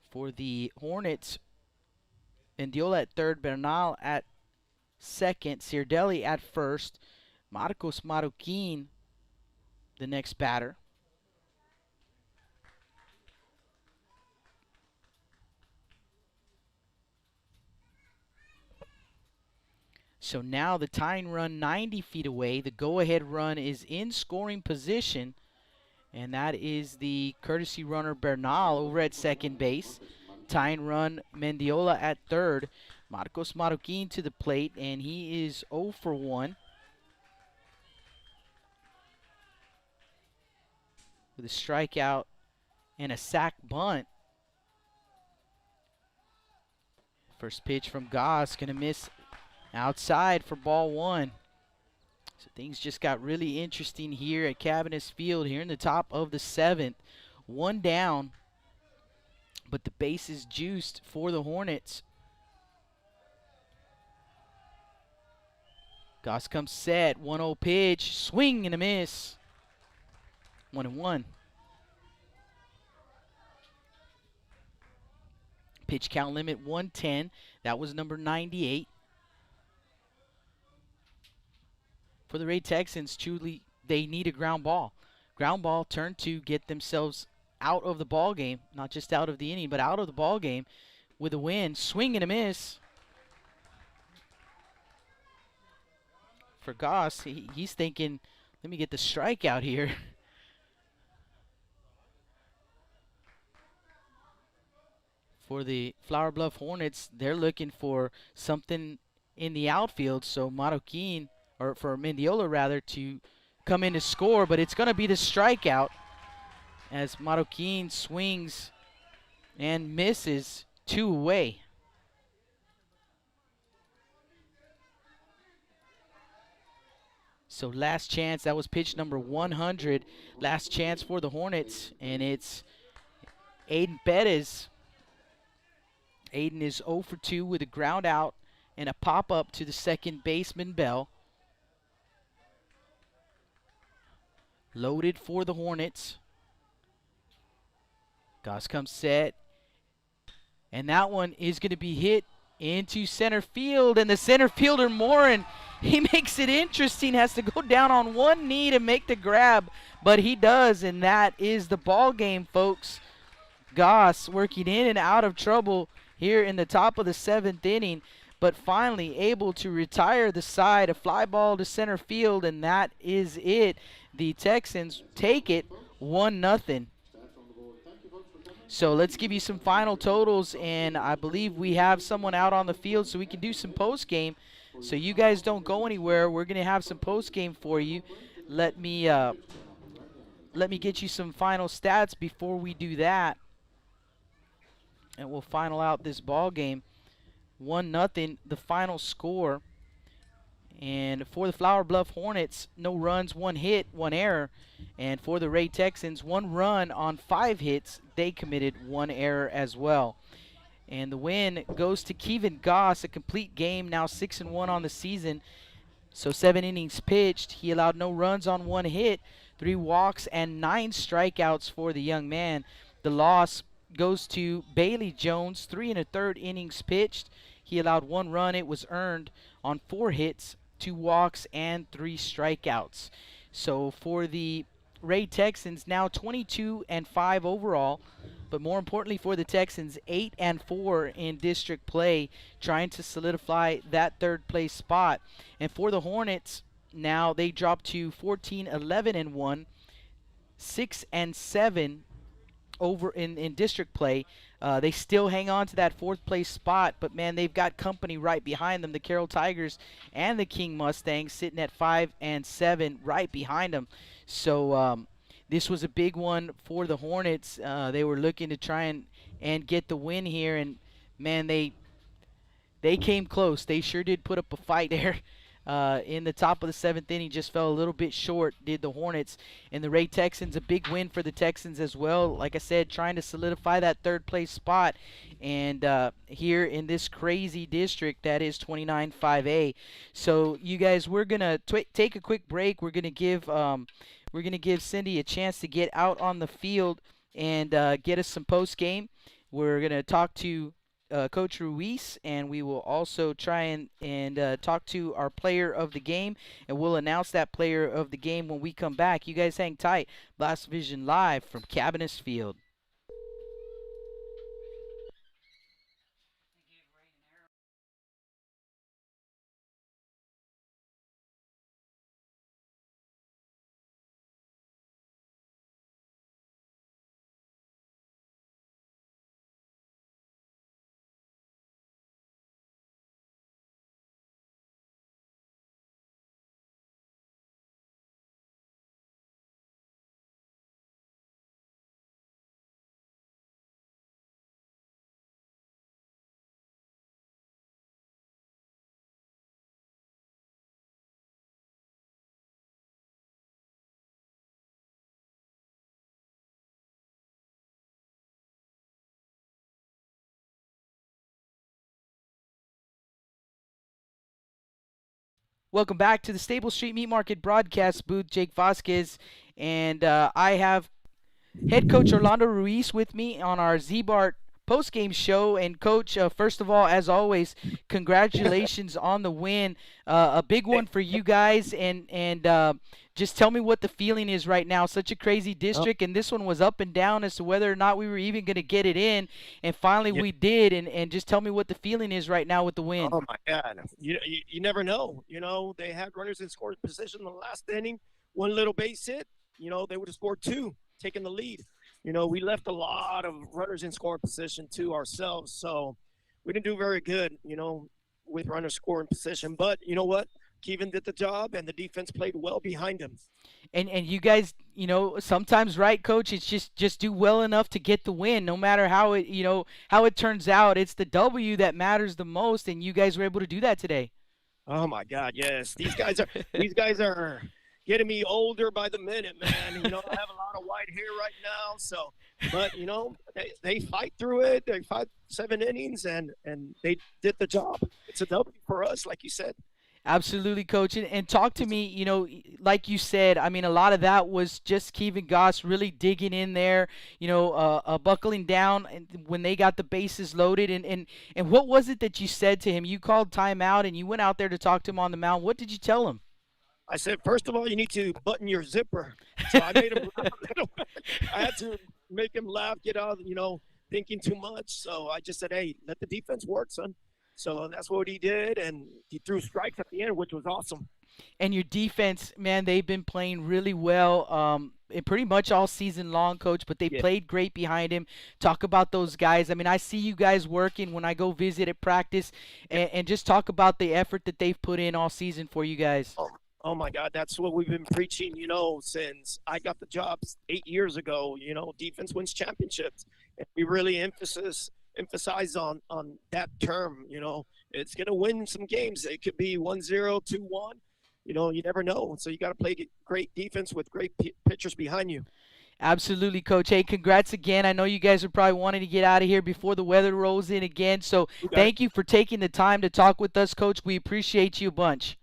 For the Hornets, Mendiola at third, Bernal at second, Cirdelli at first, Marcos Marroquin, the next batter. So now the tying run 90 feet away. The go-ahead run is in scoring position, and that is the courtesy runner Bernal over at second base. Tying run Mendiola at third. Marcos Marroquin to the plate, and he is 0 for 1. With a strikeout and a sac bunt. First pitch from Goss, going to miss outside for ball 1. So things just got really interesting here at Cabinets Field here in the top of the 7th. 1 down, but the base is juiced for the Hornets. Goss comes set, 1-0 pitch, swing and a miss. 1-1. Pitch count limit 110. That was number 98. For the Ray Texans, truly, they need a ground ball. Ground ball turn to get themselves out of the ball game, not just out of the inning, but out of the ball game with a win. Swing and a miss. For Goss, he's thinking, let me get the strikeout here. For the Flour Bluff Hornets, they're looking for something in the outfield, so Marroquin, or for Mendiola rather, to come in to score, but it's going to be the strikeout as Marroquin swings and misses 2 away. So last chance, that was pitch number 100. Last chance for the Hornets, and it's Aiden Perez. Aiden is 0 for 2 with a ground out and a pop-up to the second baseman, Bell. Loaded for the Hornets. Goss comes set. And that one is going to be hit into center field. And the center fielder, Morin, he makes it interesting. Has to go down on one knee to make the grab. But he does, and that is the ball game, folks. Goss working in and out of trouble here in the top of the 7th inning, but finally able to retire the side. A fly ball to center field, and that is it. The Texans take it 1-0. So let's give you some final totals, and I believe we have someone out on the field so we can do some post game. So you guys don't go anywhere. We're going to have some post game for you. Let me get you some final stats before we do that, and we'll final out this ball game. 1-0, the final score. And for the Flour Bluff Hornets, no runs, 1 hit, 1 error. And for the Ray Texans, 1 run on 5 hits. They committed 1 error as well. And the win goes to Kevin Goss, a complete game, now 6-1 on the season. So 7 innings pitched. He allowed no runs on 1 hit, 3 walks, and 9 strikeouts for the young man. The loss goes to Bailey Jones, 3 1/3 innings pitched. He allowed 1 run. It was earned on 4 hits, 2 walks, and 3 strikeouts. So for the Ray Texans, now 22-5 overall, but more importantly for the Texans, 8-4 in district play, trying to solidify that 3rd place spot. And for the Hornets, now they drop to 14-11-1, 6-7 over in district play. They still hang on to that 4th place spot, but man, they've got company right behind them. The Carroll Tigers and the King Mustangs sitting at 5-7 right behind them. So this was a big one for the Hornets. They were looking to try and get the win here, and man, they came close. They sure did put up a fight there. In the top of the 7th inning, just fell a little bit short, did the Hornets. And the Ray Texans, a big win for the Texans as well. Like I said, trying to solidify that 3rd place spot. And here in this crazy district, that is 29-5A. So you guys, we're gonna take a quick break. We're gonna give Cindy a chance to get out on the field and get us some post game. We're gonna talk to Coach Ruiz, and we will also try and talk to our player of the game, and we'll announce that player of the game when we come back. You guys hang tight. Blast Vision live from Cabinets Field. Welcome back to the Stable Street Meat Market broadcast booth. Jake Vasquez, and I have head coach Orlando Ruiz with me on our Z-Bart post-game show. And Coach, first of all, as always, congratulations on the win. A big one for you guys, and just tell me what the feeling is right now. Such a crazy district, and this one was up and down as to whether or not we were even going to get it in, and finally we did. And just tell me what the feeling is right now with the win. Oh my God, you never know. You know, they had runners in scoring position in the last inning. One little base hit, you know, they would have scored 2, taking the lead. You know, we left a lot of runners in scoring position to ourselves, so we didn't do very good, you know, with runners scoring position. But you know what? Kevin did the job, and the defense played well behind him. And you guys, you know, sometimes, right, Coach, it's just do well enough to get the win, no matter how it, you know, how it turns out. It's the W that matters the most, and you guys were able to do that today. Oh my God, yes. These guys are getting me older by the minute, man. You know, I have a lot of white hair right now, so But they fight through it. They fight 7 innings, and they did the job. It's a W for us, like you said. Absolutely, coach. And talk to me, like you said, I mean, a lot of that was just Kevin Goss really digging in there, buckling down when they got the bases loaded. And what was it that you said to him? You called timeout and you went out there to talk to him on the mound. What did you tell him? I said, first of all, you need to button your zipper. So I made him laugh a little bit. I had to make him laugh, get out, thinking too much. So I just said, hey, let the defense work, son. So that's what he did, and he threw strikes at the end, which was awesome. And your defense, man, they've been playing really well pretty much all season long, Coach, but they played great behind him. Talk about those guys. I mean, I see you guys working when I go visit at practice, and just talk about the effort that they've put in all season for you guys. Oh my God, that's what we've been preaching, since I got the job 8 years ago. Defense wins championships. And we really emphasize on that term. It's going to win some games. It could be 1-0, 2-1. You never know. So you got to play great defense with great pitchers behind you. Absolutely, Coach. Hey, congrats again. I know you guys are probably wanting to get out of here before the weather rolls in again. So thank you for taking the time to talk with us, Coach. We appreciate you a bunch.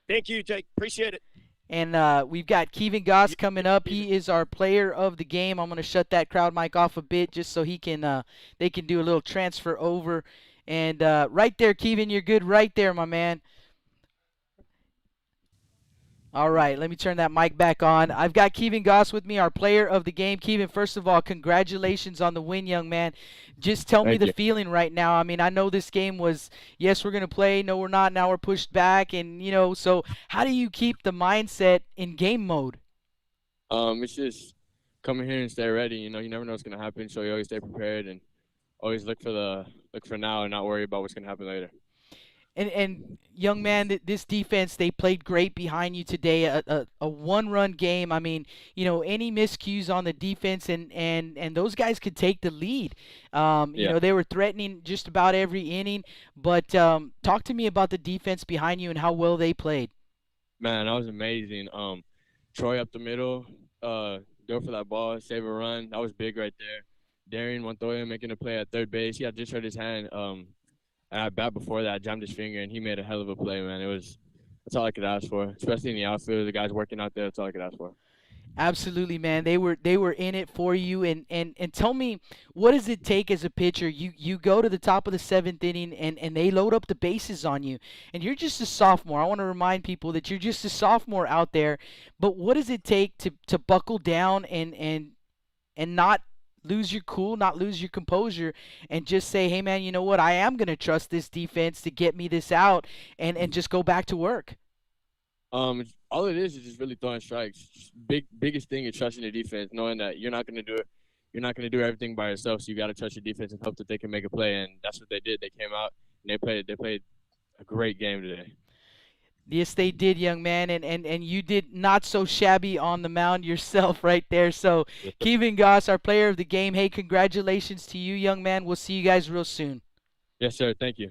Thank you, Jake. Appreciate it. And we've got Kevin Goss coming up. He is our player of the game. I'm going to shut that crowd mic off a bit just so they can do a little transfer over. And right there, Kevin, you're good right there, my man. All right, let me turn that mic back on. I've got Kevin Goss with me, our player of the game. Kevin, first of all, congratulations on the win, young man. Just tell me the feeling right now. I mean, I know this game was, yes, we're going to play. No, we're not. Now we're pushed back. And, so how do you keep the mindset in game mode? It's just coming here and stay ready. You never know what's going to happen, so you always stay prepared and always look for now and not worry about what's going to happen later. And young man, this defense, they played great behind you today. A one-run game. I mean, any miscues on the defense, and those guys could take the lead. They were threatening just about every inning. But talk to me about the defense behind you and how well they played. Man, that was amazing. Troy up the middle, go for that ball, save a run. That was big right there. Darian Montoya making a play at third base. He had just hurt his hand. At bat before that, I jammed his finger, and he made a hell of a play, man. That's all I could ask for, especially in the outfield. The guys working out there, that's all I could ask for. Absolutely, man. They were in it for you. And tell me, what does it take as a pitcher? You go to the top of the seventh inning, and they load up the bases on you. And you're just a sophomore. I want to remind people that you're just a sophomore out there. But what does it take to buckle down and not lose your cool, not lose your composure, and just say, hey, man, you know what? I am going to trust this defense to get me this out and just go back to work. All it is just really throwing strikes. Biggest thing is trusting the defense, knowing that you're not going to do it. You're not going to do everything by yourself, so you got to trust your defense and hope that they can make a play, and that's what they did. They came out, and they played a great game today. Yes, they did, young man, and you did not so shabby on the mound yourself right there. So, Kevin Goss, our player of the game, hey, congratulations to you, young man. We'll see you guys real soon. Yes, sir. Thank you.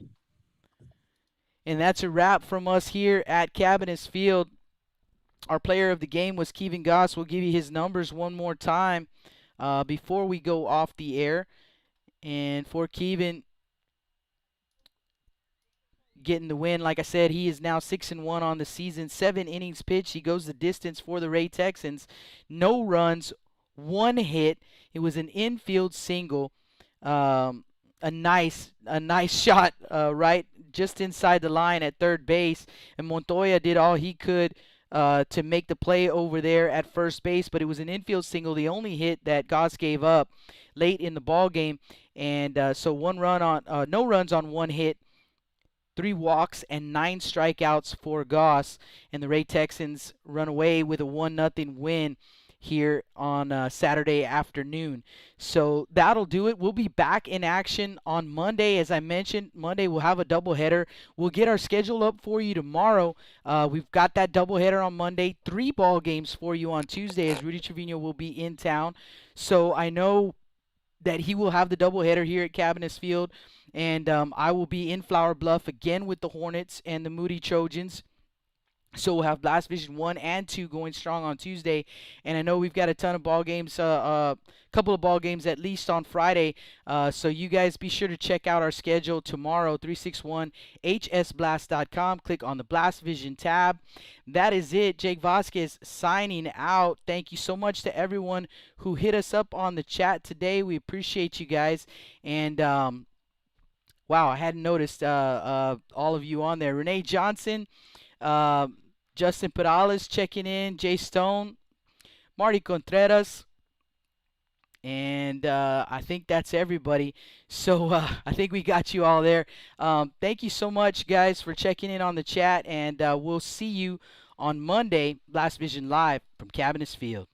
And that's a wrap from us here at Cabinets Field. Our player of the game was Kevin Goss. We'll give you his numbers one more time before we go off the air. And for Kevin getting the win, like I said, he is now 6-1 on the season. 7 innings pitched. He goes the distance for the Ray Texans. No runs, 1 hit. It was an infield single. A nice shot right just inside the line at third base. And Montoya did all he could to make the play over there at first base, but it was an infield single, the only hit that Goss gave up late in the ball game. And so no runs on 1 hit. 3 walks and 9 strikeouts for Goss, and the Ray Texans run away with a 1-0 win here on Saturday afternoon. So that'll do it. We'll be back in action on Monday. As I mentioned, Monday we'll have a doubleheader. We'll get our schedule up for you tomorrow. We've got that doubleheader on Monday. 3 ball games for you on Tuesday as Rudy Trevino will be in town. So I know that he will have the doubleheader here at Cabinets Field. And I will be in Flour Bluff again with the Hornets and the Moody Trojans. So we'll have Blast Vision 1 and 2 going strong on Tuesday. And I know we've got a ton of ball games, couple of ball games at least on Friday. So you guys be sure to check out our schedule tomorrow, 361hsblast.com. Click on the Blast Vision tab. That is it. Jake Vasquez signing out. Thank you so much to everyone who hit us up on the chat today. We appreciate you guys. And wow, I hadn't noticed all of you on there. Renee Johnson, Justin Perales checking in, Jay Stone, Marty Contreras, and I think that's everybody. So I think we got you all there. Thank you so much, guys, for checking in on the chat, and we'll see you on Monday, Blast Vision Live from Cabinets Field.